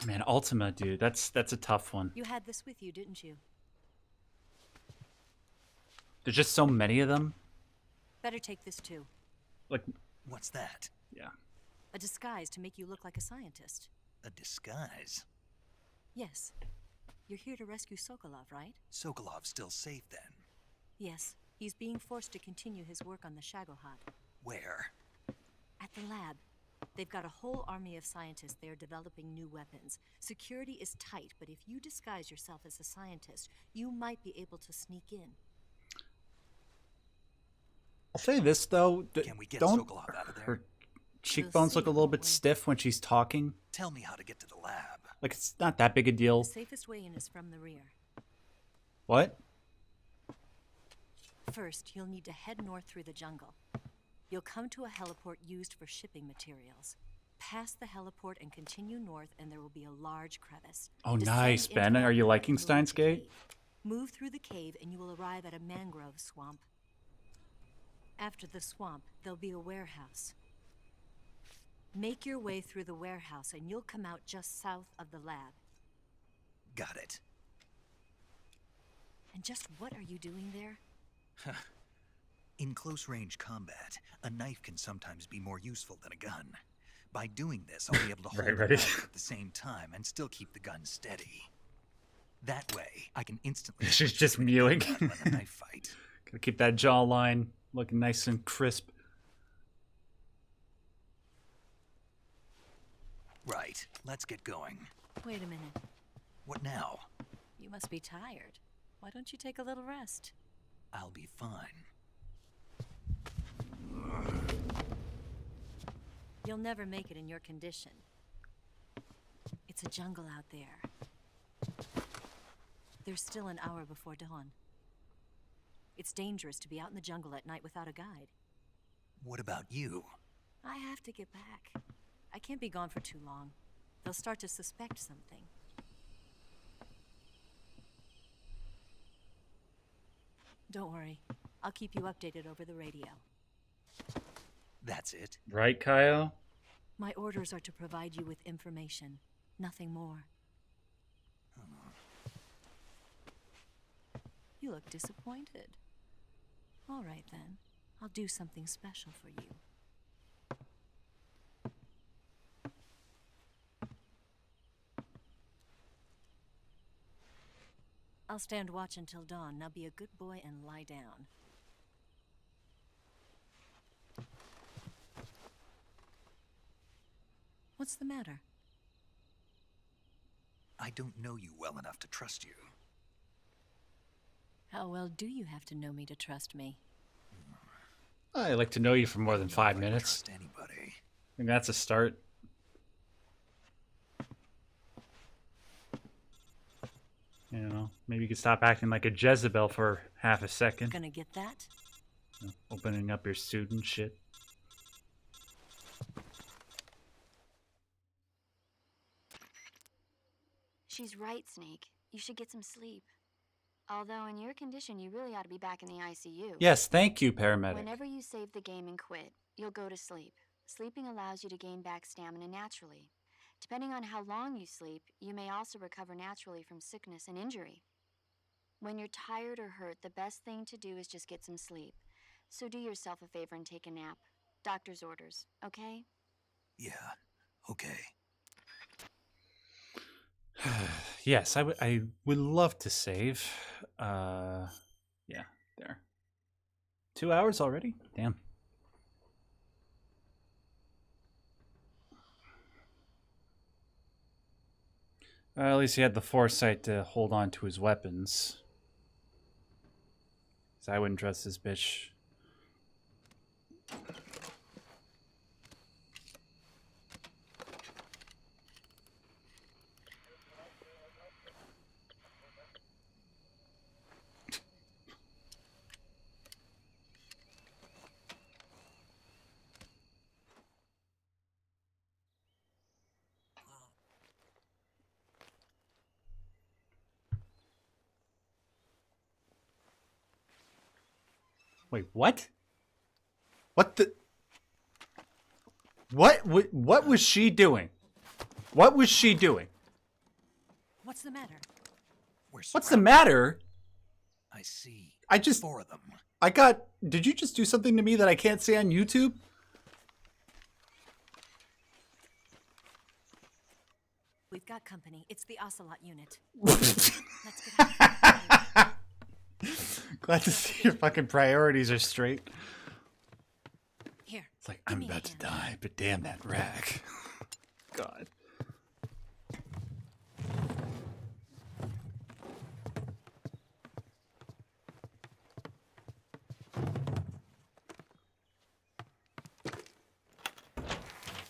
Man, Ultima, dude, that's a tough one. You had this with you, didn't you? There's just so many of them. Better take this too. Like, what's that? Yeah. A disguise to make you look like a scientist. A disguise? Yes. You're here to rescue Sokolov, right? Sokolov's still safe then? Yes. He's being forced to continue his work on the Shagohod. Where? At the lab. They've got a whole army of scientists there developing new weapons. Security is tight, but if you disguise yourself as a scientist, you might be able to sneak in. I'll say this, though. Can we get don't Sokolov out of there? her cheekbones look a little bit stiff when she's talking. Tell me how to get to the lab. Like, it's not that big a deal. The safest way in is from the rear. What? First, you'll need to head north through the jungle. You'll come to a heliport used for shipping materials. Pass the heliport and continue north, and there will be a large crevice. Oh, Descend nice, into Ben. that Are you cave liking and you'll Steins reach a Gate? cave. Move through the cave, and you will arrive at a mangrove swamp. After the swamp, there'll be a warehouse. Make your way through the warehouse, and you'll come out just south of the lab. Got it. And just what are you doing there? In close-range combat, a knife can sometimes be more useful than a gun. By doing this, I'll be able to hold the knife at the same time and still keep the gun steady. That way, I can instantly... She's just mewing. a knife fight. Gotta keep that jawline looking nice and crisp. Right, let's get going. Wait a minute. What now? You must be tired. Why don't you take a little rest? I'll be fine. You'll never make it in your condition. It's a jungle out there. There's still an hour before dawn. It's dangerous to be out in the jungle at night without a guide. What about you? I have to get back. I can't be gone for too long. They'll start to suspect something. Don't worry. I'll keep you updated over the radio. That's it? Right, Kaio? My orders are to provide you with information. Nothing more. You look disappointed. All right, then. I'll do something special for you. I'll stand watch until dawn. Now be a good boy and lie down. What's the matter? I don't know you well enough to trust you. How well do you have to know me to trust me? I like to know you for more than 5 minutes. Trust anybody. I think that's a start. You know, maybe you could stop acting like a Jezebel for half a second. Gonna get that? Opening up your suit and shit. She's right, Snake. You should get some sleep. Although in your condition, you really ought to be back in the ICU. Yes, thank you, paramedic. Whenever you save the game and quit, you'll go to sleep. Sleeping allows you to gain back stamina naturally. Depending on how long you sleep, you may also recover naturally from sickness and injury. When you're tired or hurt, the best thing to do is just get some sleep. So do yourself a favor and take a nap. Doctor's orders, okay? Yeah, okay. Yes, I would love to save. Yeah, there. 2 hours already? Damn. At least he had the foresight to hold on to his weapons. 'Cause I wouldn't trust this bitch. Wait, what? What the? What was she doing? What was she doing? What's the matter? What's the matter? I see. I just... 4 of them. I got... Did you just do something to me that I can't see on YouTube? We've got company. It's the Ocelot unit. Let's get out. Glad to see your fucking priorities are straight. Here. It's like, I'm about to die, but damn that rack. God.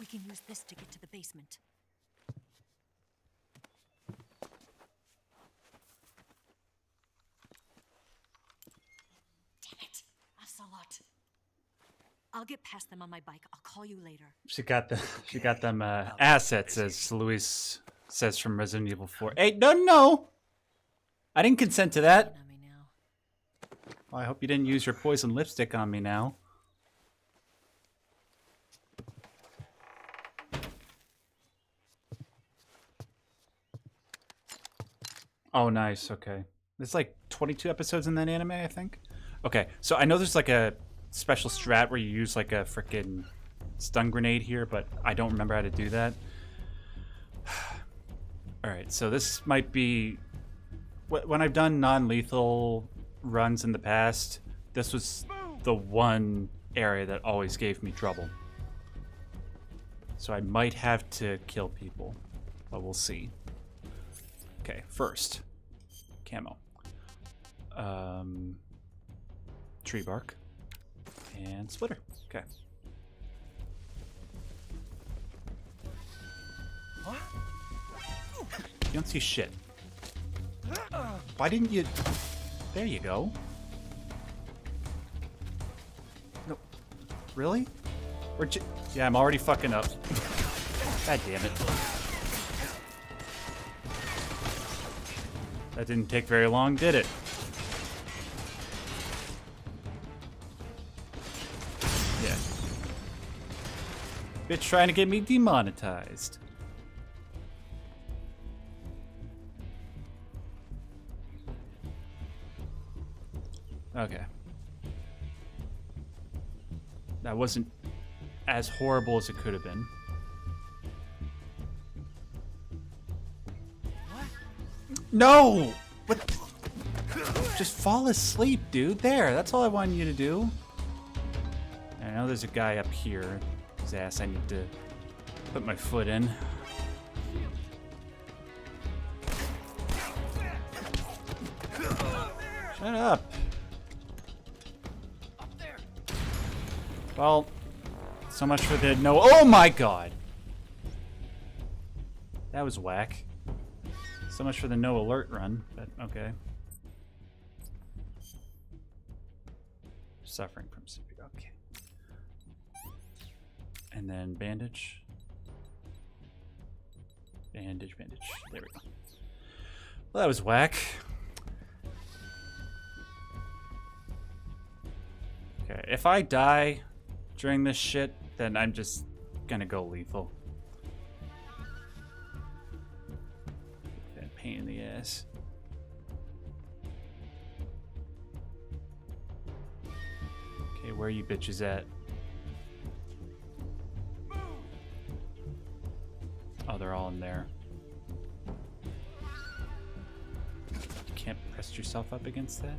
We can use this to get to the basement. Ocelot. I'll get past them on my bike. I'll call you later. She got them assets, as Luis says from Resident Evil 4. Hey, no! I didn't consent to that. Well, I hope you didn't use your poison lipstick on me now. Oh, nice. Okay. There's like 22 episodes in that anime, I think. Okay, so I know there's like a special strat where you use like a frickin' stun grenade here, but I don't remember how to do that. Alright, so this might be... When I've done non-lethal runs in the past, this was the one area that always gave me trouble. So I might have to kill people, but we'll see. Okay, first, camo. Tree bark. And splitter. Okay. You don't see shit. Why didn't you... There you go. No. Really? Yeah, I'm already fucking up. God damn it. That didn't take very long, did it? Yeah. Bitch trying to get me demonetized. Okay. That wasn't as horrible as it could have been. No! What? Just fall asleep, dude. There, that's all I wanted you to do. I know there's a guy up here. His ass I need to put my foot in. Shut up. Well, so much for the no. Oh my god! That was whack. So much for the no alert run, but okay. suffering from severe. Okay. And then bandage. Bandage, bandage. There we go. Well, that was whack. Okay, if I die during this shit, then I'm just gonna go lethal. That pain in the ass. Okay, where are you bitches at? Oh, they're all in there. You can't press yourself up against that?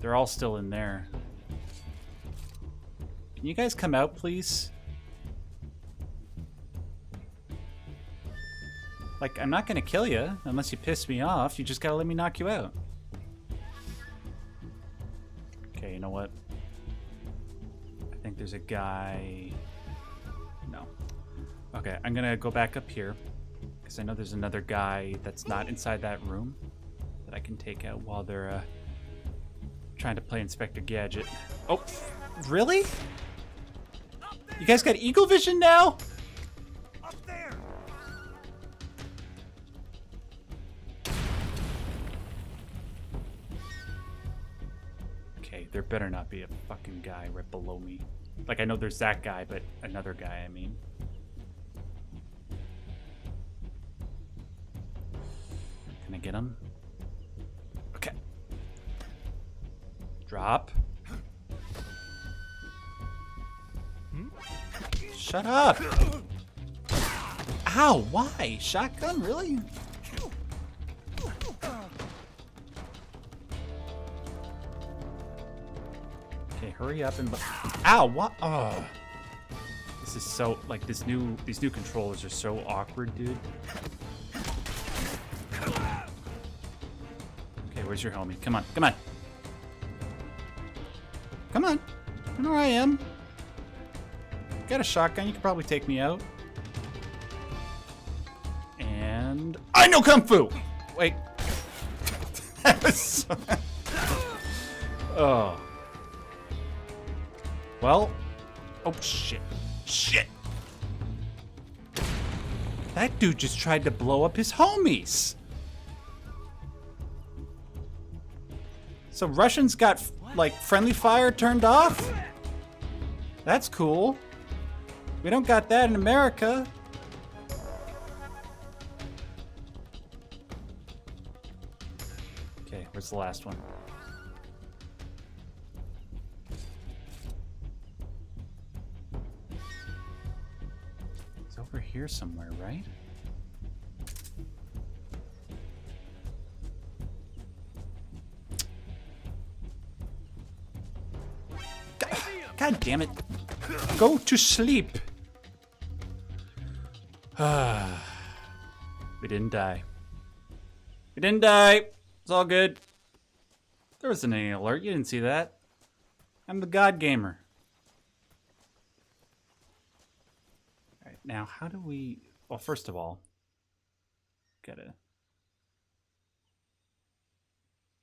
They're all still in there. Can you guys come out, please? Like, I'm not gonna kill you unless you piss me off. You just gotta let me knock you out. Okay, you know what? I think there's a guy... No. Okay, I'm gonna go back up here because I know there's another guy that's not inside that room that I can take out while they're trying to play Inspector Gadget. Oh, really? You guys got eagle vision now? Up there. Okay, there better not be a fucking guy right below me. Like, I know there's that guy, but another guy, I mean. Can I get him? Okay. Drop. Shut up! Ow, why? Shotgun, really? Okay, hurry up and... Ow, what? Oh. This is so... Like, these new controllers are so awkward, dude. Okay, where's your homie? Come on, come on. Come on. You know where I am. Got a shotgun, you could probably take me out. And... I know Kung Fu! Wait. That was so... Oh. Well... Oh, shit. Shit! That dude just tried to blow up his homies! So Russians got, like, friendly fire turned off? That's cool. We don't got that in America. Okay, where's the last one? It's over here somewhere, right? God damn it. Go to sleep. We didn't die. We didn't die. It's all good. There wasn't any alert. You didn't see that. I'm the God Gamer. Alright, now how do we... Well, first of all, gotta...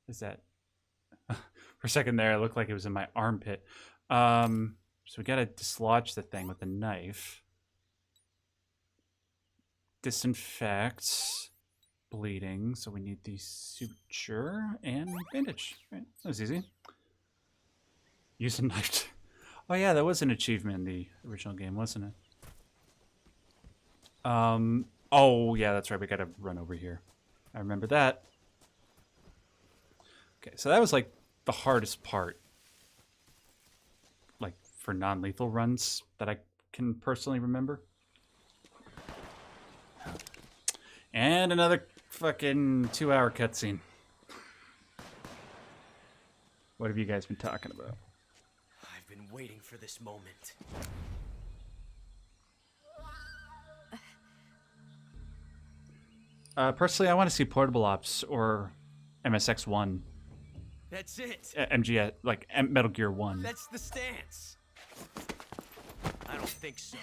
Is that... For a second there, it looked like it was in my armpit. So we gotta dislodge the thing with a knife. Disinfect. Bleeding. So we need the suture and bandage. Right, that was easy. Use a knife. Oh yeah, that was an achievement in the original game, wasn't it? Oh yeah, that's right. We gotta run over here. I remember that. Okay, so that was like the hardest part. Like for non-lethal runs that I can personally remember. And another fucking 2-hour cutscene. What have you guys been talking about? I've been waiting for this moment. Personally, I want to see Portable Ops or MSX1. That's it. MGS, like Metal Gear 1. That's the stance. I don't think so.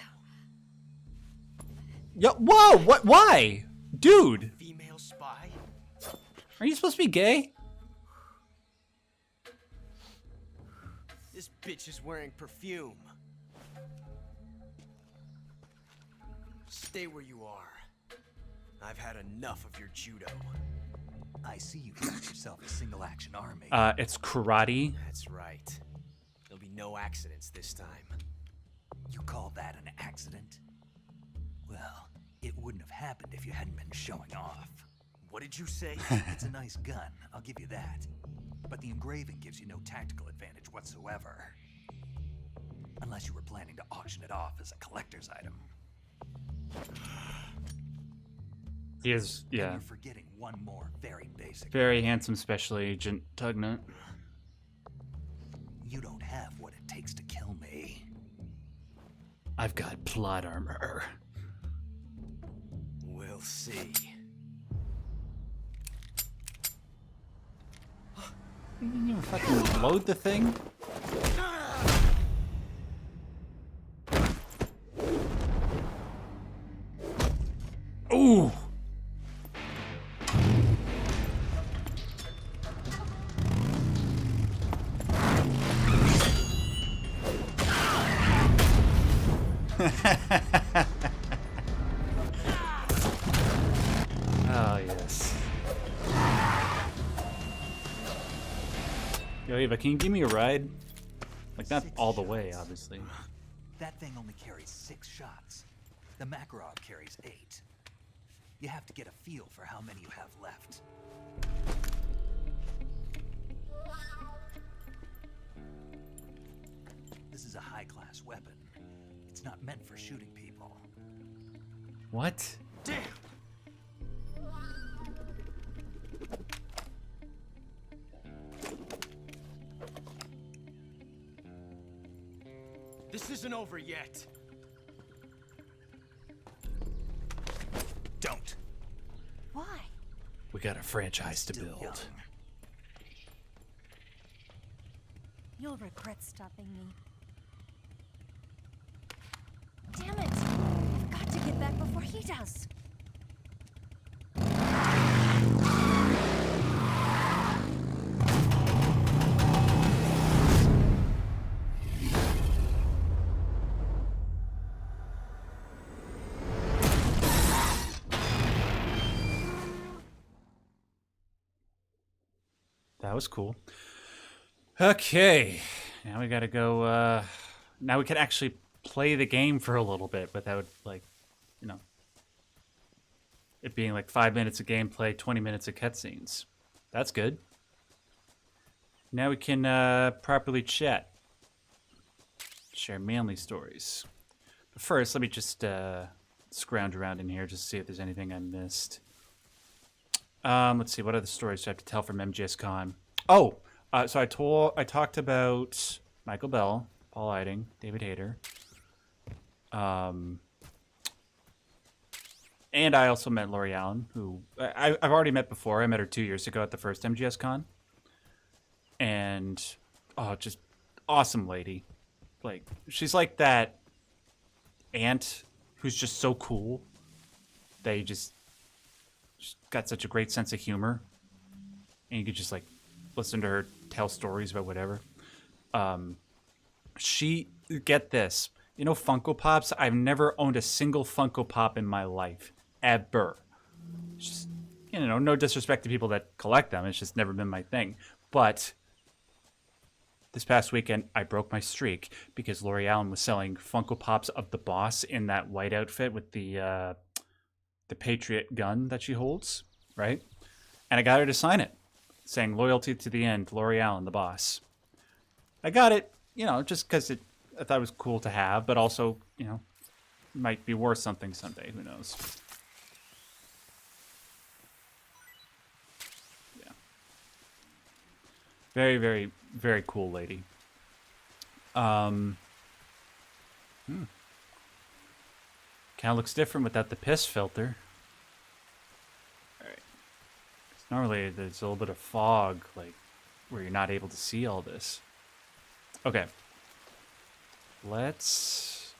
Yo, whoa! What? Why? Dude! Female spy? Are you supposed to be gay? bitch is wearing perfume. Stay where you are. I've had enough of your judo. I see you got yourself a single-action army. It's karate. That's right. There'll be no accidents this time. You call that an accident? Well, it wouldn't have happened if you hadn't been showing off. What did you say? It's a nice gun, I'll give you that. But the engraving gives you no tactical advantage whatsoever. Unless you were planning to auction it off as a collector's item. He is, And yeah. you're forgetting one more very basic. Very handsome special agent Tugnut. You don't have what it takes to kill me. I've got plot armor. We'll see. You fucking load the thing? Ooh! Oh, yes. Yo, Eva, can you give me a ride? Like, not all the way, obviously. That thing only carries 6 shots. The Makarov carries 8. You have to get a feel for how many you have left. This is a high-class weapon. It's not meant for shooting people. What? Damn! This isn't over yet. Don't. Why? We got a franchise to build. Young. You'll regret stopping me. Damn it! I've got to get back before he does. That was cool. Okay, now we gotta go, now we can actually play the game for a little bit without, like, you know, it being like 5 minutes of gameplay, 20 minutes of cutscenes. That's good. Now we can properly chat. Share manly stories. But first, let me just scrounge around in here just to see if there's anything I missed. Let's see, what other stories do I have to tell from MGS Con? Oh, so I talked about Michael Bell, Paul Eiding, David Hayter. And I also met Lori Allen, who I've already met before. I met her 2 years ago at the first MGS Con. And, oh, just awesome lady. Like, she's like that aunt who's just so cool that you just got such a great sense of humor, and you could just like listen to her tell stories about whatever. She, get this, you know, Funko Pops. I've never owned a single Funko Pop in my life, ever. It's just, you know, no disrespect to people that collect them. It's just never been my thing. But this past weekend, I broke my streak because Lori Allen was selling Funko Pops of the boss in that white outfit with the Patriot gun that she holds, right? And I got her to sign it, saying loyalty to the end, Lori Allen, the boss. I got it, you know, just because I thought it was cool to have, but also, you know, might be worth something someday. Who knows? Yeah. Very, very, very cool lady. Kind of looks different without the piss filter. Alright. Normally there's a little bit of fog, like, where you're not able to see all this. Okay. Let's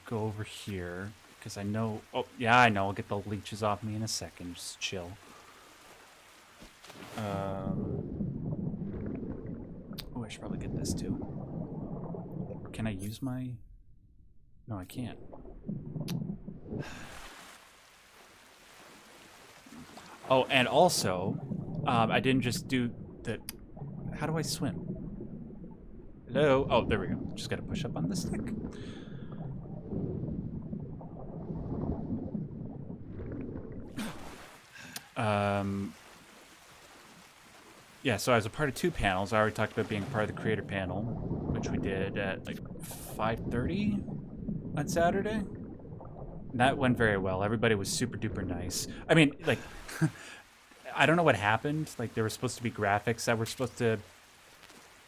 go over here, because I know... Oh, yeah, I know. I'll get the leeches off me in a second. Just chill. Oh, I should probably get this too. Or can I use my... No, I can't. Oh, and also, I didn't just do the... How do I swim? Hello? Oh, there we go. Just gotta push up on the stick. Yeah, so I was a part of 2 panels. I already talked about being a part of the creator panel, which we did at like 5:30 on Saturday. That went very well. Everybody was super duper nice. I mean, like, I don't know what happened. Like, there were supposed to be graphics that were supposed to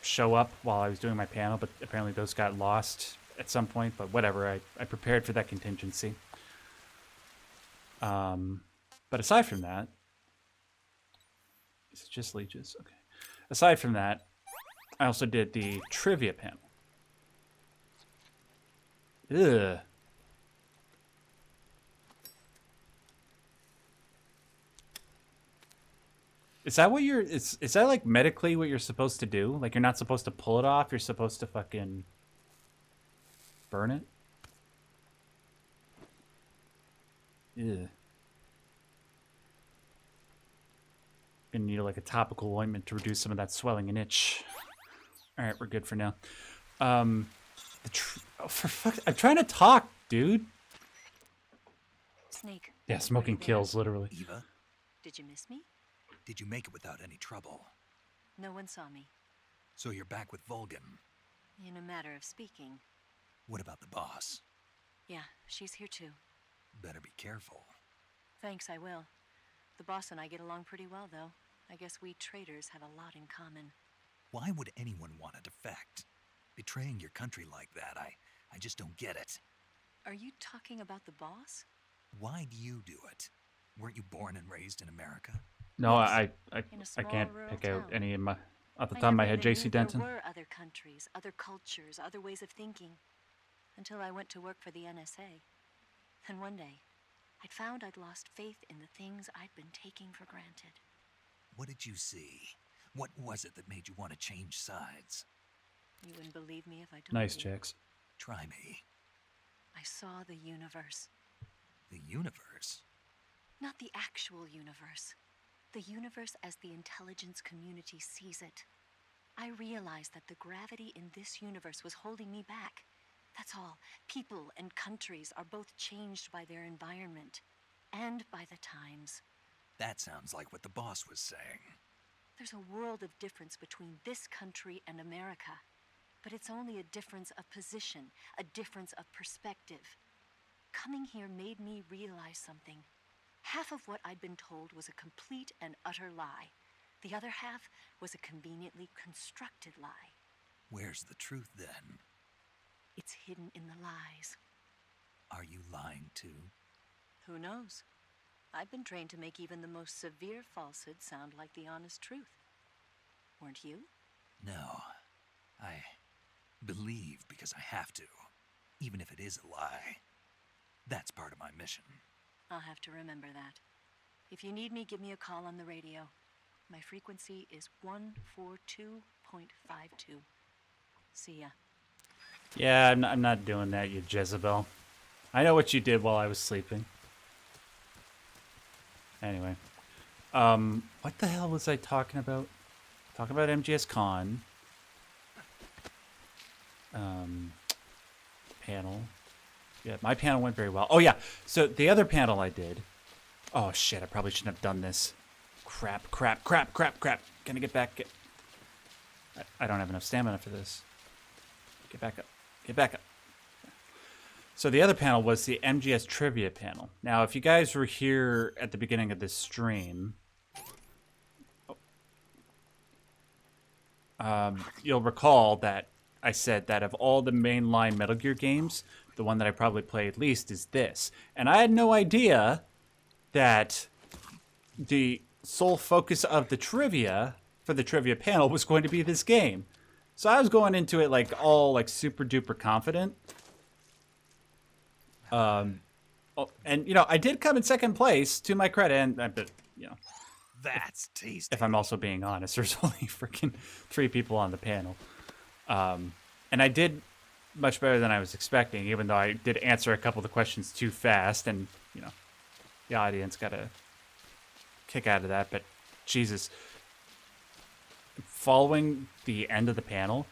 show up while I was doing my panel, but apparently those got lost at some point. But whatever, I prepared for that contingency. But aside from that, is it just leeches? Okay. Aside from that, I also did the trivia panel. Ugh. Is that what you're... Is that like medically what you're supposed to do? Like you're not supposed to pull it off, you're supposed to fucking burn it? Ugh. Gonna need like a topical ointment to reduce some of that swelling and itch. Alright, we're good for now. Oh, for fuck... I'm trying to talk, dude. Snake. Yeah, smoking kills, literally. Eva, Did you miss me? did you make it without any trouble? No one saw me. So you're back with Volgin. In a matter of speaking. What about the boss? Yeah, she's here too. Better be careful. Thanks, I will. The boss and I get along pretty well, though. I guess we traitors have a lot in common. Why would anyone want to defect? Betraying your country like that, I just don't get it. Are you talking about the boss? Why do you do it? Weren't you born and raised in America? No, I In a small can't rural pick out town. any of my... Off the I top of my never head, even JC knew Denton. There were other countries, other cultures, other ways of thinking. Until I went to work for the NSA. Then one day, I'd found I'd lost faith in the things I'd been taking for granted. What did you see? What was it that made you want to change sides? You wouldn't believe me if I told Nice, you. chicks. Try me. I saw the universe. The universe? Not the actual universe. The universe as the intelligence community sees it. I realized that the gravity in this universe was holding me back. That's all. People and countries are both changed by their environment and by the times. That sounds like what the boss was saying. There's a world of difference between this country and America. But it's only a difference of position, a difference of perspective. Coming here made me realize something. Half of what I'd been told was a complete and utter lie. The other half was a conveniently constructed lie. Where's the truth then? It's hidden in the lies. Are you lying too? Who knows? I've been trained to make even the most severe falsehood sound like the honest truth. Weren't you? No. I believe because I have to, even if it is a lie. That's part of my mission. I'll have to remember that. If you need me, give me a call on the radio. My frequency is 142.52. See ya. Yeah, I'm not doing that, you Jezebel. I know what you did while I was sleeping. Anyway. What the hell was I talking about? Talking about MGS Con. Panel. Yeah, my panel went very well. Oh, yeah. So the other panel I did... Oh, shit. I probably shouldn't have done this. Crap. Gonna get back... I don't have enough stamina for this. Get back up. So the other panel was the MGS Trivia panel. Now, if you guys were here at the beginning of this stream... you'll recall that I said that of all the mainline Metal Gear games, the one that I probably played least is this. And I had no idea that the sole focus of the trivia for the trivia panel was going to be this game. So I was going into it like all like super duper confident. And you know, I did come in second place to my credit, and but you know, that's tasty. If I'm also being honest, there's only freaking 3 people on the panel. And I did much better than I was expecting, even though I did answer a couple of the questions too fast, and, you know, the audience got a kick out of that. But, Jesus. Following the end of the panel,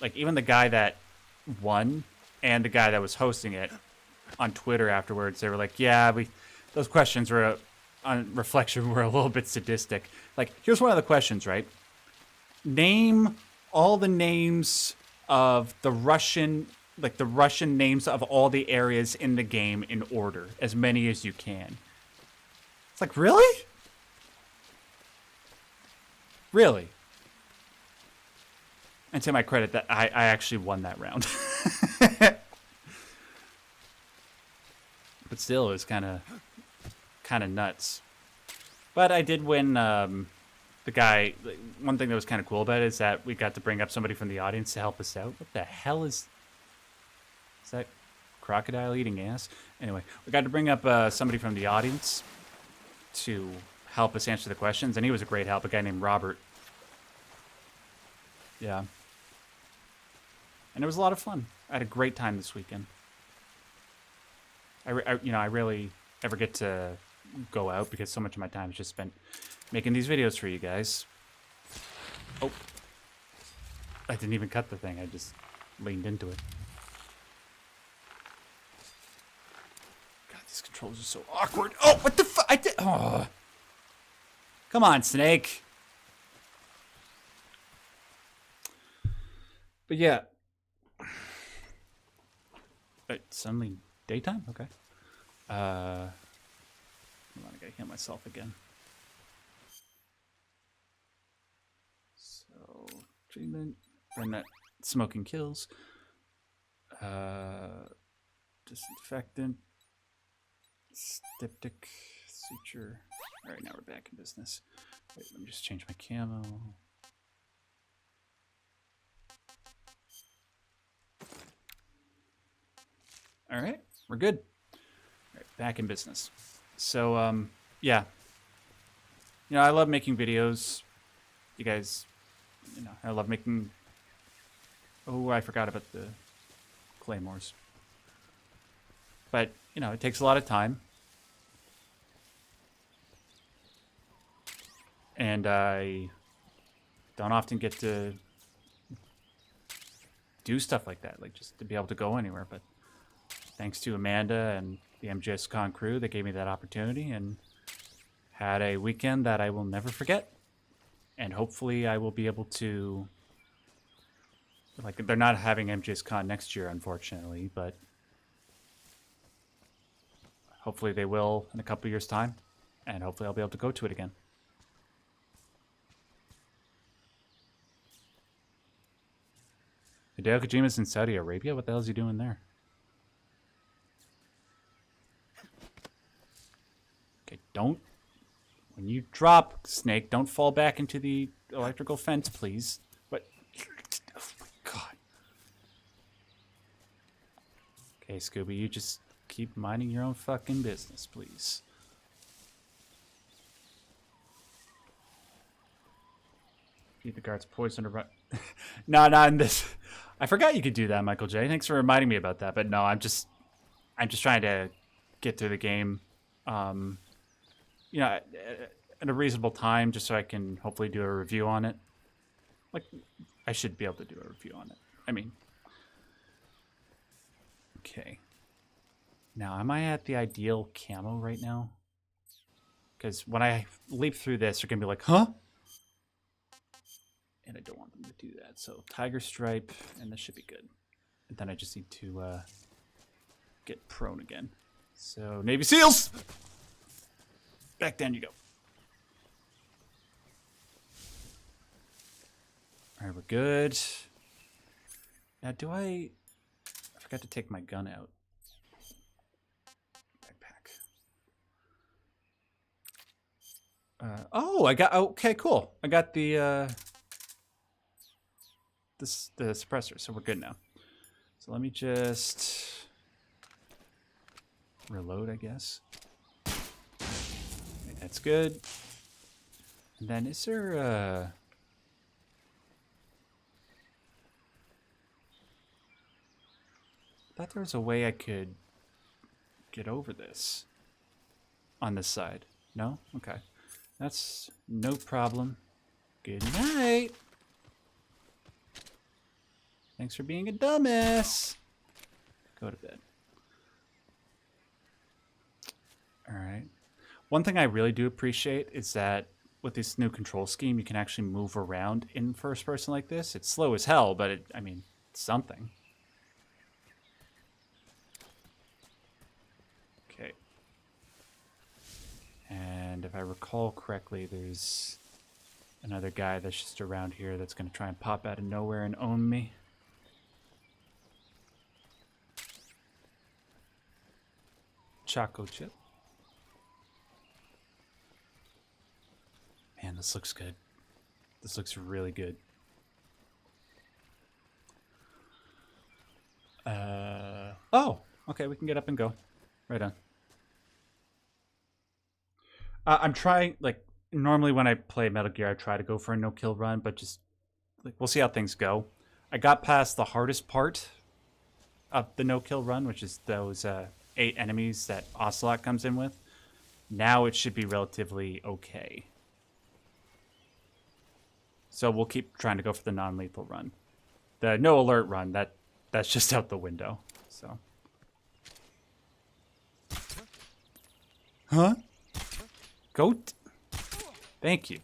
like, even the guy that won and the guy that was hosting it on Twitter afterwards, they were like, yeah, those questions were, on reflection, were a little bit sadistic. Like, here's one of the questions, right? Name all the names of the Russian names of all the areas in the game in order, as many as you can. It's like, really? Really? And to my credit, that I actually won that round. But still, it was kind of nuts. But I did win. The guy. One thing that was kind of cool about it is that we got to bring up somebody from the audience to help us out. What the hell is that? Crocodile eating ass? Anyway, we got to bring up somebody from the audience to help us answer the questions, and he was a great help. A guy named Robert. Yeah. And it was a lot of fun. I had a great time this weekend. I rarely ever get to go out because so much of my time is just spent making these videos for you guys. Oh. I didn't even cut the thing. I just leaned into it. God, these controls are so awkward. Oh, what the fuck? I did. Oh. Come on, Snake. But yeah. It's suddenly daytime? Okay. Hold on, I gotta heal myself again. So, treatment. Burn that smoking kills. Disinfectant. Styptic. Suture. Alright, now we're back in business. Wait, let me just change my camo. All right, we're good. All right, back in business. So, yeah. You know, I love making videos. You guys, you know, I love making... Oh, I forgot about the claymores. But, you know, it takes a lot of time. And I don't often get to do stuff like that, like just to be able to go anywhere, but thanks to Amanda and the MGSCon crew that gave me that opportunity, and had a weekend that I will never forget. And hopefully I will be able to... Like, they're not having MGSCon next year, unfortunately, but hopefully they will in a couple years' time, and hopefully I'll be able to go to it again. Hideo Kojima's in Saudi Arabia? What the hell is he doing there? Okay, don't... When you drop, Snake, don't fall back into the electrical fence, please. What? Oh my god. Okay, Scooby, you just keep minding your own fucking business, please. Keep the guards poisoned or... No, not in this... I forgot you could do that, Michael J. Thanks for reminding me about that. But no, I'm just trying to get through the game, you know, at a reasonable time, just so I can hopefully do a review on it. Like, I should be able to do a review on it. I mean, okay. Now, am I at the ideal camo right now? Because when I leap through this, they're gonna be like, huh? And I don't want them to do that. So Tiger Stripe, and this should be good. And then I just need to get prone again. So Navy SEALs! Back down you go. Alright, we're good. Now I forgot to take my gun out. Backpack. Oh, I got, okay, cool. I got the suppressor, so we're good now. So let me just reload, I guess. Okay, that's good. And then is there thought there was a way I could get over this on this side. No? Okay. That's no problem. Good night. Thanks for being a dumbass. Go to bed. Alright. One thing I really do appreciate is that with this new control scheme, you can actually move around in first person like this. It's slow as hell, but I mean, it's something. Okay. And if I recall correctly, there's another guy that's just around here that's going to try and pop out of nowhere and own me. Choco chip. Man, this looks good. This looks really good. Oh, okay, we can get up and go. Right on. I'm trying, like, normally when I play Metal Gear, I try to go for a no-kill run, but just, like, we'll see how things go. I got past the hardest part of the no-kill run, which is those 8 enemies that Ocelot comes in with. Now it should be relatively okay. So we'll keep trying to go for the non-lethal run. The no alert run, that's just out the window. So. Huh? Goat? Thank you.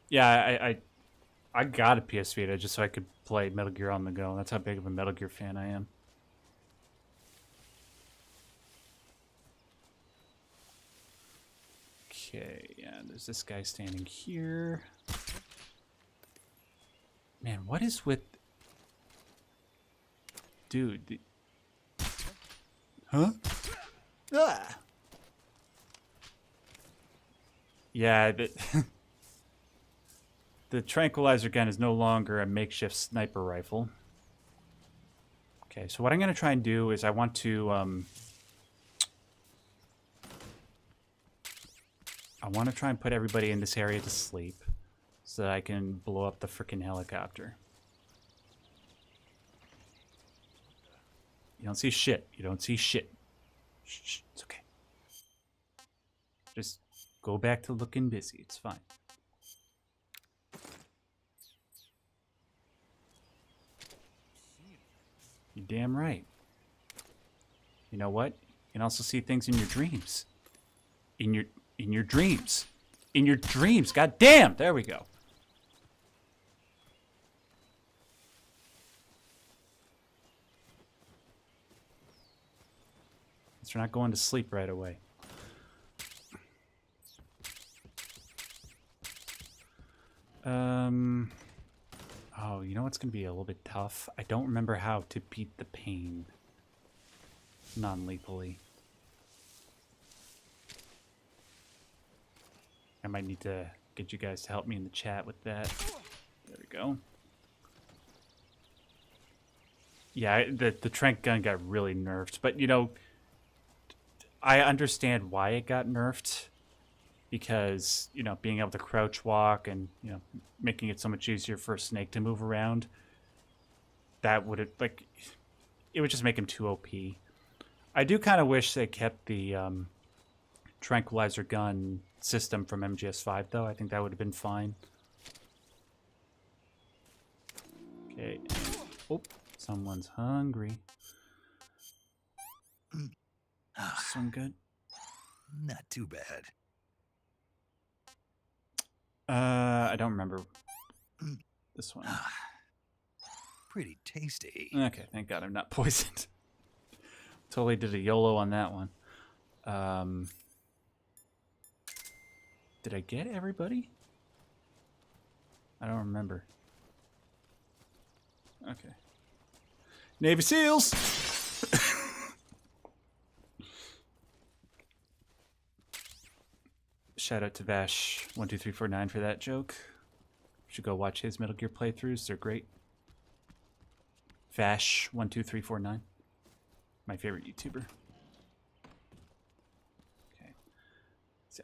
Yeah, I got a PS Vita just so I could play Metal Gear on the go. That's how big of a Metal Gear fan I am. Okay, yeah, there's this guy standing here. Man, what is with... Dude. Huh? Ah! Yeah, the tranquilizer gun is no longer a makeshift sniper rifle. Okay, so what I'm going to try and do is I want to... I want to try and put everybody in this area to sleep so that I can blow up the frickin' helicopter. You don't see shit. You don't see shit. Shh, it's okay. Just go back to looking busy. It's fine. You're damn right. You know what? You can also see things in your dreams. In your dreams. In your dreams. God damn! There we go. We're not going to sleep right away. Oh, you know what's going to be a little bit tough? I don't remember how to beat the pain non-lethally. I might need to get you guys to help me in the chat with that. There we go. Yeah, the tranq gun got really nerfed, but you know, I understand why it got nerfed, because, you know, being able to crouch walk and, you know, making it so much easier for a snake to move around, that would, like, it would just make him too OP. I do kind of wish they kept the tranquilizer gun system from MGS5, though. I think that would have been fine. Okay. Oh, someone's hungry. This one good? Not too bad. I don't remember this one. Pretty tasty. Okay, thank God I'm not poisoned. Totally did a YOLO on that one. Did I get everybody? I don't remember. Okay. Navy SEALs! Shout out to Vash12349 for that joke. You should go watch his Metal Gear playthroughs. They're great. Vash12349. My favorite YouTuber. Okay. So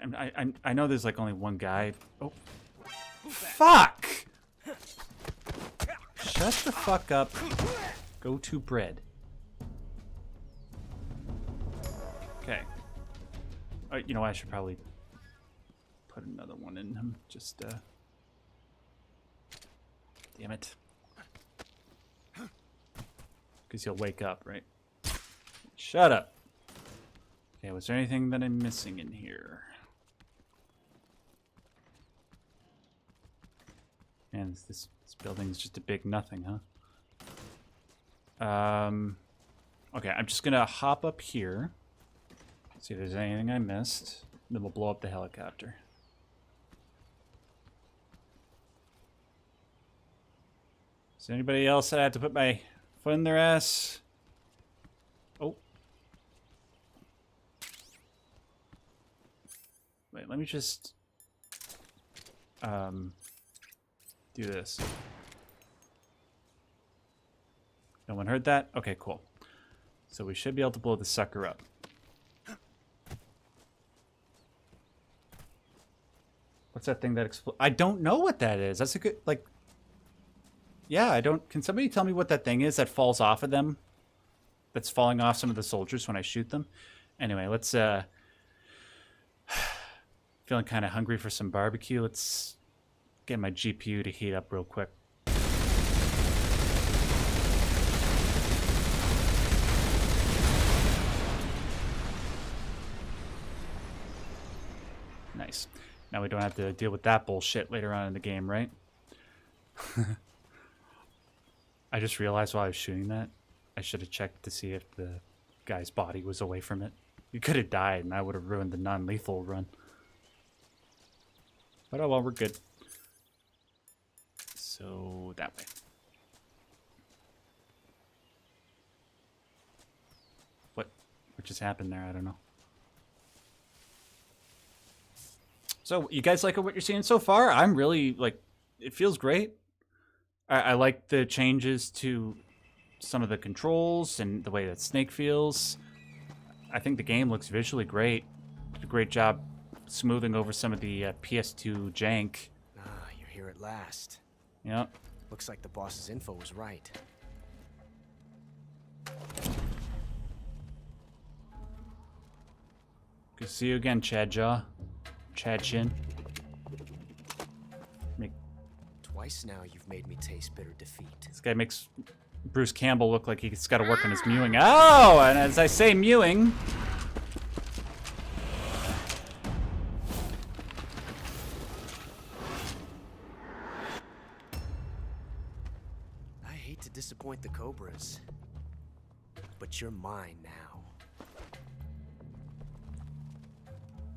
I know there's like only one guy. Oh. Fuck! Shut the fuck up. Go to bread. Okay. You know, I should probably put another one in him. Just, damn it. Because he'll wake up, right? Shut up. Okay, was there anything that I'm missing in here? Man, this building is just a big nothing, huh? Okay, I'm just gonna hop up here. See if there's anything I missed. Then we'll blow up the helicopter. Is there anybody else that I have to put my foot in their ass? Oh. Wait, let me just do this. No one heard that? Okay, cool. So we should be able to blow the sucker up. What's that thing that explodes? I don't know what that is. That's a good, like... Yeah, I don't... Can somebody tell me what that thing is that falls off of them? That's falling off some of the soldiers when I shoot them? Anyway, let's, feeling kind of hungry for some barbecue. Let's get my GPU to heat up real quick. Nice. Now we don't have to deal with that bullshit later on in the game, right? I just realized while I was shooting that, I should have checked to see if the guy's body was away from it. He could have died, and I would have ruined the non-lethal run. But oh well, we're good. So, that way. What just happened there? I don't know. So, you guys like what you're seeing so far? I'm really, like, it feels great. I like the changes to some of the controls and the way that Snake feels. I think the game looks visually great. Did a great job smoothing over some of the PS2 jank. Ah, you're here at last. Yep. Looks like the boss's info was right. Good to see you again, Chad Jaw. Chad Chin. Twice now you've made me taste bitter defeat. This guy makes Bruce Campbell look like he's got to work on his mewing. Oh, and as I say mewing... I hate to disappoint the Cobras, but you're mine now.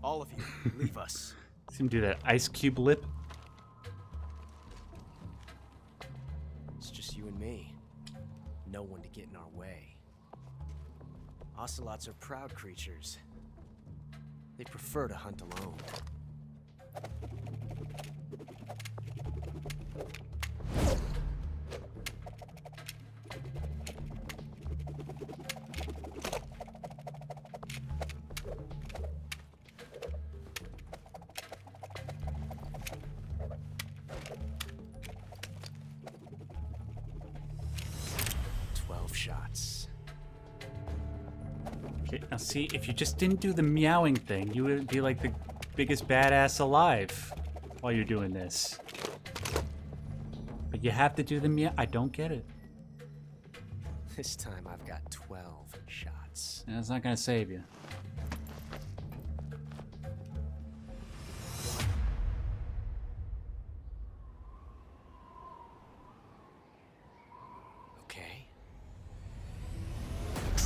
All of you, leave us. See him do that ice cube lip. It's just you and me. No one to get in our way. Ocelots are proud creatures. They prefer to hunt alone. Shots. Okay, now see, if you just didn't do the meowing thing, you would be like the biggest badass alive while you're doing this. But you have to do the meow. I don't get it. This time I've got 12 shots. That's not gonna save you.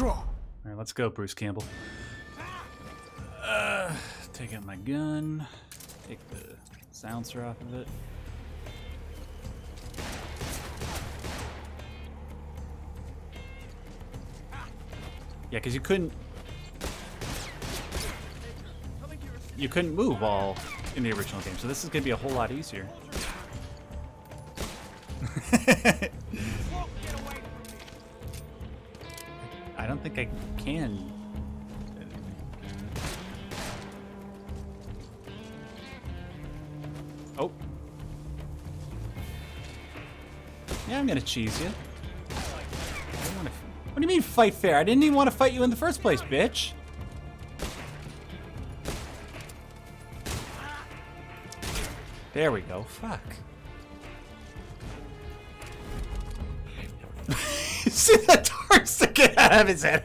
Alright, let's go, Bruce Campbell. Take out my gun. Take the silencer off of it. Yeah, because you couldn't move all in the original game, so this is going to be a whole lot easier. I don't think I can. Oh. Yeah, I'm gonna cheese you. What do you mean fight fair? I didn't even want to fight you in the first place, bitch. There we go. Fuck. See that dark sticking out of his head.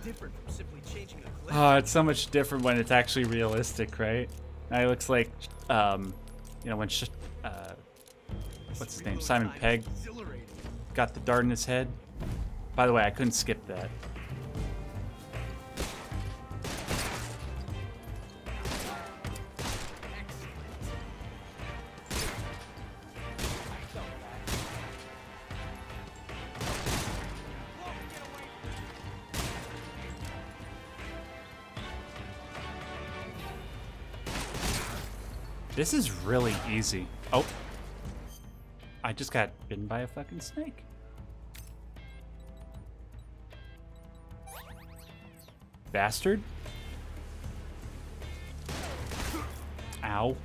Different from simply changing a clip. Oh, it's so much different when it's actually realistic, right? Now he looks like, you know, when what's his name? Simon Pegg got the dart in his head. By the way, I couldn't skip that. This is really easy. Oh. I just got bitten by a fucking snake. Bastard. Ow.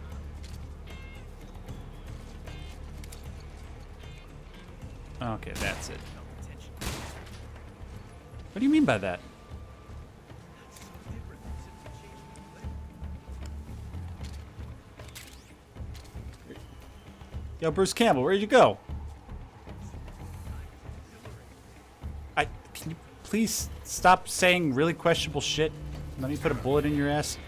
Okay, that's it. What do you mean by that? Yo, Bruce Campbell, where'd you go? Can you please stop saying really questionable shit? Let me put a bullet in your ass.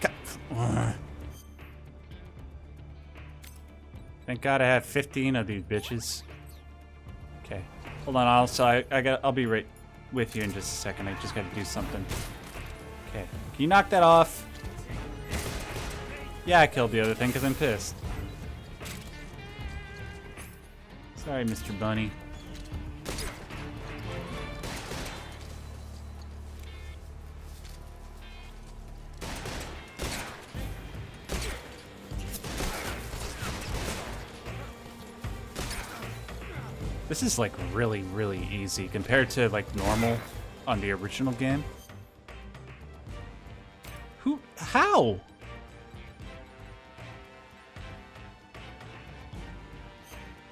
Thank God I have 15 of these bitches. Okay, hold on. I'll be right with you in just a second. I just gotta do something. Okay, can you knock that off? Yeah, I killed the other thing because I'm pissed. Sorry, Mr. Bunny. This is like really, really easy compared to like normal on the original game. How?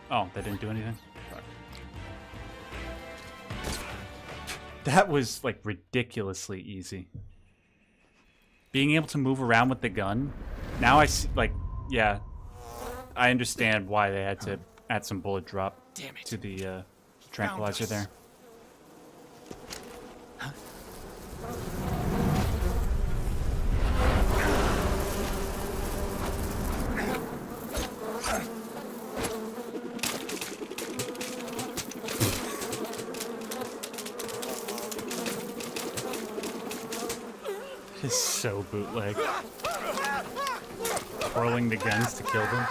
Oh, that didn't do anything? Fuck. That was like ridiculously easy. Being able to move around with the gun. Now I see, like, yeah. I understand why they had to add some bullet drop to the tranquilizer there. It's so bootleg. Twirling the guns to kill them.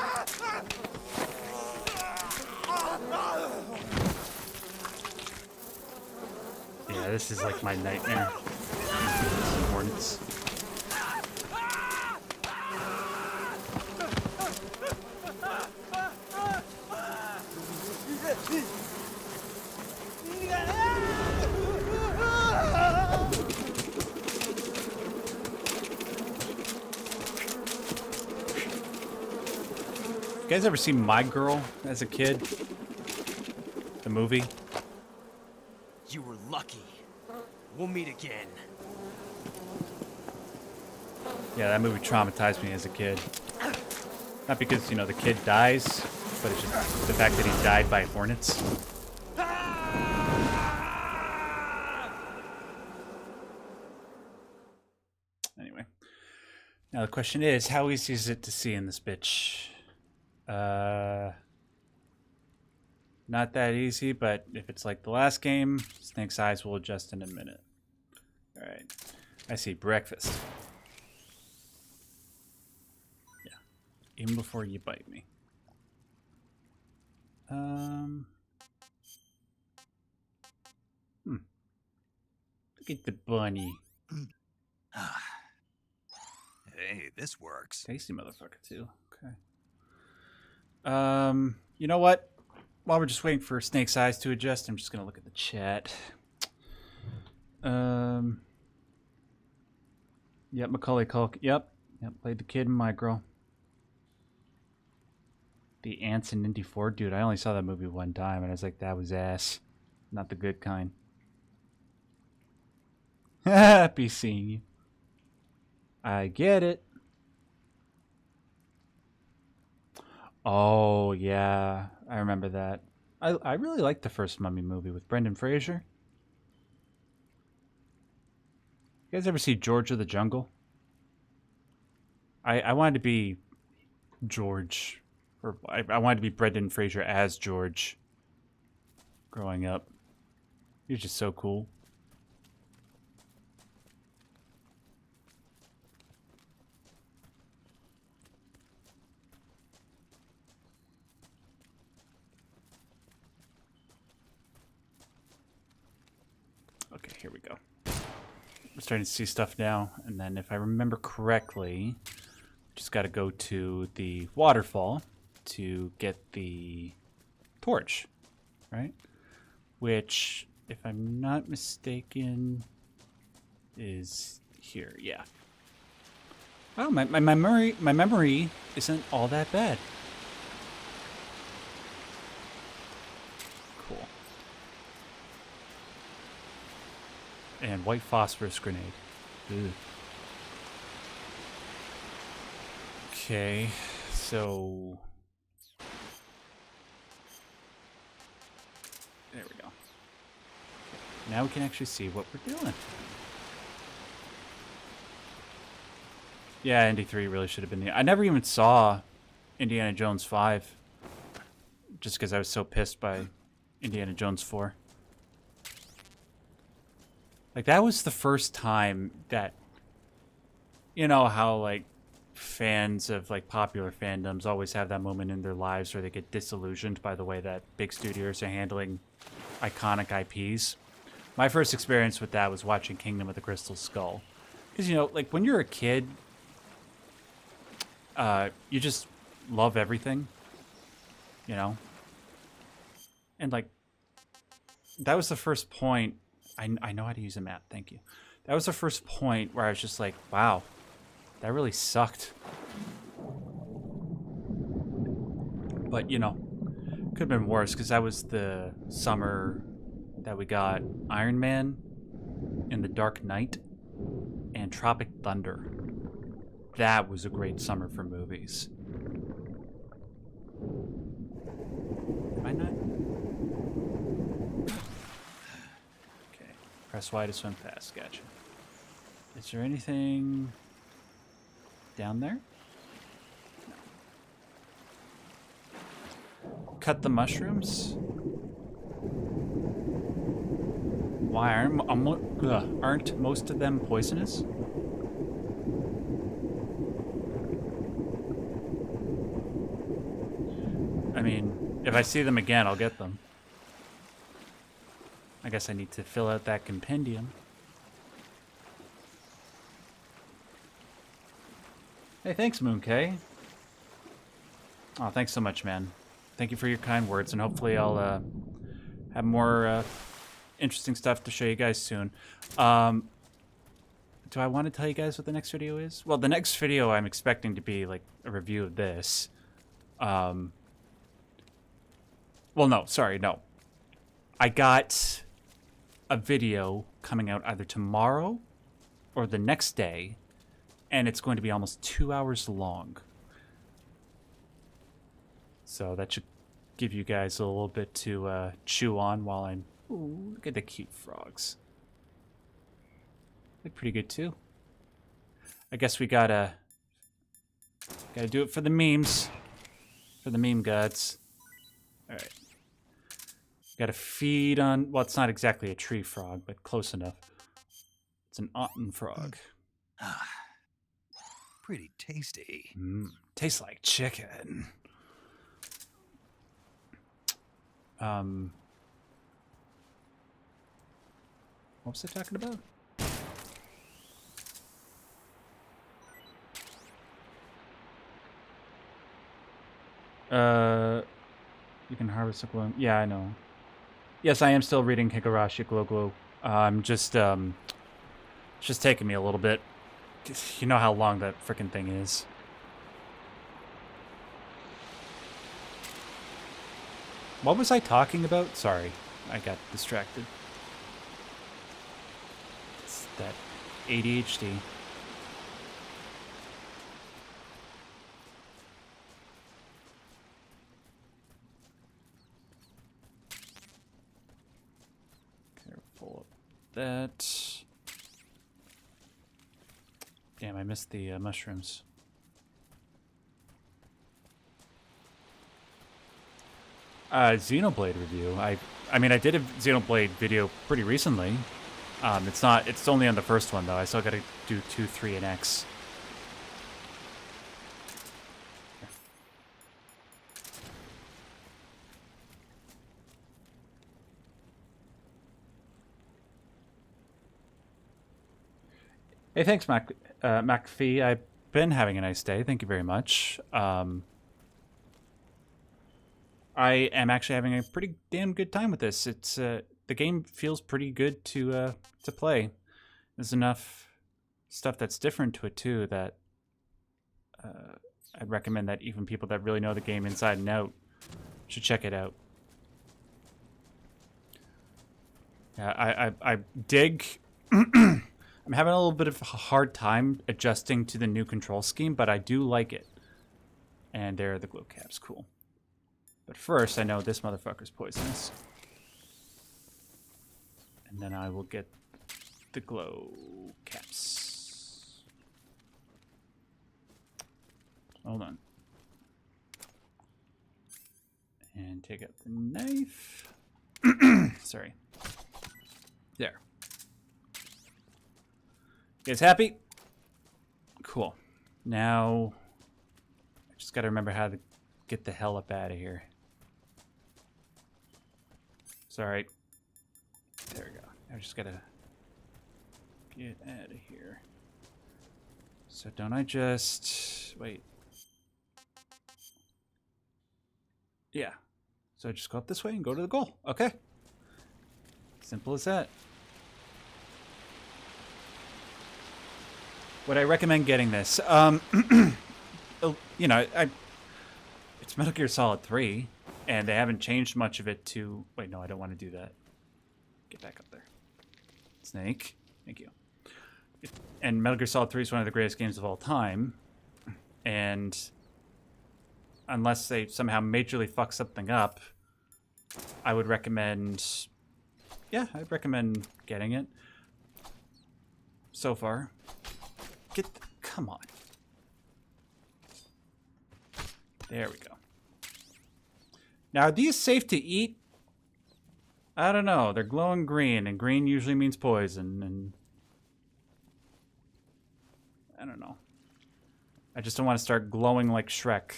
Yeah, this is like my nightmare. Hornets. You guys ever seen My Girl as a kid? The movie? You were lucky. We'll meet again. Yeah, that movie traumatized me as a kid. Not because, you know, the kid dies, but it's just the fact that he died by hornets. Anyway. Now the question is, how easy is it to see in this bitch? Not that easy, but if it's like the last game, Snake's eyes will adjust in a minute. Alright. I see breakfast. Yeah. Even before you bite me. Look at the bunny. Hey, this works. Tasty motherfucker too. Okay. You know what? While we're just waiting for Snake's eyes to adjust, I'm just gonna look at the chat. Yep, Macaulay Culkin. Yep, played the kid in My Girl. The Ants in Indy 4? Dude, I only saw that movie one time, and I was like, that was ass. Not the good kind. Happy seeing you. I get it. Oh, yeah. I remember that. I really liked the first Mummy movie with Brendan Fraser. You guys ever see George of the Jungle? I wanted to be George. Or I wanted to be Brendan Fraser as George growing up. He was just so cool. Okay, here we go. We're starting to see stuff now, and then if I remember correctly, just got to go to the waterfall to get the torch, right? Which, if I'm not mistaken, is here. Yeah. Oh, my memory isn't all that bad. Cool. And white phosphorus grenade. Ugh. Okay, so there we go. Now we can actually see what we're doing. Yeah, Indy 3 really should have been the... I never even saw Indiana Jones 5. Just because I was so pissed by Indiana Jones 4. Like, that was the first time that... You know how, like, fans of, like, popular fandoms always have that moment in their lives where they get disillusioned by the way that big studios are handling iconic IPs. My first experience with that was watching Kingdom of the Crystal Skull. Because, you know, like, when you're a kid... you just love everything, you know? And, like, that was the first point... I know how to use a map, thank you. That was the first point where I was just like, wow, that really sucked. But, you know, could have been worse, because that was the summer that we got Iron Man and The Dark Knight and Tropic Thunder. That was a great summer for movies. Am I not? Okay. Press Y to swim fast. Gotcha. Is there anything down there? No. Cut the mushrooms? Why aren't most of them poisonous? I mean, if I see them again, I'll get them. I guess I need to fill out that compendium. Hey, thanks, Moonkay. Oh, thanks so much, man. Thank you for your kind words, and hopefully I'll have more interesting stuff to show you guys soon. Do I want to tell you guys what the next video is? Well, the next video I'm expecting to be like a review of this. Well, no, sorry, no. I got a video coming out either tomorrow or the next day, and it's going to be almost 2 hours long. So that should give you guys a little bit to chew on while I'm... Ooh, look at the cute frogs. Look pretty good, too. I guess we gotta do it for the memes. For the meme gods. Alright. Gotta feed on... Well, it's not exactly a tree frog, but close enough. It's an autumn frog. Pretty tasty. Tastes like chicken. What was I talking about? You can harvest a glow. Yeah, I know. Yes, I am still reading Higurashi Glow Glow. It's just taking me a little bit. You know how long that frickin' thing is. What was I talking about? Sorry, I got distracted. It's that ADHD. Careful of that. Damn, I missed the mushrooms. Xenoblade review. I mean, I did a Xenoblade video pretty recently. It's only on the first one though. I still gotta do 2, 3, and X. Hey, thanks, McPhee. I've been having a nice day. Thank you very much. I am actually having a pretty damn good time with this. It's the game feels pretty good to play. There's enough stuff that's different to it too that I'd recommend that even people that really know the game inside and out should check it out. Yeah, I dig. I'm having a little bit of a hard time adjusting to the new control scheme, but I do like it. And there are the glow caps. Cool. But first, I know this motherfucker's poisonous. And then I will get the glow caps. Hold on. And take out the knife. Sorry. There. You guys happy? Cool. Now, I just gotta remember how to get the hell up out of here. Sorry. There we go. I just gotta get out of here. So don't I just... Wait. Yeah. So I just go up this way and go to the goal. Okay. Simple as that. Would I recommend getting this? You know, it's Metal Gear Solid 3, and they haven't changed much of it to... Wait, no, I don't want to do that. Get back up there. Snake. Thank you. And Metal Gear Solid 3 is one of the greatest games of all time. And unless they somehow majorly fuck something up, I would recommend... Yeah, I'd recommend getting it. So far. Come on. There we go. Now, are these safe to eat? I don't know. They're glowing green, and green usually means poison, and... I don't know. I just don't want to start glowing like Shrek.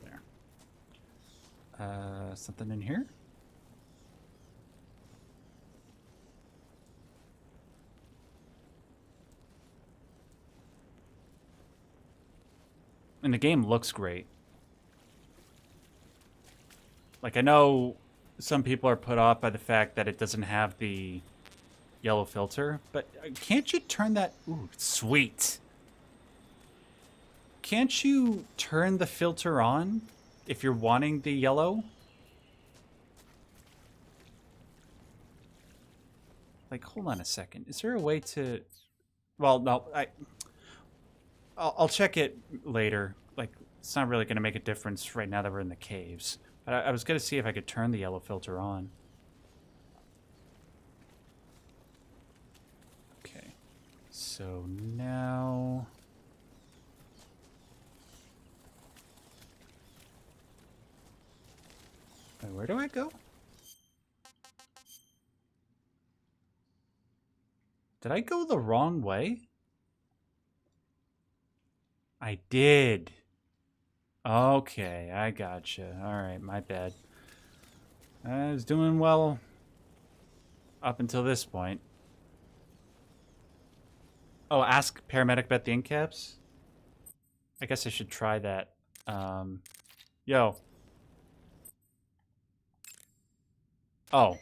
There. Something in here? And the game looks great. Like, I know some people are put off by the fact that it doesn't have the yellow filter, but can't you turn that... Ooh, sweet. Can't you turn the filter on if you're wanting the yellow? Like, hold on a second. Is there a way to... Well, no, I'll check it later. Like, it's not really going to make a difference right now that we're in the caves. But I was going to see if I could turn the yellow filter on. Okay. So now... Wait, where do I go? Did I go the wrong way? I did. Okay, I gotcha. Alright, my bad. I was doing well up until this point. Oh, ask paramedic about the ink caps? I guess I should try that. Yo. Oh.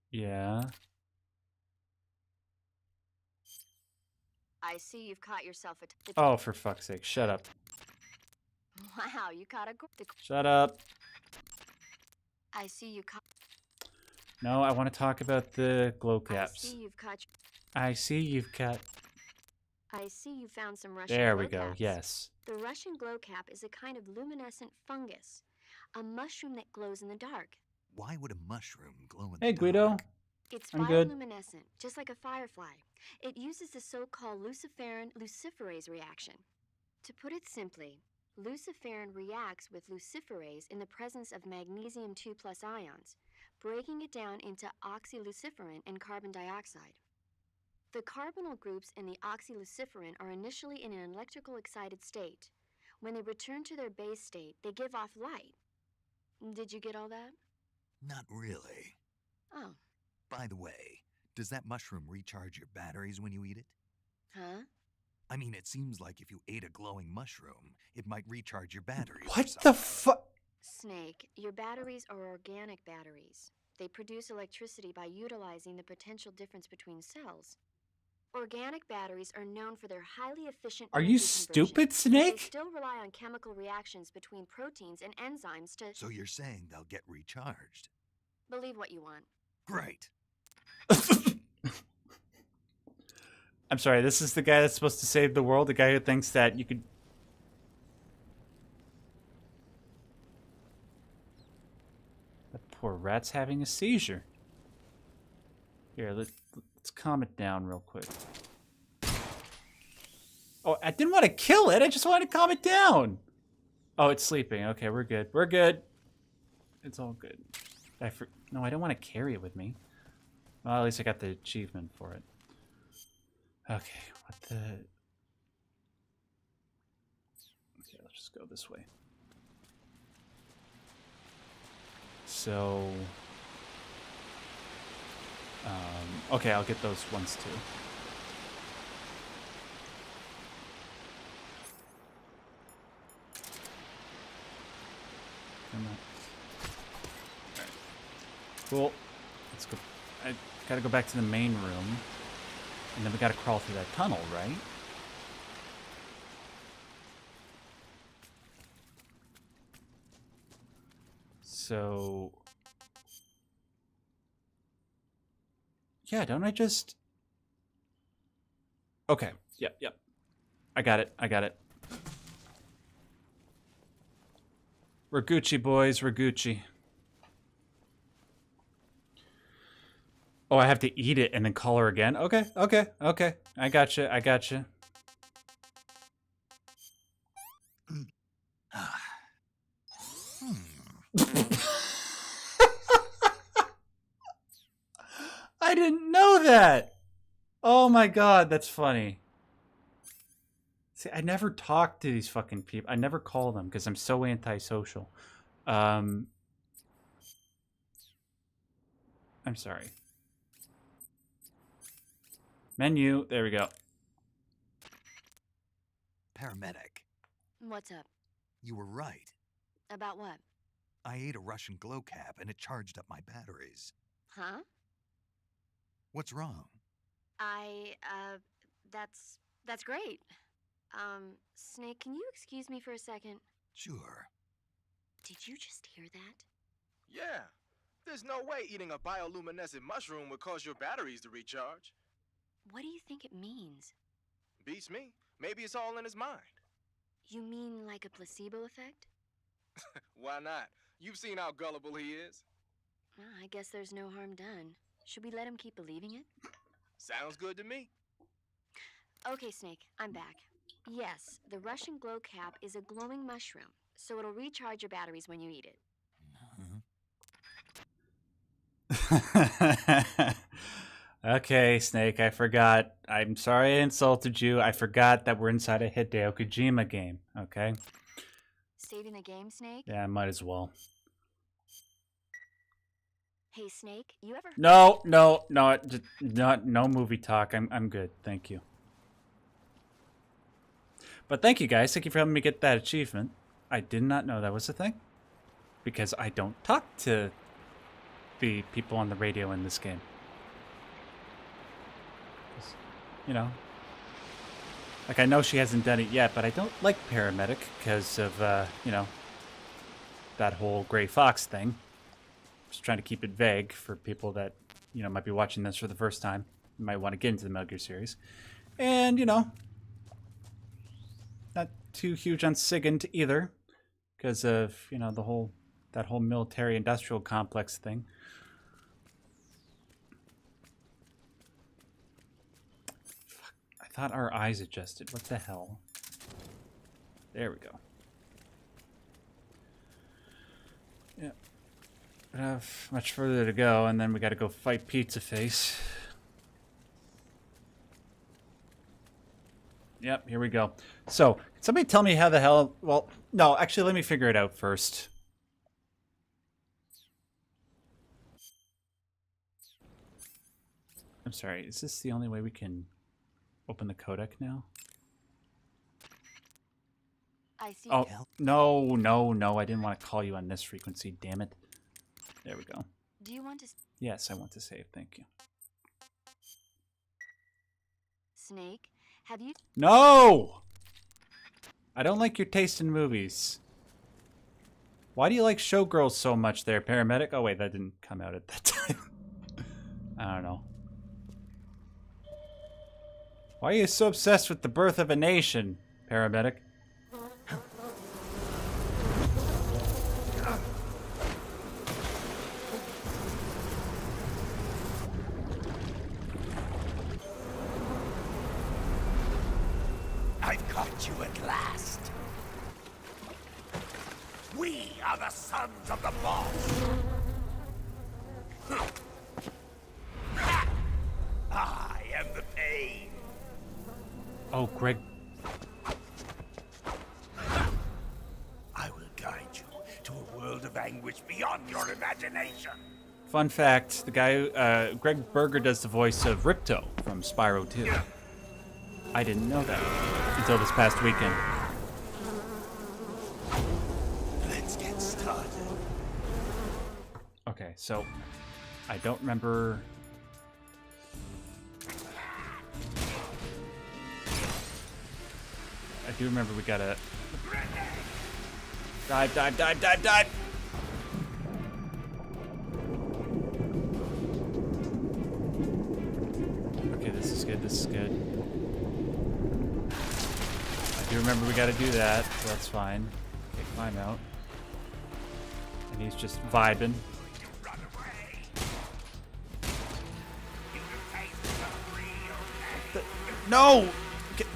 Yeah. I see you've caught yourself a... Oh, for fuck's sake, shut up. Wow, you caught a... Shut up. I see you caught... No, I want to talk about the glow caps. I see you've caught... I see you've got... I see you found some Russian There glow we go, caps. yes. The Russian glow cap is a kind of luminescent fungus, a mushroom that glows in the dark. Why would a mushroom glow in the Hey, Guido. dark? It's I'm good. bioluminescent, just like a firefly. It uses the so-called luciferase reaction. To put it simply, luciferin reacts with luciferase in the presence of magnesium 2+ ions, breaking it down into oxyluciferin and carbon dioxide. The carbonyl groups in the oxyluciferin are initially in an electrical excited state. When they return to their base state, they give off light. Did you get all that? Not really. Oh. By the way, does that mushroom recharge your batteries when you eat it? Huh? I mean, it seems like if you ate a glowing mushroom, it might recharge your batteries. What the fuck? Snake, your batteries are organic batteries. They produce electricity by utilizing the potential difference between cells. Organic batteries are known for their highly efficient Are energy you conversion, stupid, but Snake? They still rely on chemical reactions between proteins and enzymes to... So you're saying they'll get recharged? Believe what you want. Great. I'm sorry, this is the guy that's supposed to save the world? The guy who thinks that you could... That poor rat's having a seizure. Here, let's calm it down real quick. Oh, I didn't want to kill it. I just wanted to calm it down. Oh, it's sleeping. Okay, we're good. We're good. It's all good. No, I don't want to carry it with me. Well, at least I got the achievement for it. Okay, what the... Okay, let's just go this way. So... okay, I'll get those ones too. Come on. Alright. Cool. Let's go. I gotta go back to the main room. And then we gotta crawl through that tunnel, right? So... Yeah, don't I just... Okay, yep. I got it. We're Gucci, boys, we're Gucci. Oh, I have to eat it and then call her again? Okay. I gotcha. I didn't know that! Oh my god, that's funny. See, I never talk to these fucking people. I never call them because I'm so antisocial. I'm sorry. Menu, there we go. Paramedic. What's up? You were right. About what? I ate a Russian glow cap and it charged up my batteries. Huh? What's wrong? That's great. Snake, can you excuse me for a second? Sure. Did you just hear that? Yeah. There's no way eating a bioluminescent mushroom would cause your batteries to recharge. What do you think it means? Beats me. Maybe it's all in his mind. You mean like a placebo effect? Why not? You've seen how gullible he is. Well, I guess there's no harm done. Should we let him keep believing it? Sounds good to me. Okay, Snake, I'm back. Yes, the Russian glow cap is a glowing mushroom, so it'll recharge your batteries when you eat Uh-huh. Okay, Snake, I forgot. I'm sorry I insulted you. I forgot that we're inside a Hideo Kojima game, okay? Saving the game, Snake? Yeah, I might as well. Hey, Snake, you ever... No, just no movie talk. I'm good, thank you. But thank you, guys. Thank you for helping me get that achievement. I did not know that was a thing. Because I don't talk to the people on the radio in this game. You know, Like, I know she hasn't done it yet, but I don't like paramedic because of, you know, that whole Gray Fox thing. Just trying to keep it vague for people that, you know, might be watching this for the first time. You might want to get into the Metal Gear series. And, you know, not too huge on SIGINT either because of, you know, that whole military-industrial complex thing. I thought our eyes adjusted. What the hell? There we go. Yeah. We don't have much further to go, and then we gotta go fight Pizza Face. Yep, here we go. So, can somebody tell me how the hell... Well, no, actually, let me figure it out first. I'm sorry, is this the only way we can open the codec now? I see. Oh, no, no, no, I didn't want to call you on this frequency, damn it. There we go. Do you want to... Yes, I want to save, thank you. Snake, have you... No! I don't like your taste in movies. Why do you like Showgirls so much there, paramedic? Oh wait, that didn't come out at that time. I don't know. Why are you so obsessed with the birth of a nation, paramedic? I've caught you at last. We are the sons of the boss. I am the pain. Oh, Greg. I will guide you to a world of anguish beyond your imagination. Fun fact, the guy, Greg Berger does the voice of Ripto from Spyro 2. I didn't know that until this past weekend. Let's get started. Okay, so I don't remember... I do remember we gotta... Dive, dive, dive, dive, dive! Okay, this is good, this is good. I do remember we gotta do that, so that's fine. Okay, climb out. And he's just vibing. No! Get...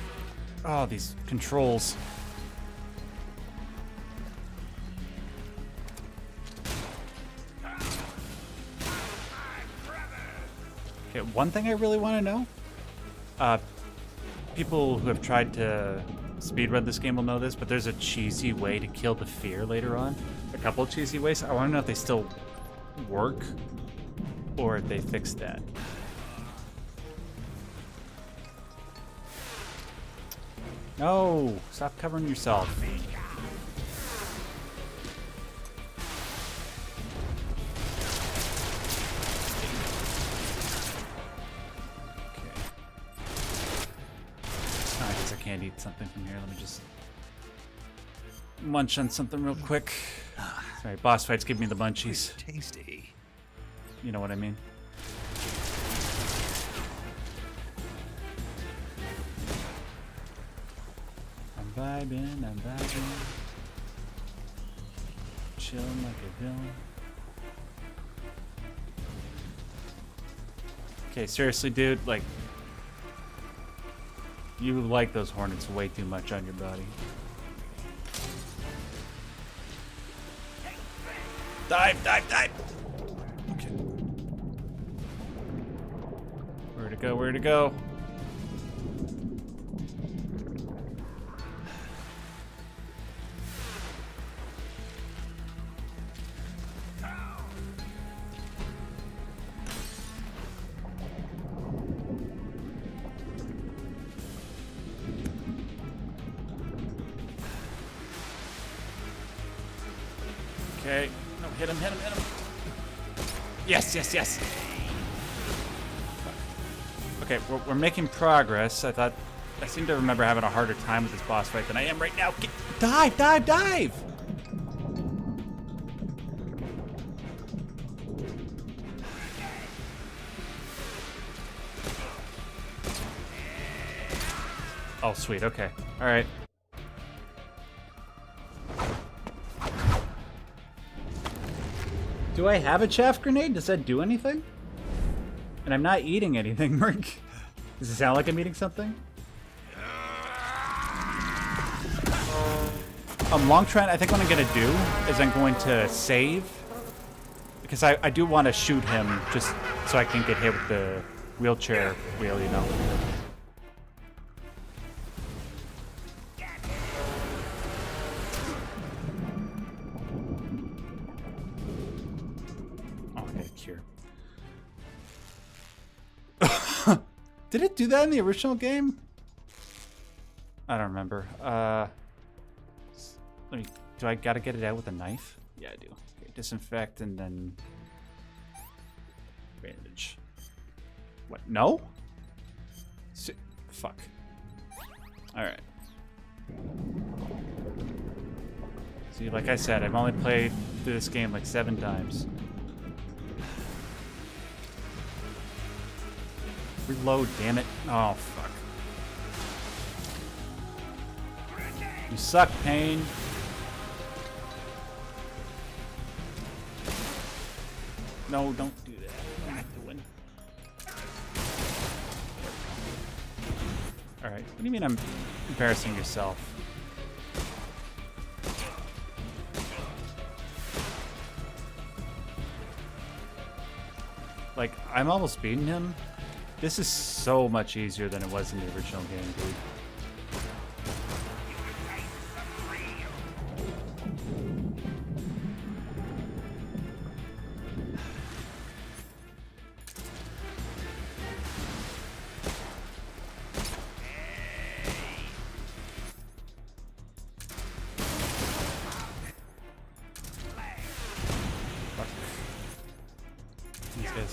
Oh, these controls. Okay, one thing I really want to know. People who have tried to speedrun this game will know this, but there's a cheesy way to kill the fear later on. A couple of cheesy ways. I want to know if they still work or if they fixed that. No! Stop covering yourself. I guess I can't eat something from here. Let me just munch on something real quick. Sorry, boss fights give me the munchies. Tasty. You know what I mean? I'm vibing. Chilling like a villain. Okay, seriously, dude, like, you like those hornets way too much on your body. Dive, dive, dive! Okay. Where to go, where to go? Okay. No, hit him, hit him, hit him. Yes, yes, yes. Okay, we're making progress. I thought I seem to remember having a harder time with this boss fight than I am right now. Dive, dive, dive! Oh, sweet. Okay. All right. Do I have a chaff grenade? Does that do anything? And I'm not eating anything, Merc. Does it sound like I'm eating something? Long trend, I think what I'm gonna do is I'm going to save. Because I do want to shoot him just so I can get hit with the wheelchair wheel, you know. Oh, I got a cure. Did it do that in the original game? I don't remember. Do I gotta get it out with a knife? Yeah, I do. Okay, disinfect and then bandage. What? No? Fuck. Alright. See, like I said, I've only played through this game like 7 times. Reload, damn it. Oh, fuck. You suck, Pain. No, don't do that. I'm not doing. Alright, what do you mean I'm embarrassing yourself? Like, I'm almost beating him. This is so much easier than it was in the original game, dude.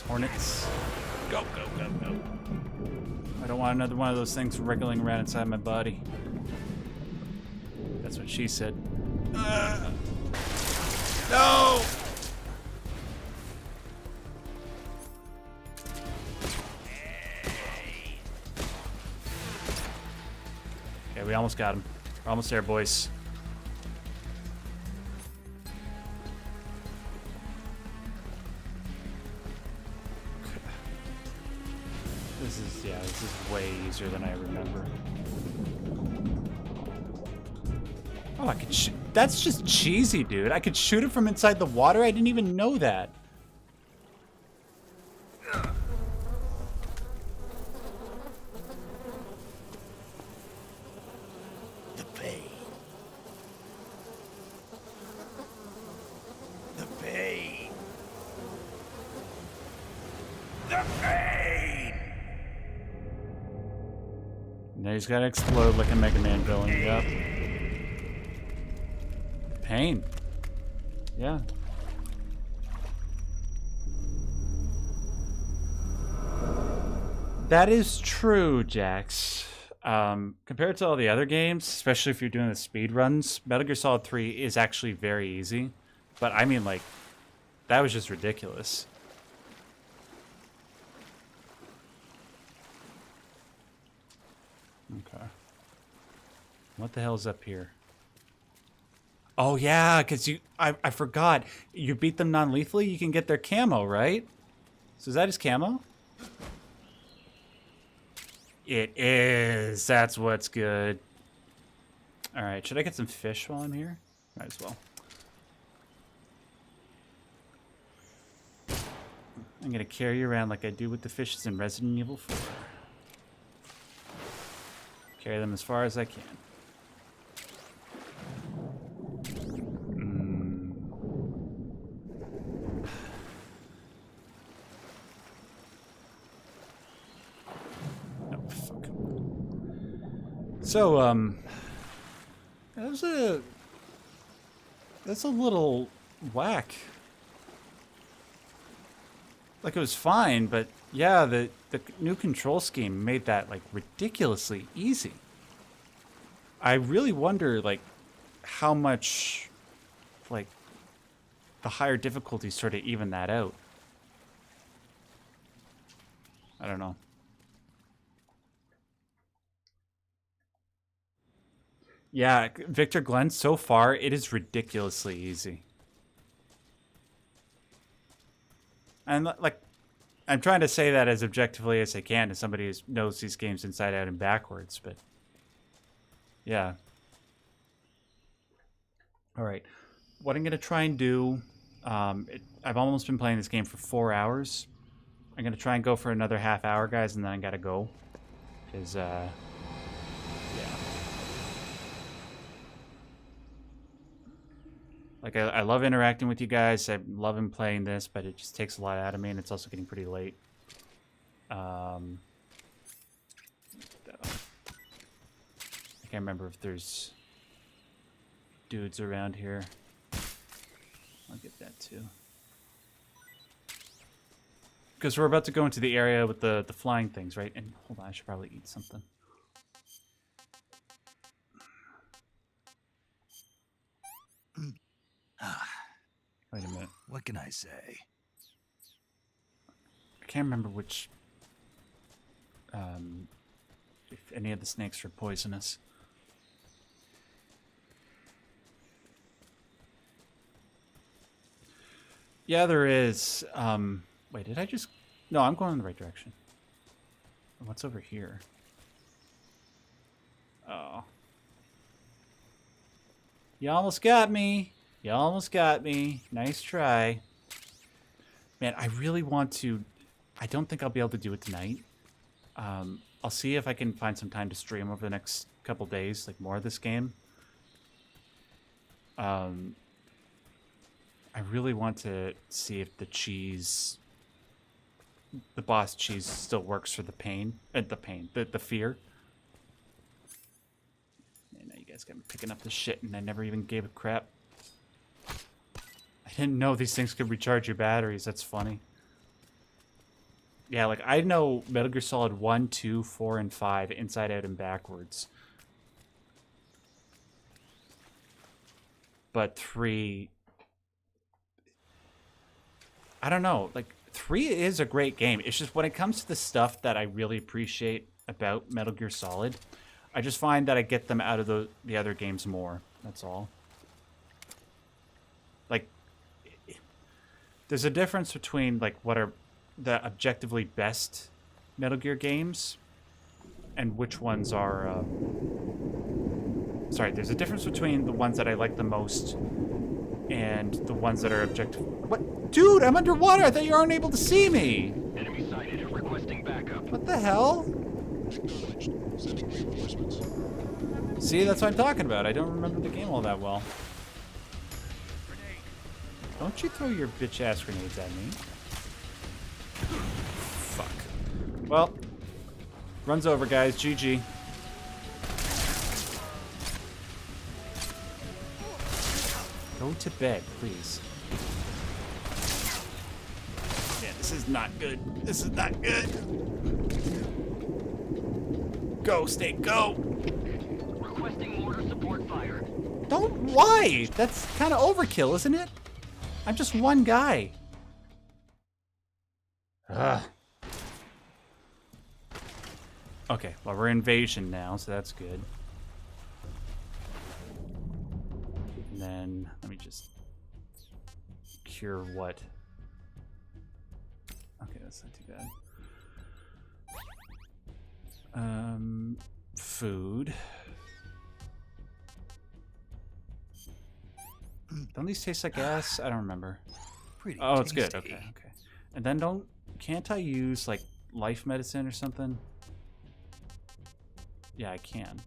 Hornets. Go, go, go, go. I don't want another one of those things wriggling around inside my body. That's what she said. No! Okay, we almost got him. We're almost there, boys. This is way easier than I remember. Oh, I could shoot. That's just cheesy, dude. I could shoot it from inside the water? I didn't even know that. The pain. The pain. The pain. Now he's gotta explode like a Mega Man villain. Yep. Pain. Yeah. That is true, Jax. Compared to all the other games, especially if you're doing the speed runs, Metal Gear Solid 3 is actually very easy. But I mean, like, that was just ridiculous. Okay. What the hell's up here? Oh yeah, because I forgot. You beat them non-lethally, you can get their camo, right? So is that his camo? It is. That's what's good. Alright, should I get some fish while I'm here? Might as well. I'm gonna carry you around like I do with the fishes in Resident Evil 4. Carry them as far as I can. Oh, fuck. So, that's a little whack. Like, it was fine, but yeah, the new control scheme made that like ridiculously easy. I really wonder like how much like the higher difficulty sort of even that out. I don't know. Yeah, Victor Glenn, so far it is ridiculously easy. And like, I'm trying to say that as objectively as I can to somebody who knows these games inside out and backwards, but yeah. All right, what I'm gonna try and do, I've almost been playing this game for 4 hours. I'm gonna try and go for another half hour, guys, and then I gotta go, because yeah. Like, I love interacting with you guys. I'm loving playing this, but it just takes a lot out of me, and it's also getting pretty late. I can't remember if there's dudes around here. I'll get that, too. Because we're about to go into the area with the flying things, right? And hold on, I should probably eat something. Wait a minute. What can I say? I can't remember which... if any of the snakes are poisonous. Yeah, there is. Wait, did I just... No, I'm going in the right direction. What's over here? Oh. You almost got me. You almost got me. Nice try. Man, I really want to... I don't think I'll be able to do it tonight. I'll see if I can find some time to stream over the next couple days, like more of this game. I really want to see if the cheese... The boss cheese still works for the pain. The fear. Man, now you guys got me picking up this shit and I never even gave a crap. I didn't know these things could recharge your batteries. That's funny. Yeah, like, I know Metal Gear Solid 1, 2, 4, and 5 inside out and backwards. But 3... I don't know. Like, 3 is a great game. It's just when it comes to the stuff that I really appreciate about Metal Gear Solid, I just find that I get them out of the other games more. That's all. Like, there's a difference between, like, what are the objectively best Metal Gear games and which ones are... Sorry, there's a difference between the ones that I like the most and the ones that are objective... What? Dude, I'm underwater! I thought you weren't able to see me! Enemy sighted. Requesting backup. What the hell? See, that's what I'm talking about. I don't remember the game all that well. Don't you throw your bitch-ass grenades at me. Fuck. Well, run's over, guys. GG. Go to bed, please. Yeah, this is not good. This is not good. Go, Snake, go! Requesting mortar support fire. Don't. Why? That's kind of overkill, isn't it? I'm just one guy. Ugh. Okay, well, we're invasion now, so that's good. And then, let me just cure what? Okay, that's not too bad. Food. Don't these taste like gas? I don't remember. Oh, it's good. Okay, okay. And then can't I use like life medicine or something? Yeah, I can.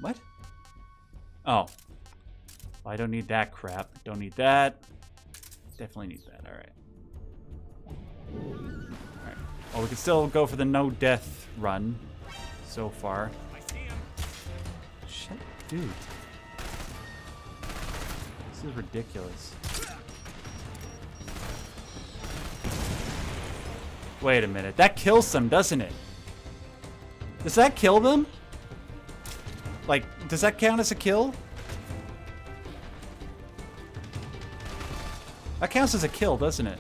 What? Oh. Well, I don't need that crap. Don't need that. Definitely need that. All right. All right. Well, we can still go for the no death run so far. Shit, dude. This is ridiculous. Wait a minute. That kills them, doesn't it? Does that kill them? Like, does that count as a kill? That counts as a kill, doesn't it?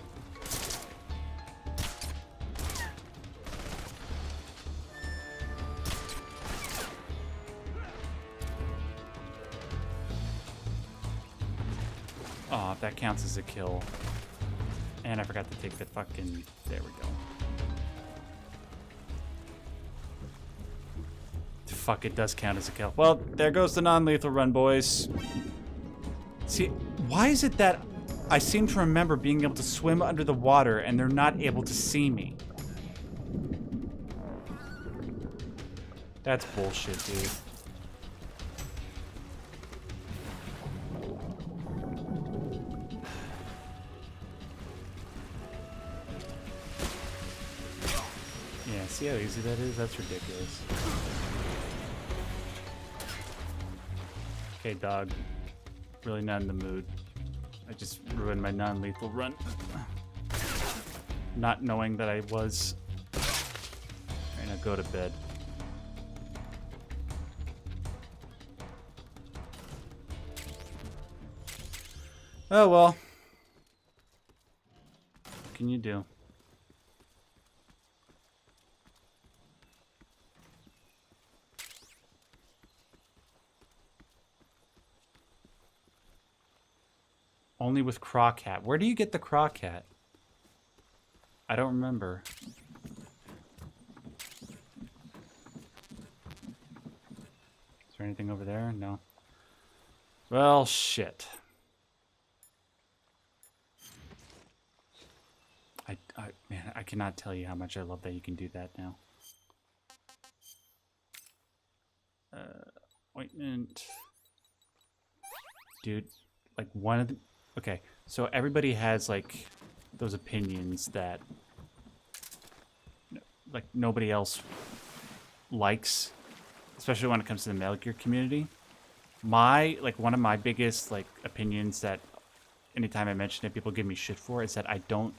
Oh, that counts as a kill. And I forgot to take the fucking... There we go. Fuck, it does count as a kill. Well, there goes the non-lethal run, boys. See, why is it that I seem to remember being able to swim under the water and they're not able to see me? That's bullshit, dude. Yeah, see how easy that is? That's ridiculous. Okay, dog. Really not in the mood. I just ruined my non-lethal run. Not knowing that I was. Alright, now go to bed. Oh well. What can you do? Only with Croc Hat. Where do you get the Croc Hat? I don't remember. Is there anything over there? No. Well, shit. Man, I cannot tell you how much I love that you can do that now. Ointment. Dude, like one of the... Okay, so everybody has like those opinions that like nobody else likes, especially when it comes to the Metal Gear community. One of my biggest like opinions that anytime I mention it, people give me shit for is that I don't...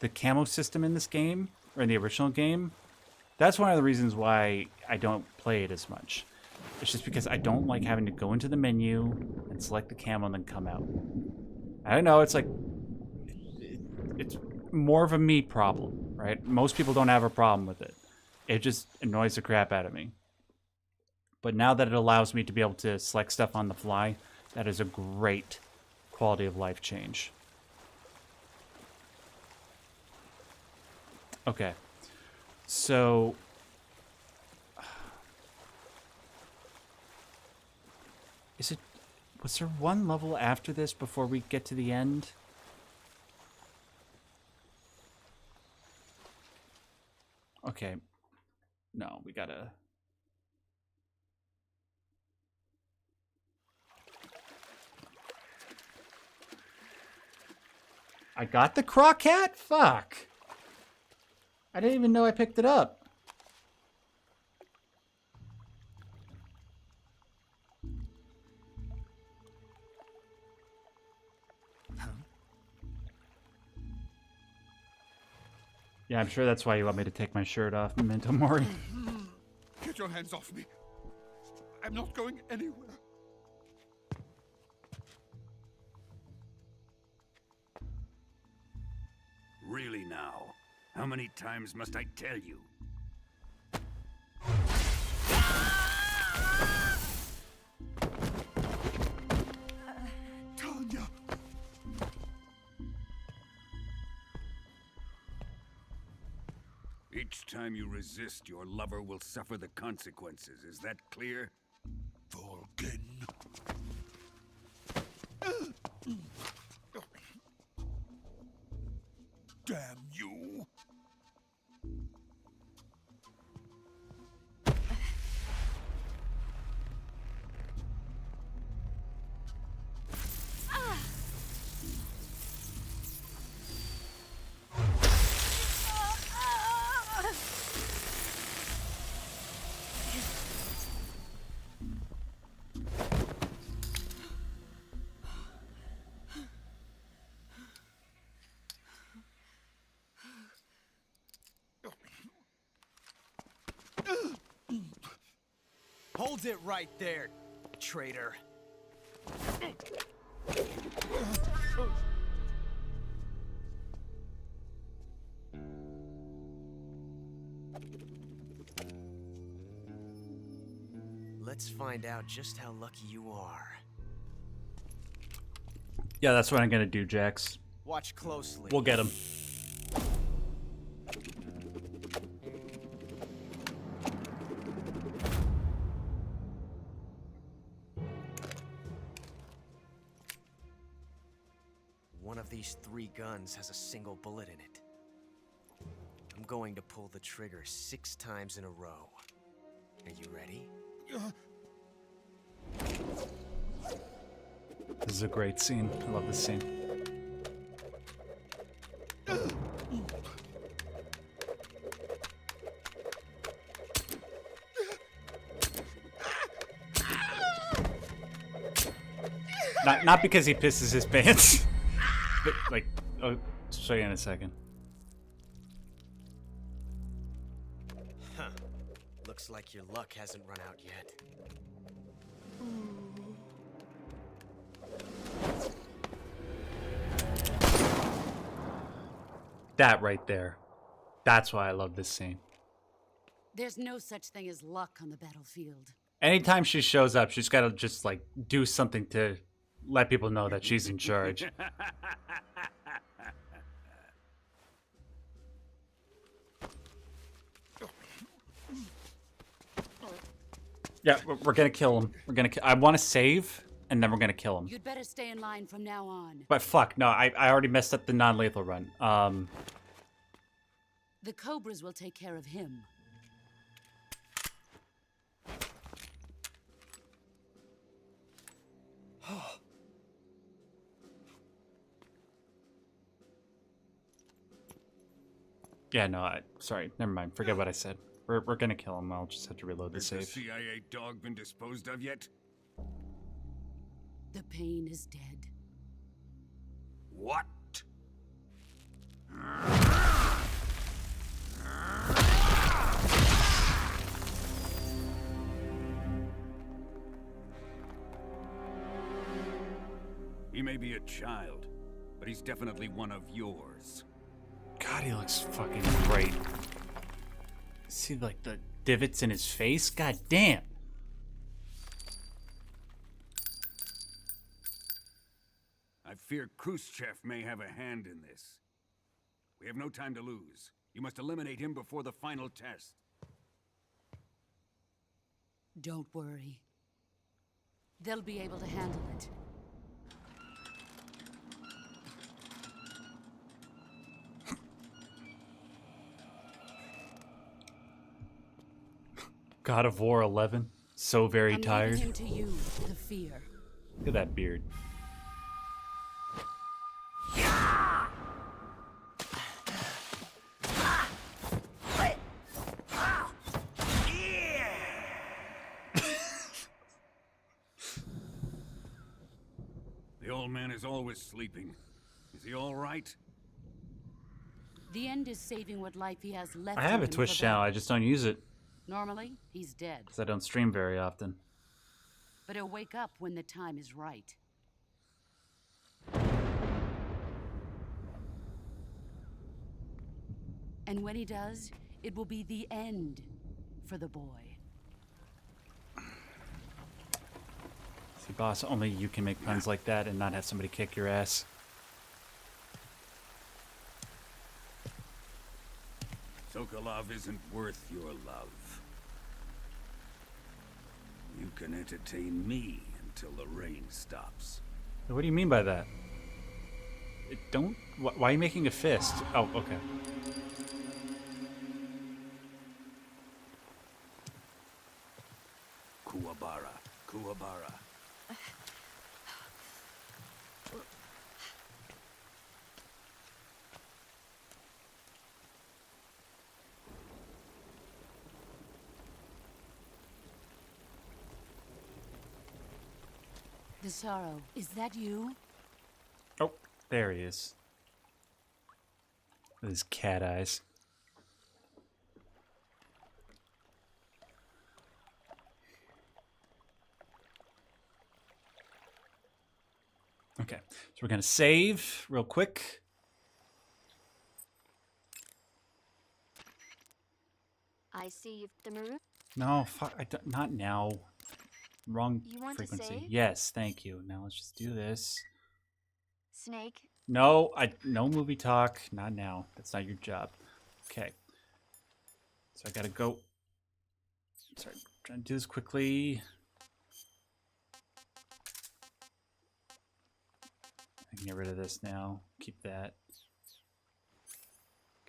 The camo system in this game, or in the original game, that's one of the reasons why I don't play it as much. It's just because I don't like having to go into the menu and select the camo and then come out. I don't know, it's like... It's more of a me problem, right? Most people don't have a problem with it. It just annoys the crap out of me. But now that it allows me to be able to select stuff on the fly, that is a great quality of life change. Okay. So... Was there one level after this before we get to the end? Okay. No, we gotta... I got the Croc Hat? Fuck. I didn't even know I picked it up. Yeah, I'm sure that's why you want me to take my shirt off, Memento Mori. Get your hands off me. I'm not going anywhere. Really now? How many times must I tell you? Tanya! Each time you resist, your lover will suffer the consequences. Is that clear? Volgin. Damn you! Hold it right there, traitor. Let's find out just how lucky you are. Yeah, that's what I'm gonna do, Jax. Watch closely. We'll get him. One of these 3 guns has a single bullet in it. I'm going to pull the trigger 6 times in a row. Are you ready? This is a great scene. I love this scene. Not because he pisses his pants, but like, I'll show you in a second. Huh. Looks like your luck hasn't run out yet. That right there. That's why I love this scene. There's no such thing as luck on the battlefield. Anytime she shows up, she's got to just like do something to let people know that she's in charge. Yeah, we're gonna kill him. We're gonna. I want to save, and then we're gonna kill him. You'd better stay in line from now on. But fuck, no, I already messed up the non-lethal run. The Cobras will take care of him. Yeah, no, sorry, never mind. Forget what I said. We're gonna kill him. I'll just have to reload the Has save. the CIA dog been disposed of yet? The pain is dead. What? He may be a child, but he's definitely one of yours. God, he looks fucking great. See, like, the divots in his face? God damn. I fear Khrushchev may have a hand in this. We have no time to lose. You must eliminate him before the final test. Don't worry. They'll be able to handle it. God of War 11. So very I'm tired. leaving him to you, the fear. Look at that beard. The old man is always sleeping. Is he all right? The end is saving what life he has left. I have in a him Twitch for channel, them. I just don't use it. Normally, he's dead. Because I don't stream very often. But he'll wake up when the time is right. And when he does, it will be the end for the boy. See, boss, only you can make puns like that and not have somebody kick your ass. Sokolov isn't worth your love. You can entertain me until the rain stops. What do you mean by that? Don't... Why are you making a fist? Oh, okay. Kuwabara, Kuwabara. The sorrow, is that you? Oh, there he is. With his cat eyes. Okay, so we're gonna save real quick. I see you've the maroon. No, fuck, not now. Wrong You want to frequency. save? Yes, thank you. Now let's just do this. Snake. No, no movie talk. Not now. That's not your job. Okay. So I gotta go. Sorry, trying to do this quickly. I can get rid of this now. Keep that.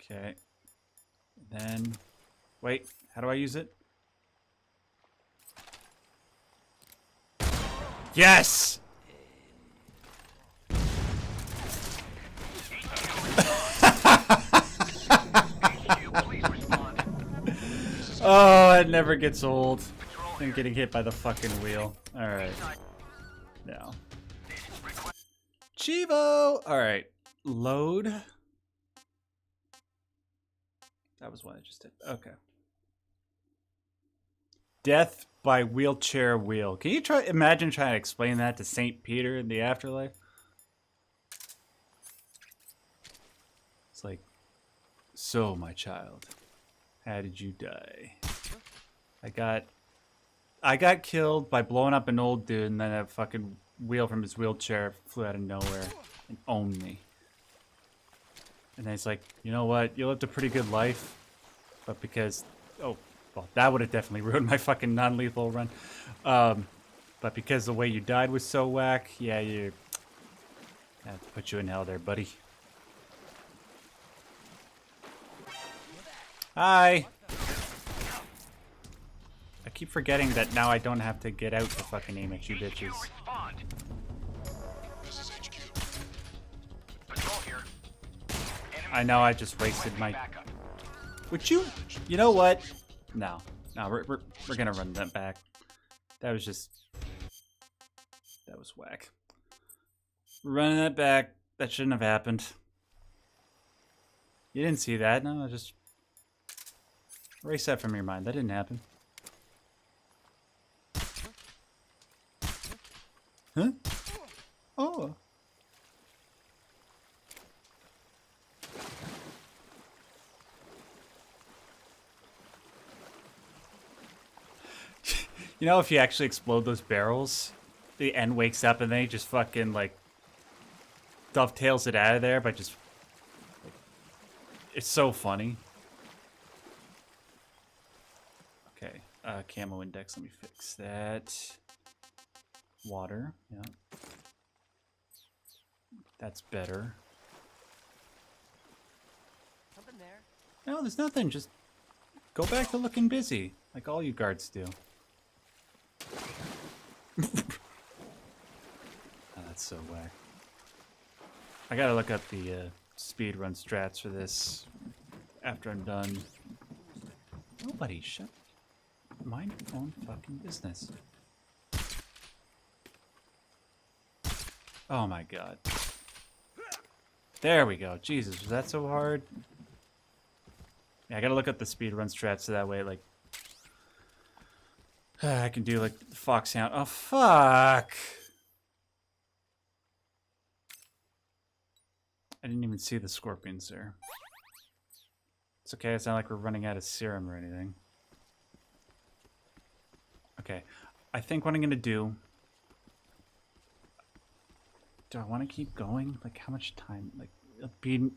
Okay. Then, wait, how do I use it? Yes! Oh, it never gets old. I'm getting hit by the fucking wheel. Alright. Now. Chivo! Alright. Load. That was what I just did. Okay. Death by wheelchair wheel. Can you imagine trying to explain that to St. Peter in the afterlife? It's like, so my child, how did you die? I got killed by blowing up an old dude, and then a fucking wheel from his wheelchair flew out of nowhere and owned me. And then he's like, you know what? You lived a pretty good life, but because... Oh, well, that would have definitely ruined my fucking non-lethal run. But because the way you died was so whack, yeah, I have to put you in hell there, buddy. Hi! I keep forgetting that now I don't have to get out to fucking aim at you bitches. I know I just wasted my... Would you... You know what? No. No, we're gonna run that back. That was just... That was whack. Running that back. That shouldn't have happened. You didn't see that? No, just... Erase that from your mind. That didn't happen. Huh? Oh. You know, if you actually explode those barrels, the end wakes up and then he just fucking, like, dovetails it out of there, but just... Like, it's so funny. Okay, camo index, let me fix that. Water, yeah. That's better. Something there? No, there's nothing, just go back to looking busy, like all you guards do. Oh, that's so whack. I gotta look up the speedrun strats for this after I'm done. Nobody shut. Mind your own fucking business. Oh my god. There we go. Jesus, was that so hard? Yeah, I gotta look up the speedrun strats so that way, like, I can do, like, fox hound. Oh, fuck! I didn't even see the scorpions there. It's okay, it's not like we're running out of serum or anything. Okay, I think what I'm gonna do... Do I want to keep going? Like, how much time? Like, it'll be... In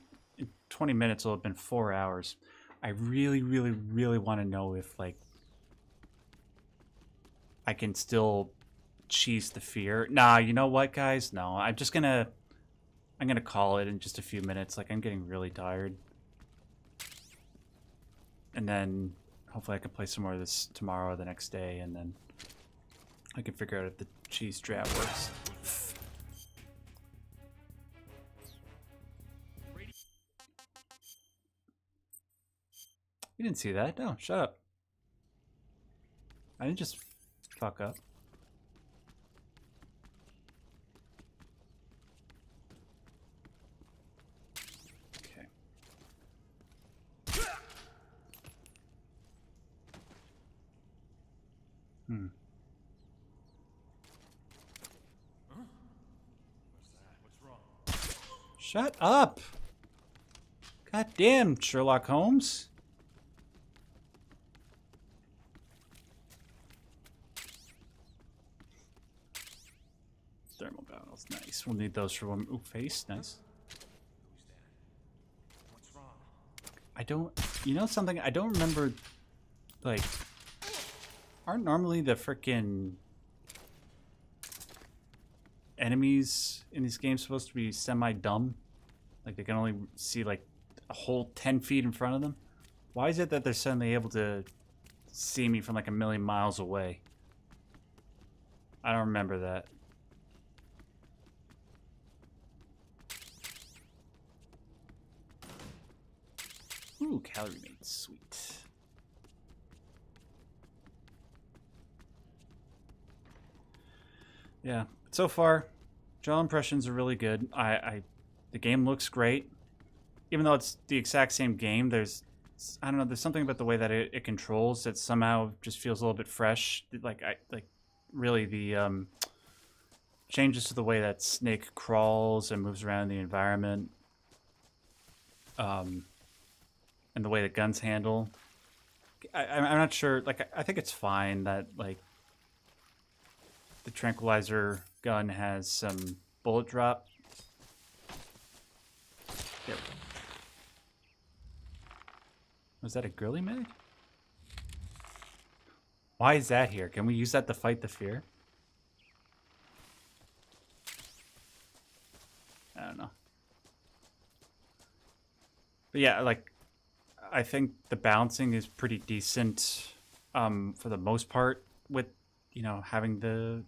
20 minutes, it'll have been 4 hours. I really, really, really want to know if, like... I can still cheese the fear. Nah, you know what, guys? No, I'm just gonna... I'm gonna call it in just a few minutes. Like, I'm getting really tired. And then, hopefully I can play some more of this tomorrow or the next day, and then I can figure out if the cheese strat works. You didn't see that? No, shut up. I didn't just fuck up. Okay. Shut up! God damn, Sherlock Holmes. Thermal battles, nice. We'll need those for one. Ooh, face, nice. What's wrong? I don't, you know something? I don't remember, like, aren't normally the frickin' enemies in these games supposed to be semi-dumb? Like, they can only see, like, a whole 10 feet in front of them? Why is it that they're suddenly able to see me from, like, a million miles away? I don't remember that. Ooh, calorie mates, sweet. Yeah, so far, general impressions are really good. The game looks great. Even though it's the exact same game, there's, I don't know, there's something about the way that it controls that somehow just feels a little bit fresh. Like, really the changes to the way that Snake crawls and moves around the environment. And the way the guns handle. I'm not sure, like, I think it's fine that, like, the tranquilizer gun has some bullet drop. There. Was that a girly mag? Why is that here? Can we use that to fight the fear? I don't know. But yeah, like, I think the balancing is pretty decent for the most part with, you know, having the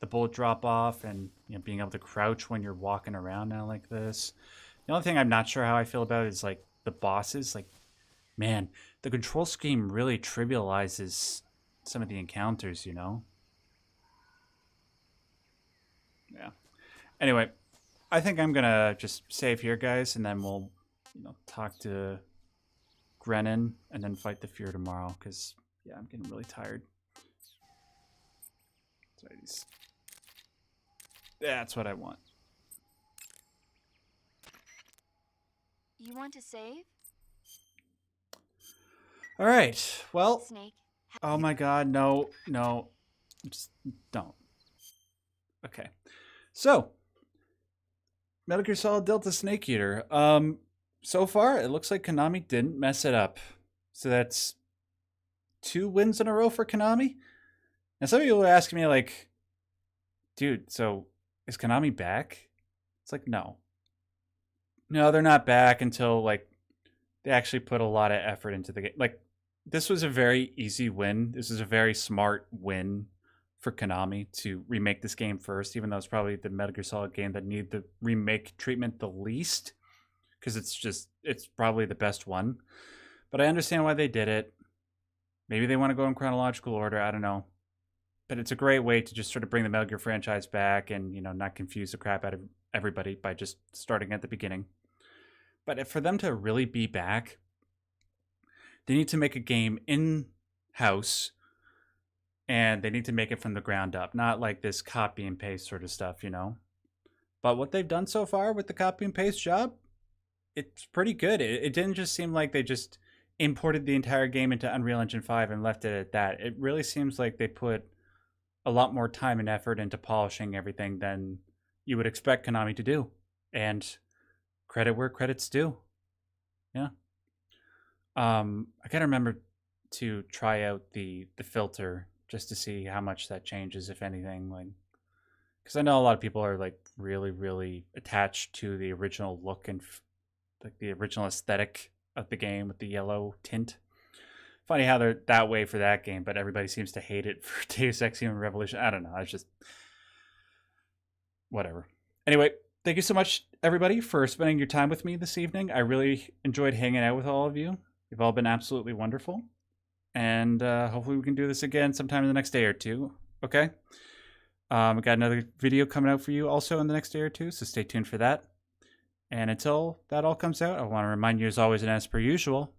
bullet drop off and, you know, being able to crouch when you're walking around now like this. The only thing I'm not sure how I feel about is, like, the bosses. Like, man, the control scheme really trivializes some of the encounters, you know? Yeah. Anyway, I think I'm gonna just save here, guys, and then we'll, you know, talk to Grennan and then fight the fear tomorrow, because, yeah, I'm getting really tired. Sorry, that's what I want. You want to save? All right. Well, Snake. Oh my god, no. Just don't. Okay. So, Metal Gear Solid Delta Snake Eater. So far, it looks like Konami didn't mess it up. So that's 2 wins in a row for Konami. And some people are asking me, like, dude, so is Konami back? It's like, no. No, they're not back until, like, they actually put a lot of effort into the game. Like, this was a very easy win. This is a very smart win for Konami to remake this game first, even though it's probably the Metal Gear Solid game that needed the remake treatment the least, because it's probably the best one. But I understand why they did it. Maybe they want to go in chronological order. I don't know. But it's a great way to just sort of bring the Metal Gear franchise back and, you know, not confuse the crap out of everybody by just starting at the beginning. But for them to really be back, they need to make a game in-house, and they need to make it from the ground up, not like this copy and paste sort of stuff, you know? But what they've done so far with the copy and paste job, it's pretty good. It didn't just seem like they just imported the entire game into Unreal Engine 5 and left it at that. It really seems like they put a lot more time and effort into polishing everything than you would expect Konami to do. And credit where credit's due. Yeah. I gotta remember to try out the filter just to see how much that changes, if anything. Like, because I know a lot of people are, like, really, really attached to the original look and like the original aesthetic of the game with the yellow tint. Funny how they're that way for that game, but everybody seems to hate it for Deus Ex Human Revolution. I don't know. It's just whatever. Anyway, thank you so much, everybody, for spending your time with me this evening. I really enjoyed hanging out with all of you. You've all been absolutely wonderful. And hopefully we can do this again sometime in the next day or two. Okay? We got another video coming out for you also in the next day or two, so stay tuned for that. And until that all comes out, I want to remind you, as always and as per usual,